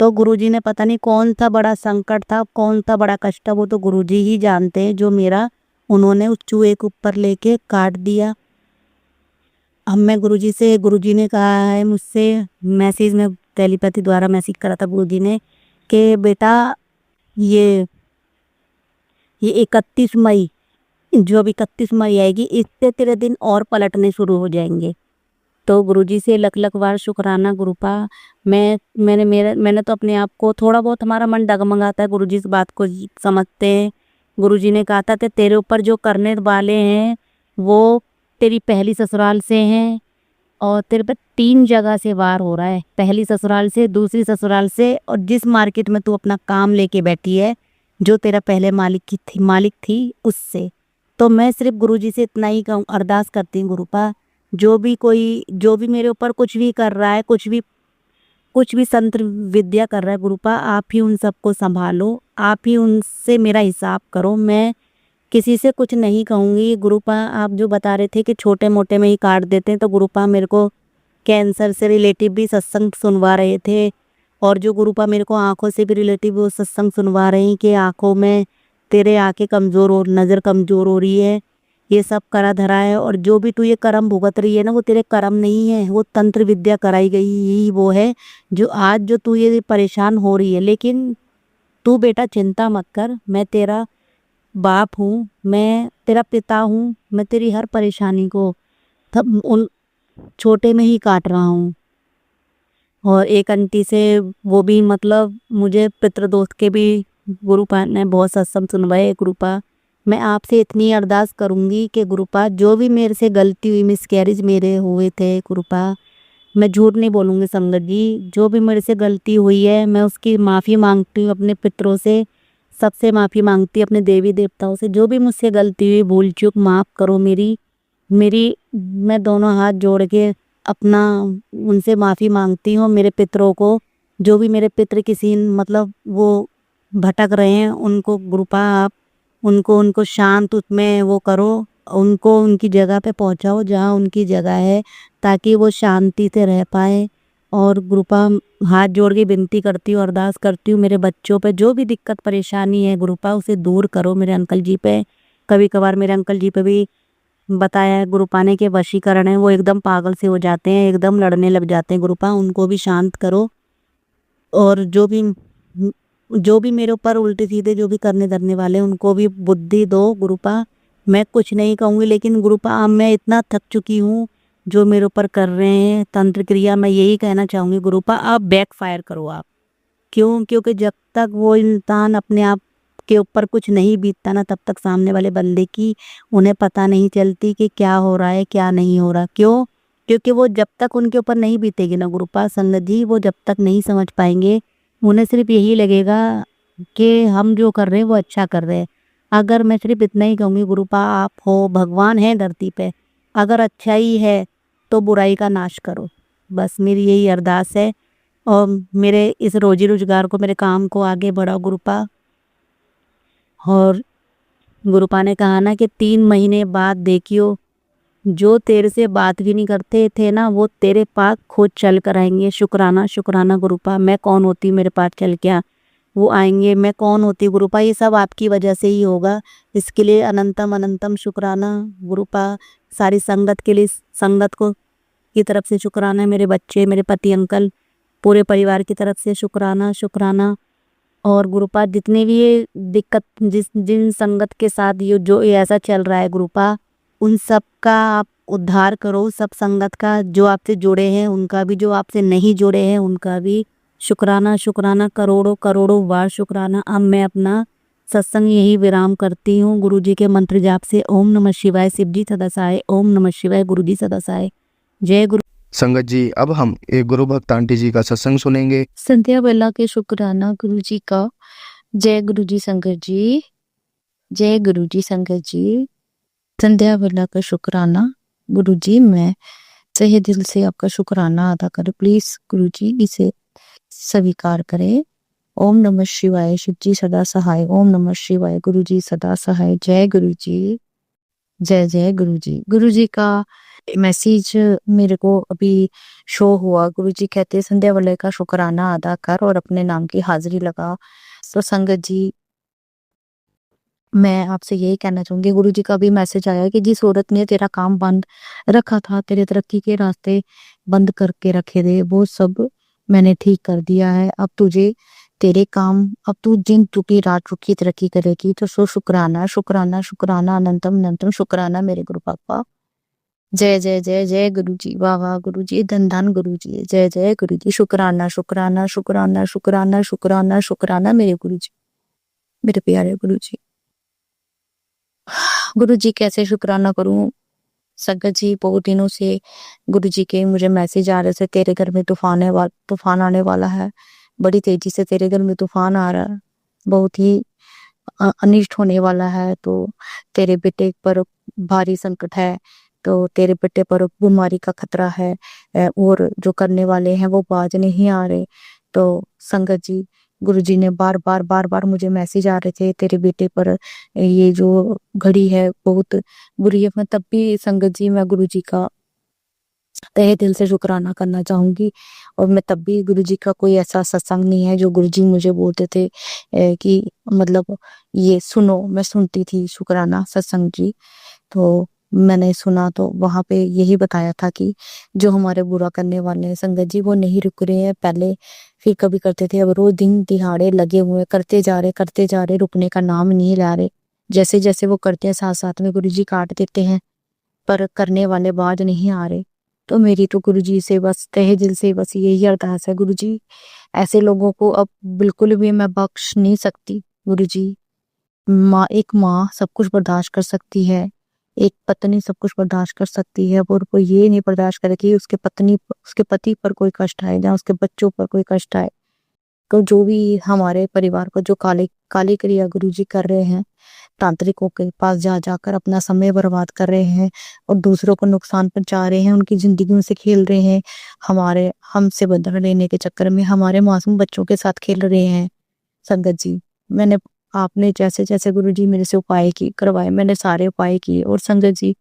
तो गुरुजी ने पता नहीं कौन सा बड़ा संकट था, कौन सा बड़ा कष्ट था, वो तो गुरुजी ही जानते हैं, जो मेरा उन्होंने उस चूहे के ऊपर लेके काट दिया। अब मैं गुरुजी से, गुरुजी ने कहा है मुझसे मैसेज में, टेलीपैथी द्वारा मैसेज करा था गुरुजी ने कि बेटा ये 31 मई, जो अब 31 मई आएगी, इससे तेरे दिन और पलटने शुरू हो जाएंगे। तो गुरुजी से लख लख बार शुक्राना गुरुपा। मैंने तो अपने आप को थोड़ा बहुत, हमारा मन डगमगाता है, गुरुजी इस बात को समझते हैं। गुरुजी ने कहा था कि तेरे ऊपर जो करने वाले हैं वो तेरी पहली ससुराल से हैं, और तेरे पर 3 जगह से वार हो रहा है, पहली ससुराल से, दूसरी ससुराल से, और जिस मार्केट में तू अपना काम लेके बैठी है, जो तेरा पहले मालिक थी उससे। तो मैं सिर्फ गुरुजी से इतना ही कहूँ, अरदास करती हूँ गुरुपा, जो भी मेरे ऊपर कुछ भी कर रहा है, कुछ भी तंत्र विद्या कर रहा है गुरुपा, आप ही उन सबको संभालो, आप ही उनसे मेरा हिसाब करो। मैं किसी से कुछ नहीं कहूँगी गुरुपा। आप जो बता रहे थे कि छोटे मोटे में ही काट देते हैं, तो गुरुपा मेरे को कैंसर से रिलेटिव भी सत्संग सुनवा रहे थे, और जो गुरुपा मेरे को आँखों से भी रिलेटिव वो सत्संग सुनवा रहे हैं कि आँखों में तेरे आँखें कमज़ोर हो, नज़र कमज़ोर हो रही है, ये सब करा धरा है, और जो भी तू ये कर्म भुगत रही है ना, वो तेरे कर्म नहीं है, वो तंत्र विद्या कराई गई ही वो है, जो आज जो तू ये परेशान हो रही है। लेकिन तू बेटा चिंता मत कर, मैं तेरा बाप हूँ, मैं तेरा पिता हूँ, मैं तेरी हर परेशानी को तब उन छोटे में ही काट रहा हूँ। और एक आंटी से वो भी मतलब मुझे पितृदोष के भी गुरुपा ने बहुत सत्संग सुनवाए। गुरुपा मैं आपसे इतनी अरदास करूँगी कि गुरुपा जो भी मेरे से गलती हुई, मिसकैरेज मेरे हुए थे गुरुपा, मैं झूठ नहीं बोलूँगी संगत जी, जो भी मेरे से गलती हुई है मैं उसकी माफ़ी मांगती हूँ, अपने पितरों से सबसे माफ़ी मांगती हूँ, अपने देवी देवताओं से, जो भी मुझसे गलती हुई, भूल चूक माफ़ करो मेरी। मैं दोनों हाथ जोड़ के अपना उनसे माफ़ी मांगती हूँ। मेरे पितरों को, जो भी मेरे पितर किसी मतलब वो भटक रहे हैं, उनको गुरुपा आप उनको शांत उसमें वो करो, उनको उनकी जगह पे पहुँचाओ जहाँ उनकी जगह है, ताकि वो शांति से रह पाए। और गुरुपा हाथ जोड़ के विनती करती हूँ, अरदास करती हूँ, मेरे बच्चों पे जो भी दिक्कत परेशानी है गुरुपा उसे दूर करो मेरे अंकल जी पे। कभी कभार मेरे अंकल जी पे भी बताया है गुरुपा ने कि वशीकरण है, वो एकदम पागल से हो जाते हैं, एकदम लड़ने लग जाते हैं। गुरुपा उनको भी शांत करो, और जो भी मेरे ऊपर उल्टे सीधे जो भी करने धरने वाले हैं, उनको भी बुद्धि दो गुरुपा। मैं कुछ नहीं कहूँगी, लेकिन गुरुपा अब मैं इतना थक चुकी हूँ जो मेरे ऊपर कर रहे हैं तंत्र क्रिया। मैं यही कहना चाहूँगी गुरुपा, अब बैक फायर करो आप। क्यों? क्योंकि जब तक वो इंसान अपने आप के ऊपर कुछ नहीं बीतता ना, तब तक सामने वाले बंदे की उन्हें पता नहीं चलती कि क्या हो रहा है क्या नहीं हो रहा। क्यों? क्योंकि वो जब तक उनके ऊपर नहीं बीतेगी ना गुरुपा संगत जी, वो जब तक नहीं समझ पाएंगे, उन्हें सिर्फ यही लगेगा कि हम जो कर रहे हैं वो अच्छा कर रहे हैं। अगर मैं सिर्फ इतना ही कहूँगी गुरुपा, आप हो भगवान है धरती पे, अगर अच्छाई है तो बुराई का नाश करो, बस मेरी यही अरदास है। और मेरे इस रोजी रोजगार को, मेरे काम को आगे बढ़ाओ गुरुपा। और गुरुपा ने कहा ना कि 3 महीने बाद देखियो, जो तेरे से बात भी नहीं करते थे ना, वो तेरे पास खुद चल कर आएंगे। शुक्राना शुक्राना गुरुपा, मैं कौन होती मेरे पास चल क्या वो आएंगे, मैं कौन होती गुरुपा, ये सब आपकी वजह से ही होगा। इसके लिए अनंतम अनंतम शुक्राना गुरुपा। सारी संगत के लिए, संगत को की तरफ से शुक्राना, मेरे बच्चे, मेरे पति, अंकल, पूरे परिवार की तरफ से शुक्राना शुक्राना। और गुरुपा जितने भी ये दिक्कत जिन संगत के साथ ये जो ये ऐसा चल रहा है गुरुपा, उन सब का आप उद्धार करो, सब संगत का, जो आपसे जुड़े हैं उनका भी, जो आपसे नहीं जुड़े हैं उनका भी। शुक्राना शुक्राना, करोड़ों करोड़ों बार शुक्राना। अब मैं अपना सत्संग यही विराम करती हूँ गुरु जी के मंत्र जाप से। ओम नमः शिवाय, शिव जी सदा सहाय। ओम नमः शिवाय, गुरु जी सदा सहाय। जय गुरु। संगत जी, अब हम एक गुरु भक्त आंटी जी का सत्संग सुनेंगे। संध्या बेला के शुक्राना गुरु जी का। जय गुरु जी संगत जी, जय गुरु जी संगत जी। संध्या बेला का शुक्राना गुरु जी, मैं सही दिल से आपका शुक्राना अदा करूं। प्लीज गुरु जी इसे स्वीकार करें। ओम नमः शिवाय, शिव जी सदा सहाय। ओम नमः शिवाय, गुरु जी सदा सहाय। जय गुरु जी, जय जय गुरु जी। गुरु जी का मैसेज मेरे को अभी शो हुआ। गुरु जी कहते हैं संध्या वाले का शुक्राना अदा कर और अपने नाम की हाजिरी लगा। तो संगत जी, मैं आपसे यही कहना चाहूंगी, गुरु जी का भी मैसेज आया कि जिस औरत ने तेरा काम बंद रखा था, तेरे तरक्की के रास्ते बंद करके रखे थे, वो सब मैंने ठीक कर दिया है। अब तुझे तेरे काम, अब तू दिन चुकी रात चुकी तरक्की करेगी। तो सो शुक्राना शुक्राना शुक्राना, अनंतम अनंतम शुक्राना मेरे गुरु पापा। जय जय जय जय गुरु जी, वाह वाह गुरु जी, धन धन गुरु जी, जय जय गुरु जी। शुक्राना शुक्राना शुक्राना शुक्राना शुक्राना शुक्राना मेरे गुरु जी, मेरे प्यारे गुरु जी। गुरु जी कैसे शुक्राना करूं संगत जी, बहुत दिनों से गुरु जी के मुझे मैसेज आ रहे थे, तेरे घर में तूफान आने वाला है, बड़ी तेजी से तेरे घर में तूफान आ रहा है, बहुत ही अनिष्ट होने वाला है। तो तेरे बेटे पर भारी संकट है, तो तेरे बेटे पर बीमारी का खतरा है, और जो करने वाले हैं वो बाज नहीं आ रहे। तो संगत जी, गुरु जी ने बार बार मुझे मैसेज आ रहे थे, तेरे बेटे पर ये जो घड़ी है बहुत बुरी है। मैं तब भी संगत जी, मैं गुरु जी का तहे दिल से शुक्राना करना चाहूंगी। और मैं तब भी, गुरु जी का कोई ऐसा सत्संग नहीं है जो गुरु जी मुझे बोलते थे कि मतलब ये सुनो, मैं सुनती थी शुक्राना सत्संग जी। तो मैंने सुना तो वहां पे यही बताया था कि जो हमारे बुरा करने वाले हैं संगत जी, वो नहीं रुक रहे हैं। पहले फिर कभी करते थे, अब रोज दिन दिहाड़े लगे हुए, करते जा रहे, रुकने का नाम नहीं ला रहे। जैसे जैसे वो करते हैं, साथ साथ में गुरु जी काट देते हैं, पर करने वाले बाज नहीं आ रहे। तो मेरी तो गुरु जी से बस तहे दिल से बस यही अरदास है, गुरु जी ऐसे लोगों को अब बिल्कुल भी मैं बख्श नहीं सकती। गुरु जी, एक माँ सब कुछ बर्दाश्त कर सकती है, एक पत्नी सब कुछ बर्दाश्त कर सकती है, और कोई ये नहीं बर्दाश्त करे कि उसके पति पर कोई कष्ट आए या उसके बच्चों पर कोई कष्ट आए। तो जो भी हमारे परिवार को जो काली क्रिया गुरु जी कर रहे हैं, तांत्रिकों के पास जा जाकर अपना समय बर्बाद कर रहे हैं और दूसरों को नुकसान पहुंचा रहे हैं, उनकी जिंदगियों से खेल रहे हैं, हमसे बदला लेने के चक्कर में हमारे मासूम बच्चों के साथ खेल रहे हैं। संगत जी, आपने जैसे जैसे गुरु जी मेरे से करवाए, मैंने सारे उपाय किए, और संगत जी,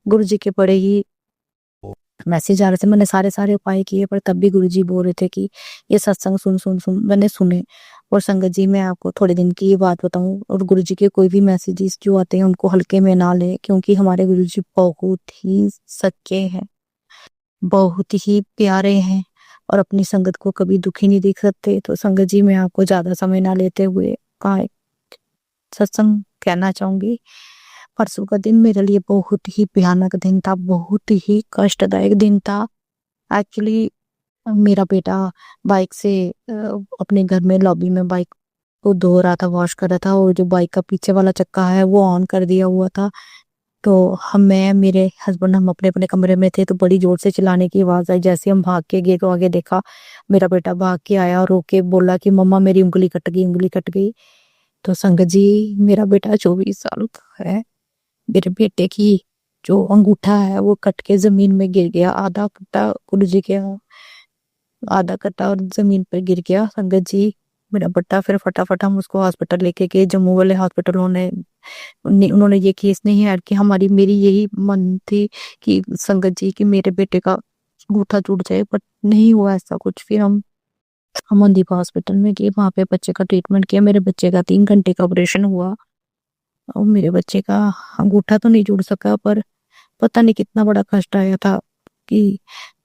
गुरु जी के बड़े ही मैसेज आ रहे थे, मैंने सारे उपाय किए पर तब भी गुरुजी बोल रहे थे कि ये सत्संग सुन मैंने सुने। और संगत जी मैं आपको थोड़े दिन की ये बात बताऊं, और गुरुजी के कोई भी मैसेजेस जो आते हैं उनको हल्के में ना लें, क्योंकि हमारे गुरुजी बहुत ही सच्चे हैं, बहुत ही प्यारे हैं और अपनी संगत को कभी दुखी नहीं देख सकते। तो संगत जी मैं आपको ज्यादा समय ना लेते हुए का सत्संग कहना चाहूंगी। परसों का दिन मेरे लिए बहुत ही भयानक दिन था, बहुत ही कष्टदायक दिन था। एक्चुअली मेरा बेटा बाइक से अपने घर में लॉबी में बाइक को धो रहा था, वॉश कर रहा था, और जो बाइक का पीछे वाला चक्का है वो ऑन कर दिया हुआ था। तो मैं मेरे हस्बैंड हम अपने अपने कमरे में थे, तो बड़ी जोर से चिल्लाने की आवाज आई। जैसे हम भाग के गए तो आगे देखा मेरा बेटा भाग के आया और रोके बोला कि मम्मा मेरी उंगली कट गई, उंगली कट गई। तो संगत जी मेरा बेटा 24 साल का है, मेरे बेटे की जो अंगूठा है वो कट के जमीन में गिर गया, आधा कट्टा गुरुजी के आधा कट्टा और जमीन पर गिर गया। संगत जी मेरा बेटा, फिर फटाफट हम उसको हॉस्पिटल लेके गए, जम्मू वाले हॉस्पिटल। उन्होंने ये केस नहीं ऐड कि मेरी यही मन थी कि संगत जी कि मेरे बेटे का अंगूठा टूट जाए, बट नहीं हुआ ऐसा कुछ। फिर हम अमनदीप हॉस्पिटल में गए, वहां पे बच्चे का ट्रीटमेंट किया। मेरे बच्चे का 3 घंटे का ऑपरेशन हुआ और मेरे बच्चे का अंगूठा तो नहीं जुड़ सका, पर पता नहीं कितना बड़ा कष्ट आया था कि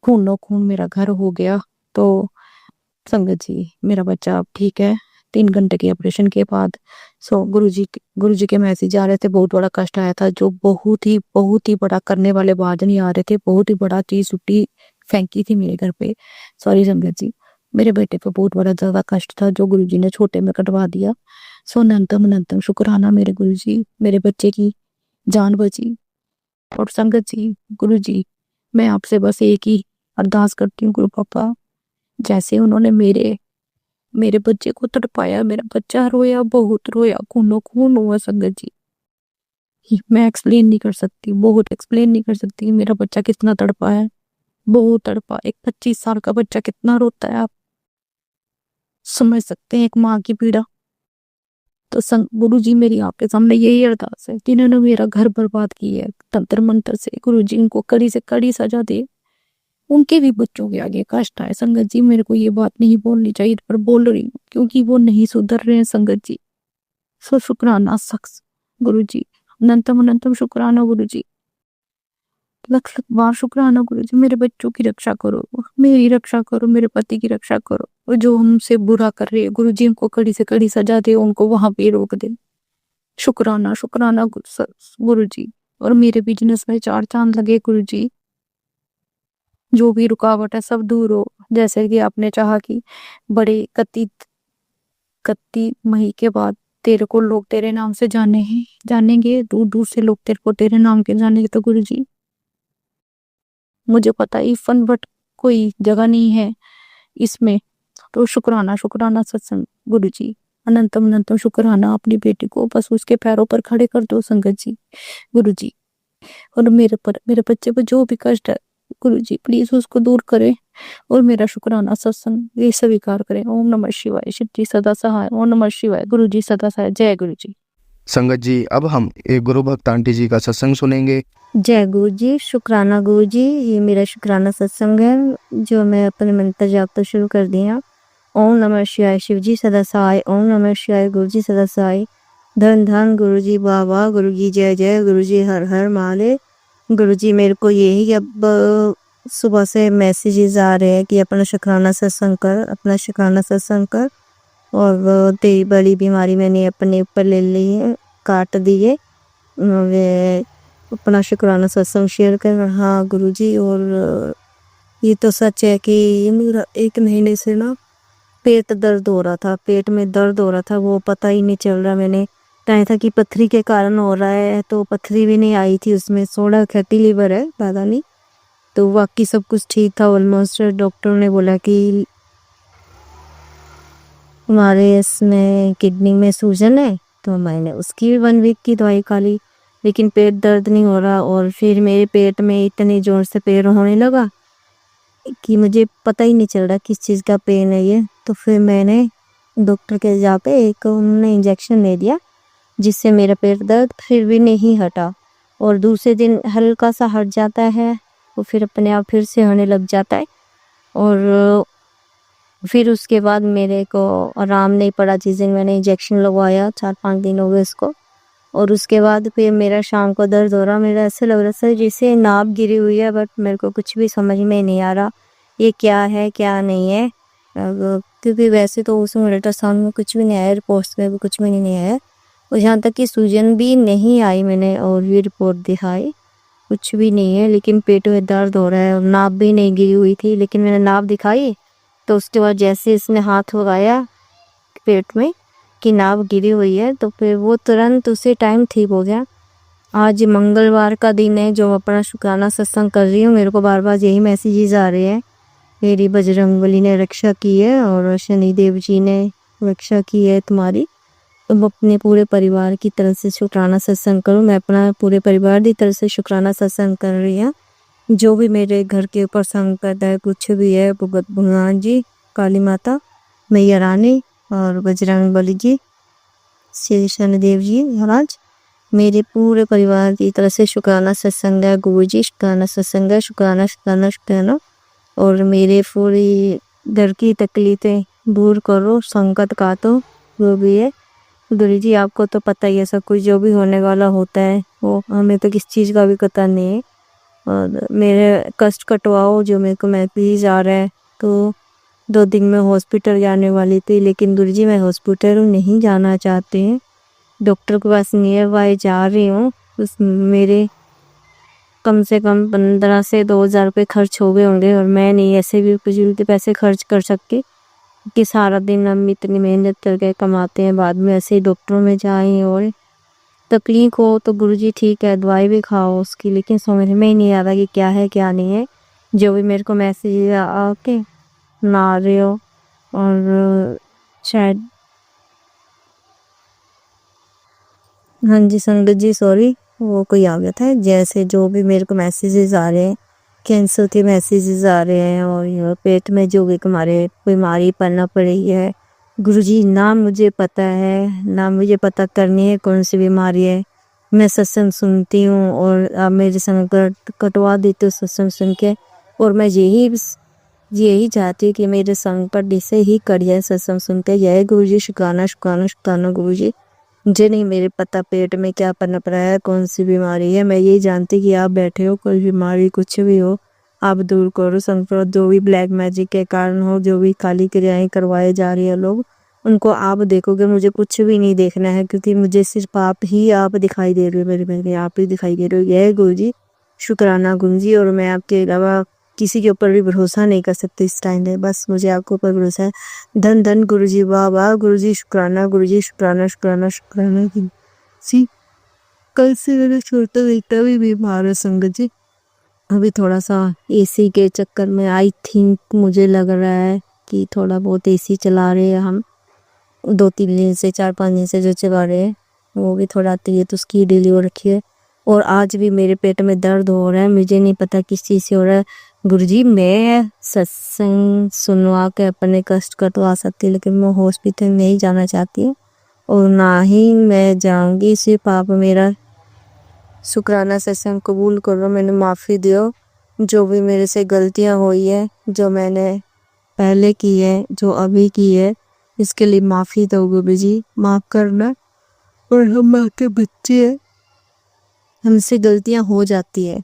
खूनो खून मेरा घर हो गया। तो संगत जी मेरा बच्चा अब ठीक है 3 घंटे के ऑपरेशन के बाद। सो गुरुजी के मैसेज आ रहे थे, बहुत बड़ा कष्ट आया था, जो बहुत ही बड़ा करने वाले बाज नहीं आ रहे थे, बहुत ही बड़ा चीज उल्टी फेंकी थी मेरे घर पे। सॉरी संगत जी, मेरे बेटे पे बहुत बड़ा ज्यादा कष्ट था जो गुरुजी ने छोटे में कटवा दिया। सो अनंतम शुक्राना मेरे गुरुजी, मेरे बच्चे की जान बची। और संगत जी गुरुजी मैं आपसे बस एक ही अरदास करती हूँ, गुरु पापा जैसे उन्होंने मेरे बच्चे को तड़पाया, मेरा बच्चा रोया, बहुत रोया, खूनो खून हुआ। संगत जी मैं एक्सप्लेन नहीं कर सकती, बहुत एक्सप्लेन नहीं कर सकती मेरा बच्चा कितना तड़पा है, बहुत तड़पा। एक 25 साल का बच्चा कितना रोता है, आप समझ सकते हैं एक माँ की पीड़ा। तो गुरु जी मेरी आपके सामने यही अरदास है, जिन्होंने मेरा घर बर्बाद किया है तंत्र मंत्र से, गुरु जी उनको कड़ी से कड़ी सजा दे, उनके भी बच्चों के आगे कष्ट आए। संगत जी मेरे को ये बात नहीं बोलनी चाहिए पर बोल रही हूँ क्योंकि वो नहीं सुधर रहे हैं संगत जी। सो शुक्राना शख्स गुरु जी, अनंतम शुक्राना गुरु जी, लख लख बार शुक्राना गुरु जी। मेरे बच्चों की रक्षा करो, मेरी रक्षा करो, मेरे पति की रक्षा करो, और जो हमसे बुरा कर रहे हैं गुरु जी उनको कड़ी से कड़ी सजा दे, उनको वहां पे रोक दे। शुक्राना शुक्राना गुरु जी। और मेरे बिजनेस में 4 चांद लगे गुरु जी, जो भी रुकावट है सब दूर हो। जैसे कि आपने चाहा कि बड़े 31 मई के बाद तेरे को लोग तेरे नाम से जानेंगे, दूर दूर से लोग तेरे को तेरे नाम के जानेंगे। तो गुरु जी मुझे पता है फन बट कोई जगह नहीं है इसमें, तो शुक्राना सत्संग गुरु जी, अनंतम शुक्राना। अपनी बेटी को बस उसके पैरों पर खड़े कर दो संगत जी गुरु जी। और मेरे बच्चे पर जो भी कष्ट है गुरु जी प्लीज उसको दूर करें, और मेरा शुक्राना सत्संग ये स्वीकार करें। ओम नमः शिवाय, शिव जी सदा सहाय। ओम नमः शिवाय, गुरु जी सदा सहाय। जय गुरु जी। संगत जी अब हम एक गुरु भक्त आंटी जी का सत्संग सुनेंगे। जय गुरु जी, शुक्राना गुरु जी। ये मेरा शुक्राना सत्संग है जो मैं अपने मंत्र जाप तो शुरू कर दिया। ओम नमः शिवाय, शिव जी सदा सहाय। ओम नमः शिवाय, गुरु जी सदा सहाय। धन धन गुरु जी, बाबा गुरु जी, जय जय गुरु जी, हर हर महादेव। गुरु जी मेरे को यही अब सुबह से मैसेजेस आ रहे हैं कि अपना शुक्राना सत्संग कर, और तेरी बड़ी बीमारी मैंने अपने ऊपर ले ली है, काट दी है। मैं अपना शुक्राना सत्संग शेयर कर रहा गुरु जी। और ये तो सच है कि मेरा 1 महीने से ना पेट में दर्द हो रहा था, वो पता ही नहीं चल रहा। मैंने कहा था कि पथरी के कारण हो रहा है, तो पथरी भी नहीं आई थी, उसमें थोड़ा फैटी लीवर है, पता नहीं। तो बाकी सब कुछ ठीक था ऑलमोस्ट। डॉक्टर ने बोला कि हमारे इसमें किडनी में सूजन है, तो मैंने उसकी 1 वीक की दवाई खा ली, लेकिन पेट दर्द नहीं हो रहा। और फिर मेरे पेट में इतनी जोर से पेन होने लगा कि मुझे पता ही नहीं चल रहा किस चीज़ का पेन है ये। तो फिर मैंने डॉक्टर के जा पे उन्होंने इंजेक्शन दे दिया, जिससे मेरा पेट दर्द फिर भी नहीं हटा, और दूसरे दिन हल्का सा हट जाता है, वो फिर अपने आप फिर से होने लग जाता है। और फिर उसके बाद मेरे को आराम नहीं पड़ा। जिस दिन मैंने इंजेक्शन लगवाया 4-5 दिन हो गए उसको, और उसके बाद फिर मेरा शाम को दर्द हो रहा। मेरा ऐसे लग रहा था जैसे नाभ गिरी हुई है, बट मेरे को कुछ भी समझ में नहीं आ रहा ये क्या है क्या नहीं है। क्योंकि वैसे तो उसमें अल्ट्रासाउंड में कुछ भी नहीं आया, रिपोर्ट्स में भी कुछ भी नहीं आया, और यहाँ तक कि सूजन भी नहीं आई मैंने और ये रिपोर्ट दिखाई, कुछ भी नहीं है। लेकिन पेट में दर्द हो रहा है और नाभ भी नहीं गिरी हुई थी, लेकिन मैंने नाभ दिखाई तो उसके बाद जैसे इसने हाथ लगाया पेट में कि नाभ गिरी हुई है, तो फिर वो तुरंत उसी टाइम ठीक हो गया। आज मंगलवार का दिन है जो अपना शुक्राना सत्संग कर रही हूँ। मेरे को बार बार यही मैसेजेस आ रहे हैं, मेरी बजरंगबली ने रक्षा की है और शनिदेव जी ने रक्षा की है तुम्हारी। तुम अपने पूरे परिवार की तरफ से शुक्राना सत्संग करो। मैं अपना पूरे परिवार की तरफ से शुक्राना सत्संग कर रही हूँ। जो भी मेरे घर के ऊपर संकट है, कुछ भी है, भगत भगवान जी, काली माता, मैया रानी और बजरंगबली जी, श्री शनिदेव जी महाराज, मेरे पूरे परिवार की तरफ से शुक्राना सत्संग है। गुरु जी शुक्राना सत्संग है, शुक्राना शुक्राना शुक्राना। और मेरे पूरी घर की तकलीफें दूर करो, संकट काटो, जो भी है। गुरु जी आपको तो पता ही है सब कुछ जो भी होने वाला होता है, वो हमें तो किस चीज़ का भी पता नहीं है। और मेरे कष्ट कटवाओ जो मेरे को मैसेज आ रहा है। तो 2 दिन में हॉस्पिटल जाने वाली थी, लेकिन गुरु जी मैं हॉस्पिटल नहीं जाना चाहती हूँ, डॉक्टर के पास नियर बाय जा रही हूँ। उस मेरे कम से कम 15 से 2,000 रुपये खर्च हो गए होंगे, और मैं नहीं ऐसे भी फिजूल के पैसे खर्च कर सकती कि सारा दिन हम इतनी मेहनत करके कमाते हैं, बाद में ऐसे ही डॉक्टरों में जाएं और तकलीफ हो। तो गुरुजी ठीक है दवाई भी खाओ उसकी, लेकिन समझ में ही नहीं आ रहा कि क्या है क्या नहीं है। जो भी मेरे को मैसेज आके ना आ रहे हो, और शायद हाँ जी संगत जी सॉरी, वो कोई आ गया था। जैसे जो भी मेरे को मैसेजेस आ रहे हैं, कैंसर के मैसेजेस आ रहे हैं, और ये पेट में जो भी हमारे बीमारी पड़ना पड़ रही है, गुरुजी ना मुझे पता है, ना मुझे पता करनी है कौन सी बीमारी है। मैं सत्संग सुनती हूँ और आप मेरे संकट कटवा देते हो सत्संग सुन के, और मैं यही चाहती हूँ कि मेरे संकट इससे ही कट जाए सत्संग सुन के। जय गुरुजी, शुक्राना शुक्राना शुक्राना गुरुजी। मुझे नहीं मेरे पता पेट में क्या पनप रहा है, कौन सी बीमारी है। मैं यही जानती कि आप बैठे हो, कोई बीमारी कुछ भी हो आप दूर करो संकट। जो भी ब्लैक मैजिक के कारण हो, जो भी काली क्रियाएं करवाए जा रही है लोग, उनको आप देखोगे। मुझे कुछ भी नहीं देखना है, क्योंकि मुझे सिर्फ आप दिखाई दे रहे हो, मेरे आप ही दिखाई दे रहे हो। यह गुरु जी शुक्राना गुरु जी, और मैं आपके अलावा किसी के ऊपर भी भरोसा नहीं कर सकती इस टाइम में, बस मुझे आपके ऊपर भरोसा है। धन धन गुरु जी, वाह वाह गुरु जी, शुक्राना गुरु जी, शुक्राना शुक्राना शुक्राना। सी कल से मेरा छोटा बेटा भी बीमार है संगत जी। अभी थोड़ा सा एसी के चक्कर में आई थिंक मुझे लग रहा है कि थोड़ा बहुत एसी चला रहे हैं हम, 2-3 दिन से 4-5 दिन से जो चला रहे हैं, वो भी थोड़ा आती तो उसकी डिली हो रखी है। और आज भी मेरे पेट में दर्द हो रहा है, मुझे नहीं पता किस चीज़ से हो रहा है। गुरुजी मैं सत्संग सुनवा के अपने कष्ट कटवा सकती, लेकिन मैं हॉस्पिटल नहीं जाना चाहती हूँ, और ना ही मैं जाऊँगी। सिर्फ आप मेरा शुक्राना सत्संग कबूल करो, मैंने माफ़ी दो। जो भी मेरे से गलतियाँ हुई है, जो मैंने पहले की है, जो अभी की है, इसके लिए माफ़ी दो गुरुजी, माफ़ करना। और हम आपके बच्चे हैं, हमसे गलतियाँ हो जाती है।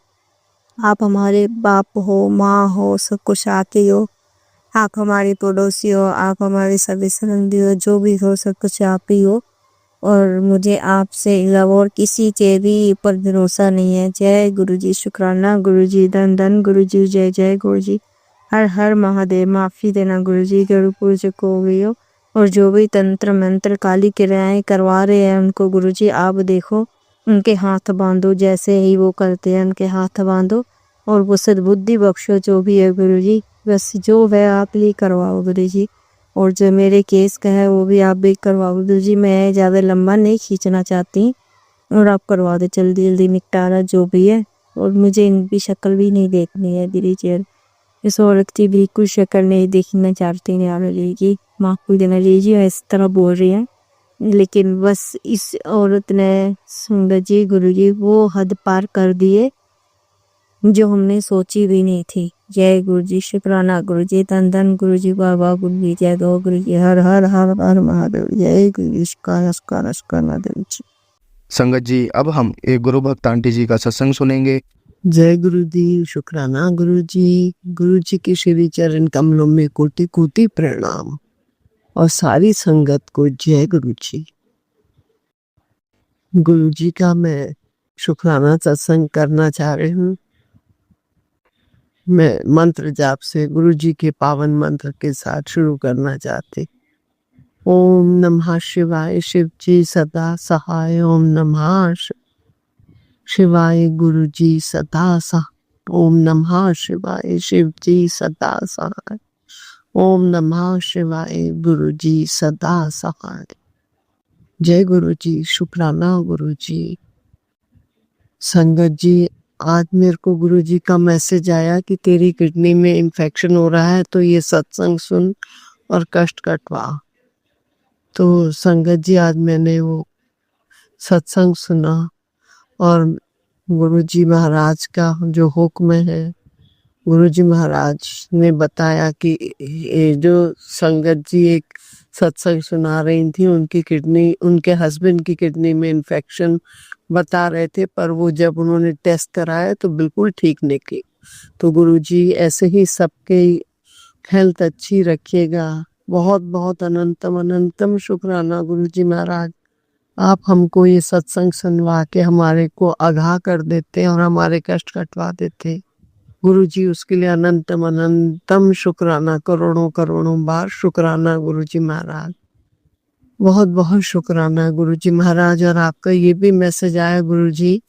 आप हमारे बाप हो, माँ हो, सब कुछ आके हो। आप हमारे पड़ोसी हो, आप हमारे सभी संबंधी हो, जो भी हो सब कुछ आप ही हो। और मुझे आपसे अलावा और किसी के भी ऊपर भरोसा नहीं है। जय गुरुजी, शुक्राना गुरुजी, धन धन गुरुजी, जय जय गुरुजी, हर हर महादेव। माफ़ी देना गुरुजी, गुरु पूजक को भी हो, और जो भी तंत्र मंत्र काली क्रियाएं करवा रहे हैं उनको गुरुजी आप देखो, उनके हाथ बांधो, जैसे ही वो करते हैं उनके हाथ बांधो, और वो सद्बुद्धि बख्शो। जो भी है गुरुजी, बस जो है आप ही करवाओ गुरुजी, और जो मेरे केस का है वो भी आप भी करवाओ गुरुजी। मैं ज़्यादा लंबा नहीं खींचना चाहती, और आप करवा दो जल्दी जल्दी निपटारा जो भी है। और मुझे इनकी शक्ल भी नहीं देखनी है दीजिए, इस औरत की बिल्कुल शक्ल नहीं देखना चाहती नहीं आ रही की, माफ़ देना लीजिए इस तरह बोल रही है। लेकिन बस इस औरत ने संगत जी गुरु जी वो हद पार कर दिए जो हमने सोची भी नहीं थी। जय गुरु जी, शुक्राना गुरु जी, धन धन गुरु जी, बाबा गुरु जी, जय गो गुरु जी, हर हर हर हर महादेव, जय गुरु जी, शुक्राना देव जी। संगत जी, अब हम एक गुरु भक्त आंटी जी का सत्संग सुनेंगे। जय गुरु जी, शुक्राना गुरु जी के श्री चरण कमलों में कोटि कोटि प्रणाम और सारी संगत को जय गुरु जी। गुरु जी का मैं शुक्राना सत्संग करना चाह रही हूँ। मैं मंत्र जाप से गुरु जी के पावन मंत्र के साथ शुरू करना चाहती। ओम नमः शिवाय, शिव जी सदा सहाय। ओम नमः शिवाय, गुरु जी सदा सहाय। ओम नमः शिवाय, शिव जी सदा सहाय। ओम नमः शिवाय, गुरु जी सदा सहाय। जय गुरु जी, शुक्राना गुरु जी। संगत जी, आज मेरे को गुरु जी का मैसेज आया कि तेरी किडनी में इन्फेक्शन हो रहा है, तो ये सत्संग सुन और कष्ट कटवा। तो संगत जी, आज मैंने वो सत्संग सुना और गुरु जी महाराज का जो हुक्म है, गुरु जी महाराज ने बताया कि ये जो संगत जी एक सत्संग सुना रही थी, उनकी किडनी, उनके हस्बैंड की किडनी में इन्फेक्शन बता रहे थे, पर वो जब उन्होंने टेस्ट कराया तो बिल्कुल ठीक निकली। तो गुरु जी ऐसे ही सबके हेल्थ अच्छी रखिएगा। बहुत बहुत अनंतम अनंतम शुक्राना गुरु जी महाराज, आप हमको ये सत्संग सुनवा के हमारे को आगाह कर देते और हमारे कष्ट कटवा देते। गुरु जी, उसके लिए अनंतम अनंतम शुक्राना, करोड़ों करोड़ों बार शुक्राना गुरु जी महाराज। बहुत बहुत शुक्राना गुरु जी महाराज। और आपका ये भी मैसेज आया गुरु जी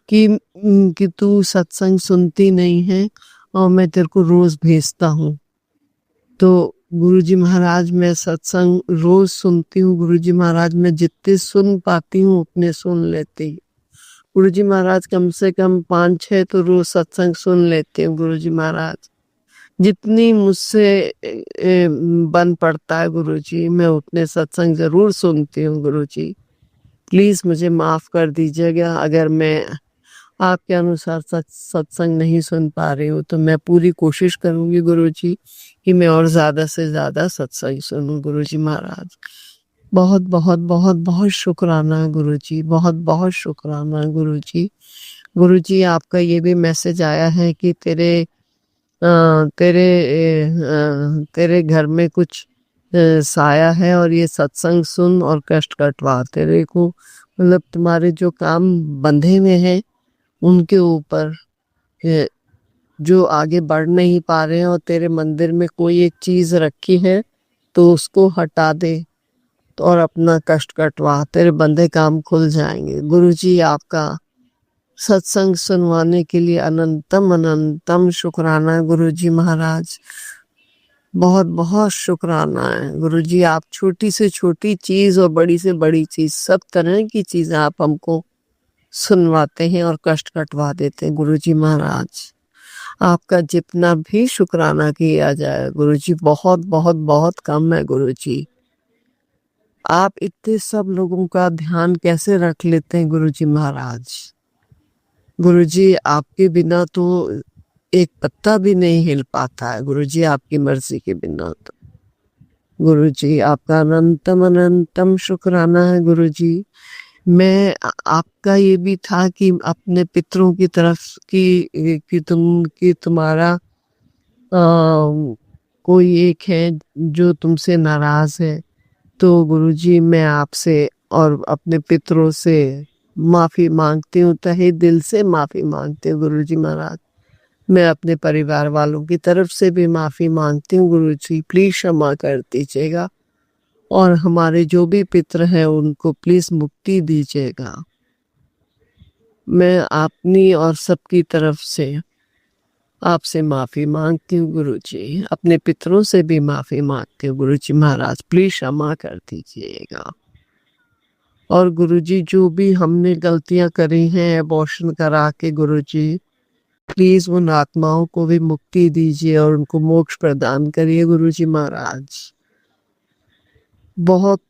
कि तू सत्संग सुनती नहीं है और मैं तेरे को रोज भेजता हूँ। तो गुरु जी महाराज, मैं सत्संग रोज सुनती हूँ गुरु जी महाराज। मैं जितने सुन पाती हूँ उतने सुन लेती हूँ गुरु जी महाराज। कम से कम 5-6 तो रोज सत्संग सुन लेती हूँ गुरु जी महाराज। जितनी मुझसे बन पड़ता है गुरु जी, मैं उतने सत्संग जरूर सुनती हूँ गुरु जी। प्लीज मुझे माफ कर दीजिएगा अगर मैं आपके अनुसार सत्संग नहीं सुन पा रही हूँ। तो मैं पूरी कोशिश करूंगी गुरु जी कि मैं और ज्यादा से ज्यादा सत्संग सुनूं गुरु जी महाराज। बहुत बहुत बहुत बहुत शुक्राना गुरु जी, बहुत बहुत शुक्राना गुरु जी। गुरु जी, आपका ये भी मैसेज आया है कि तेरे घर में कुछ साया है और ये सत्संग सुन और कष्ट कटवा। तेरे को मतलब तुम्हारे जो काम बंधे हुए हैं उनके ऊपर जो आगे बढ़ नहीं पा रहे हैं और तेरे मंदिर में कोई एक चीज रखी है तो उसको हटा दे तो और अपना कष्ट कटवा, तेरे बंधे काम खुल जाएंगे। गुरु जी, आपका सत्संग सुनवाने के लिए अनंतम अनंतम शुक्राना गुरु जी महाराज। बहुत बहुत शुक्राना है गुरु जी। आप छोटी से छोटी चीज और बड़ी से बड़ी चीज, सब तरह की चीजें आप हमको सुनवाते हैं और कष्ट कटवा देते हैं गुरु जी महाराज। आपका जितना भी शुक्राना किया जाए गुरु जी, बहुत बहुत बहुत कम है गुरु जी। आप इतने सब लोगों का ध्यान कैसे रख लेते हैं गुरु जी महाराज। गुरु जी, आपके बिना तो एक पत्ता भी नहीं हिल पाता है गुरु जी, आपकी मर्जी के बिना। तो गुरु जी, आपका अनंतम अनंतम शुक्राना है गुरु जी। मैं आपका ये भी था कि अपने पितरों की तरफ कि तुम्हारा कोई एक है जो तुमसे नाराज है। तो गुरुजी, मैं आपसे और अपने पितरों से माफी मांगती हूँ, तहे दिल से माफी मांगती हूँ गुरुजी महाराज। मैं अपने परिवार वालों की तरफ से भी माफी मांगती हूँ गुरुजी, प्लीज क्षमा कर दीजिएगा और हमारे जो भी पितर हैं उनको प्लीज मुक्ति दीजिएगा। मैं अपनी और सबकी तरफ से आपसे माफी मांगती हूँ गुरुजी, अपने पितरों से भी माफी मांगती हूँ गुरुजी महाराज, प्लीज क्षमा कर दीजिएगा। और गुरुजी, जो भी हमने गलतियां करी हैं अबॉर्शन करा के गुरुजी, प्लीज उन आत्माओं को भी मुक्ति दीजिए और उनको मोक्ष प्रदान करिए गुरुजी महाराज। बहुत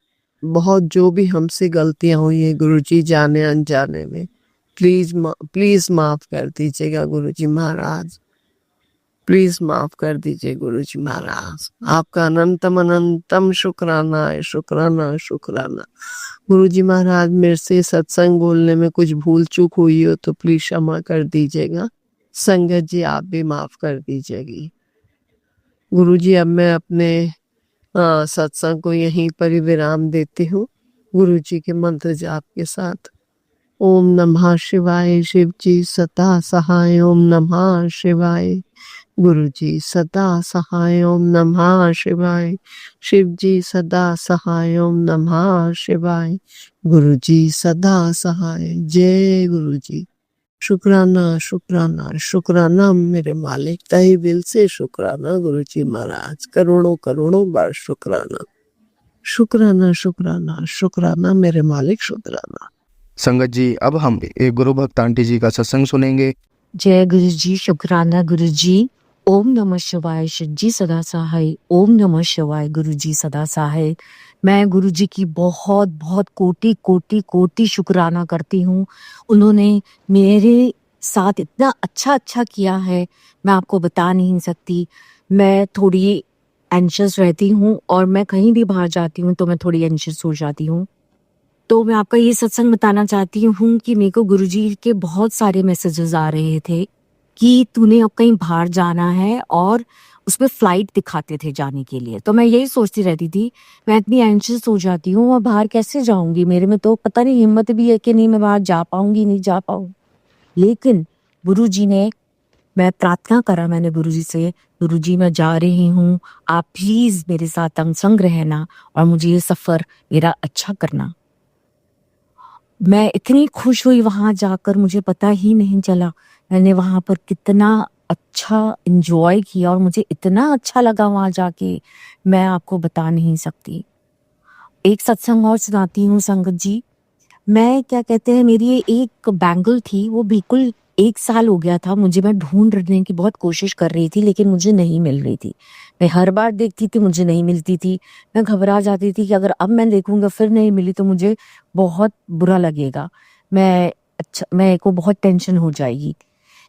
बहुत जो भी हमसे गलतियां हुई हैं गुरुजी, जाने अनजाने में, प्लीज माफ कर दीजिएगा गुरुजी महाराज, प्लीज माफ कर दीजिए गुरुजी महाराज। आपका अनंतम अनंतम शुक्राना है, शुक्राना शुक्राना। गुरुजी महाराज मेरे से सत्संग बोलने में कुछ भूल चूक हुई हो तो प्लीज क्षमा कर दीजिएगा। संगत जी आप भी माफ कर दीजिएगी। गुरुजी अब मैं अपने सत्संग को यहीं पर ही विराम देती हूँ गुरुजी के मंत्र जाप के साथ। ओम नमः शिवाय, शिव जी सदा सहाय। ओम नमः शिवाय, गुरु जी सदा सहाय। ओम नमः शिवाय, शिव जी सदा सहाय। ओम नमः शिवाय, गुरु जी सदा सहाय। जय गुरु जी। शुक्राना शुक्राना शुक्राना मेरे मालिक, तहे दिल से शुक्राना गुरु जी महाराज, करोड़ों करोड़ों बार शुक्राना शुक्राना शुक्राना शुक्राना मेरे मालिक, शुक्राना। संगत जी अब हम एक गुरु भक्त आंटी जी का सत्संग सुनेंगे। जय गुरु जी, शुक्राना गुरु जी। ओम नमः शिवाय, शिव जी सदा सहाय। ओम नमः शिवाय, गुरु जी सदा सहाय। मैं गुरु जी की बहुत बहुत कोटि कोटि कोटि शुक्राना करती हूँ। उन्होंने मेरे साथ इतना अच्छा किया है, मैं आपको बता नहीं सकती। मैं थोड़ी एंशियस रहती हूँ और मैं कहीं भी बाहर जाती हूँ तो मैं थोड़ी एंशियस हो जाती हूँ। तो मैं आपका ये सत्संग बताना चाहती हूँ कि मेरे को गुरुजी के बहुत सारे मैसेजेस आ रहे थे कि तूने अब कहीं बाहर जाना है, और उसमें फ्लाइट दिखाते थे जाने के लिए। तो मैं यही सोचती रहती थी, मैं इतनी एंशियस हो जाती हूँ और बाहर कैसे जाऊंगी, मेरे में तो पता नहीं हिम्मत भी है कि नहीं मैं बाहर जा पाऊंगी नहीं जा पाऊंगी। लेकिन गुरुजी ने, मैं प्रार्थना करा मैंने गुरुजी से, गुरुजी मैं जा रही हूँ, आप प्लीज मेरे साथ अंग संग रहना और मुझे ये सफर मेरा अच्छा करना। मैं इतनी खुश हुई वहां जाकर, मुझे पता ही नहीं चला मैंने वहां पर कितना अच्छा एंजॉय किया और मुझे इतना अच्छा लगा वहां जाके, मैं आपको बता नहीं सकती। एक सत्संग और सुनाती हूँ संगत जी। मैं क्या कहते हैं, मेरी ये एक बैंगल थी, वो बिल्कुल 1 साल हो गया था मुझे, मैं ढूंढने की बहुत कोशिश कर रही थी लेकिन मुझे नहीं मिल रही थी। मैं हर बार देखती थी मुझे नहीं मिलती थी, मैं घबरा जाती थी कि अगर अब मैं देखूंगा फिर नहीं मिली तो मुझे बहुत बुरा लगेगा, मैं को बहुत टेंशन हो जाएगी।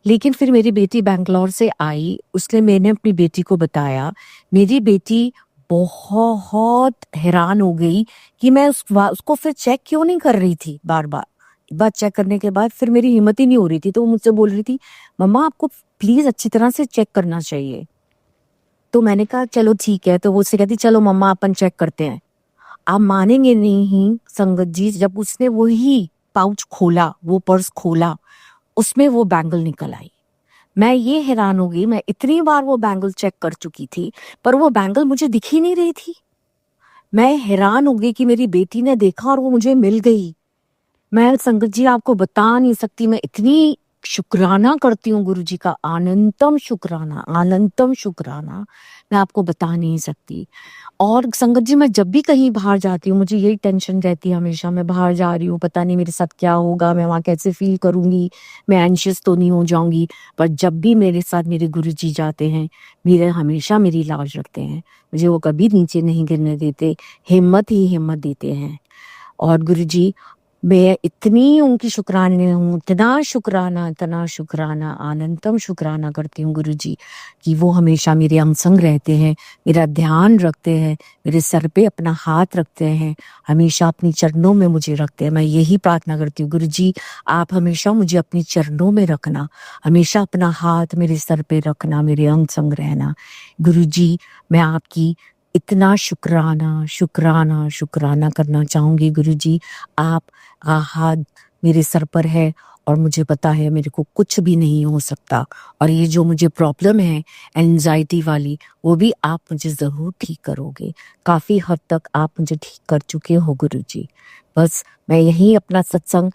लेकिन फिर मेरी बेटी बैंगलोर से आई, उसने मैंने अपनी बेटी को बताया, मेरी बेटी बहुत हैरान हो गई कि मैं उसको फिर चेक क्यों नहीं कर रही थी बार बार। एक बार चेक करने के बाद फिर मेरी हिम्मत ही नहीं हो रही थी, तो वो मुझसे बोल रही थी मम्मा आपको प्लीज अच्छी तरह से चेक करना चाहिए। तो मैंने कहा चलो ठीक है, तो वो उससे कहती चलो मम्मा अपन चेक करते हैं। आप मानेंगे नहीं संगत जी, जब उसने वही पाउच खोला, वो पर्स खोला, उसमें वो बैंगल निकल आई। मैं ये हैरान हो गई, मैं इतनी बार वो बैंगल चेक कर चुकी थी पर वो बैंगल मुझे दिख ही नहीं रही थी। मैं हैरान हो गई कि मेरी बेटी ने देखा और वो मुझे मिल गई। मैं संगत जी आपको बता नहीं सकती, मैं इतनी शुक्राना करती हूँ गुरु जी का, अनंतम शुक्राना मैं आपको बता नहीं सकती। और संगत जी मैं जब भी कहीं बाहर जाती हूँ मुझे यही टेंशन रहती है हमेशा, मैं बाहर जा रही हूँ पता नहीं मेरे साथ क्या होगा, मैं वहाँ कैसे फील करूंगी, मैं एंशियस तो नहीं हो जाऊंगी। पर जब भी मेरे साथ मेरे गुरु जी जाते हैं, मेरे हमेशा मेरी लाज रखते हैं, मुझे वो कभी नीचे नहीं गिरने देते, हिम्मत ही हिम्मत देते हैं। और गुरु जी मैं इतनी उनकी शुक्राने हूँ, इतना शुक्राना अनंतम शुक्राना करती हूँ गुरु जी कि वो हमेशा मेरे अंग संग रहते हैं, मेरा ध्यान रखते हैं, मेरे सर पे अपना हाथ रखते हैं, हमेशा अपनी चरणों में मुझे रखते हैं। मैं यही प्रार्थना करती हूँ गुरु जी आप हमेशा मुझे अपनी चरणों में रखना, हमेशा अपना हाथ मेरे सर पे रखना, मेरे अंग संग रहना। गुरु जी मैं आपकी इतना शुक्राना करना चाहूंगी गुरु जी। आप हाथ मेरे सर पर है और मुझे पता है मेरे को कुछ भी नहीं हो सकता, और ये जो मुझे प्रॉब्लम है एंजाइटी वाली, वो भी आप मुझे जरूर ठीक करोगे। काफी हद तक आप मुझे ठीक कर चुके हो गुरु जी। बस मैं यही अपना सत्संग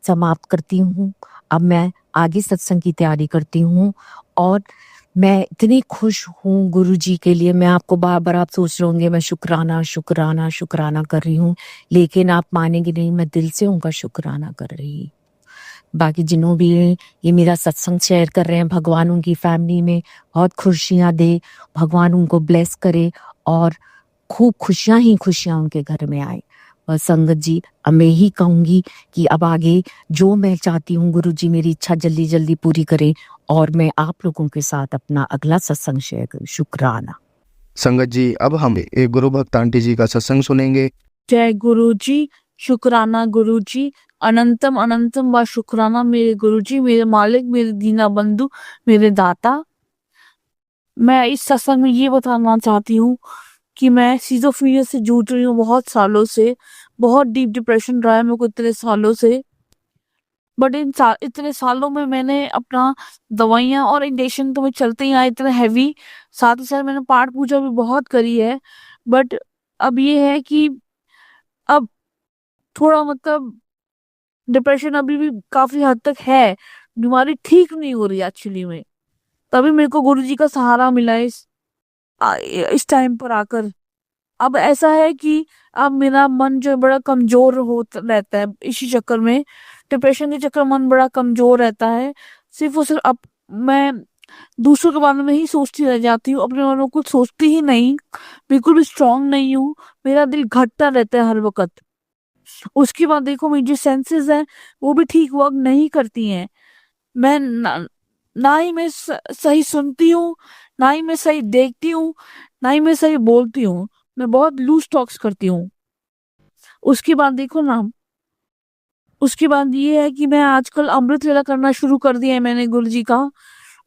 समाप्त करती हूँ। अब मैं आगे सत्संग की तैयारी करती हूँ और मैं इतनी खुश हूँ गुरु जी के लिए। मैं आपको बार बार आप सोच रहे होंगे मैं शुक्राना कर रही हूँ, लेकिन आप मानेंगे नहीं मैं दिल से उनका शुक्राना कर रही। बाकी जिन्हों भी ये मेरा सत्संग शेयर कर रहे हैं, भगवान उनकी फैमिली में बहुत खुशियां दे, भगवान उनको ब्लेस करे और खूब खुशियां ही खुशियां उनके घर में आए। और संगत जी अब मैं ही कहूँगी कि अब आगे जो मैं चाहती हूँ गुरुजी मेरी इच्छा जल्दी जल्दी पूरी करें और मैं आप लोगों के साथ अपना अगला सत्संग शेयर करूँ। शुक्राना। संगत जी, अब हम एक गुरु भक्त आंटी जी का सत्संग सुनेंगे। जय गुरु जी, शुक्राना गुरु जी, अनंतम अनंतम व शुक्राना मेरे गुरु जी, मेरे मालिक, मेरे दीना बंधु, मेरे दाता। मैं इस सत्संग में ये बताना चाहती हूँ कि मैं सिजोफ्रेनिया से जूझ रही हूँ बहुत सालों से। बहुत डीप डिप्रेशन रहा है मेरे को इतने सालों से। बट इतने सालों में मैंने अपना दवाइयाँ और इंजेक्शन तो मैं चलते ही आए इतने हैवी। साथ ही साथ मैंने पाठ पूजा भी बहुत करी है। बट अब ये है कि अब थोड़ा मतलब डिप्रेशन अभी भी काफी हद तक है, बीमारी ठीक नहीं हो रही एक्चुअली में। तभी मेरे को गुरुजी का सहारा मिला इस टाइम पर आकर। अब ऐसा है कि अब मेरा मन जो है बड़ा कमजोर हो रहता है इसी चक्कर में, डिप्रेशन के चक्कर मन बड़ा कमजोर रहता है। सिर्फ और सिर्फ अब मैं दूसरों के बारे में ही सोचती रह जाती हूँ, अपने बारे में कुछ सोचती ही नहीं, बिल्कुल भी स्ट्रांग नहीं हूँ। मेरा दिल घटता रहता है हर वक्त। उसके बाद देखो मेरी जो सेंसेस हैं वो भी ठीक वर्क नहीं करती हैं। मैं ना ही मैं सही सुनती हूँ, ना ही मैं सही देखती हूँ, ना ही मैं सही बोलती हूँ। मैं बहुत लूज टॉक्स करती हूँ। उसके बाद देखो ना, उसके बाद ये है कि मैं आजकल अमृत वेला करना शुरू कर दिया है मैंने गुरुजी का।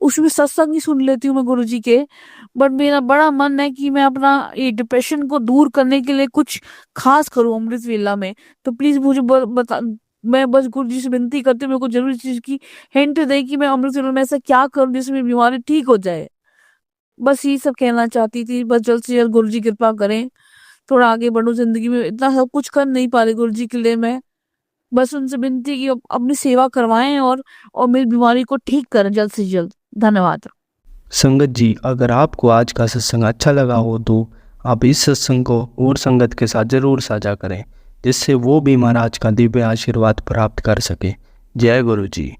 उसमें सत्संग ही सुन लेती हूँ मैं गुरुजी के। बट मेरा बड़ा मन है कि मैं अपना ये डिप्रेशन को दूर करने के लिए कुछ खास करूँ अमृत वेला में। तो प्लीज मुझे बता, मैं बस गुरुजी से विनती करती हूँ मेरे को जरूर इस चीज की हिंट दे कि मैं अमृत वेला में ऐसा क्या करूँ जिससे मेरी बीमारी ठीक हो जाए। बस ये सब कहना चाहती थी। बस जल्द से जल्द गुरुजी कृपा करें, थोड़ा आगे बढ़ो जिंदगी में। इतना सब कुछ कर नहीं पा रही गुरुजी के लिए मैं। बस उनसे विनती है कि अपनी सेवा करवाएं और मेरी बीमारी को ठीक करें जल्द से जल्द। धन्यवाद। संगत जी, अगर आपको आज का सत्संग अच्छा लगा हो तो आप इस सत्संग को और संगत के साथ जरूर साझा करें, जिससे वो भी महाराज का दिव्य आशीर्वाद प्राप्त कर सके। जय गुरु जी।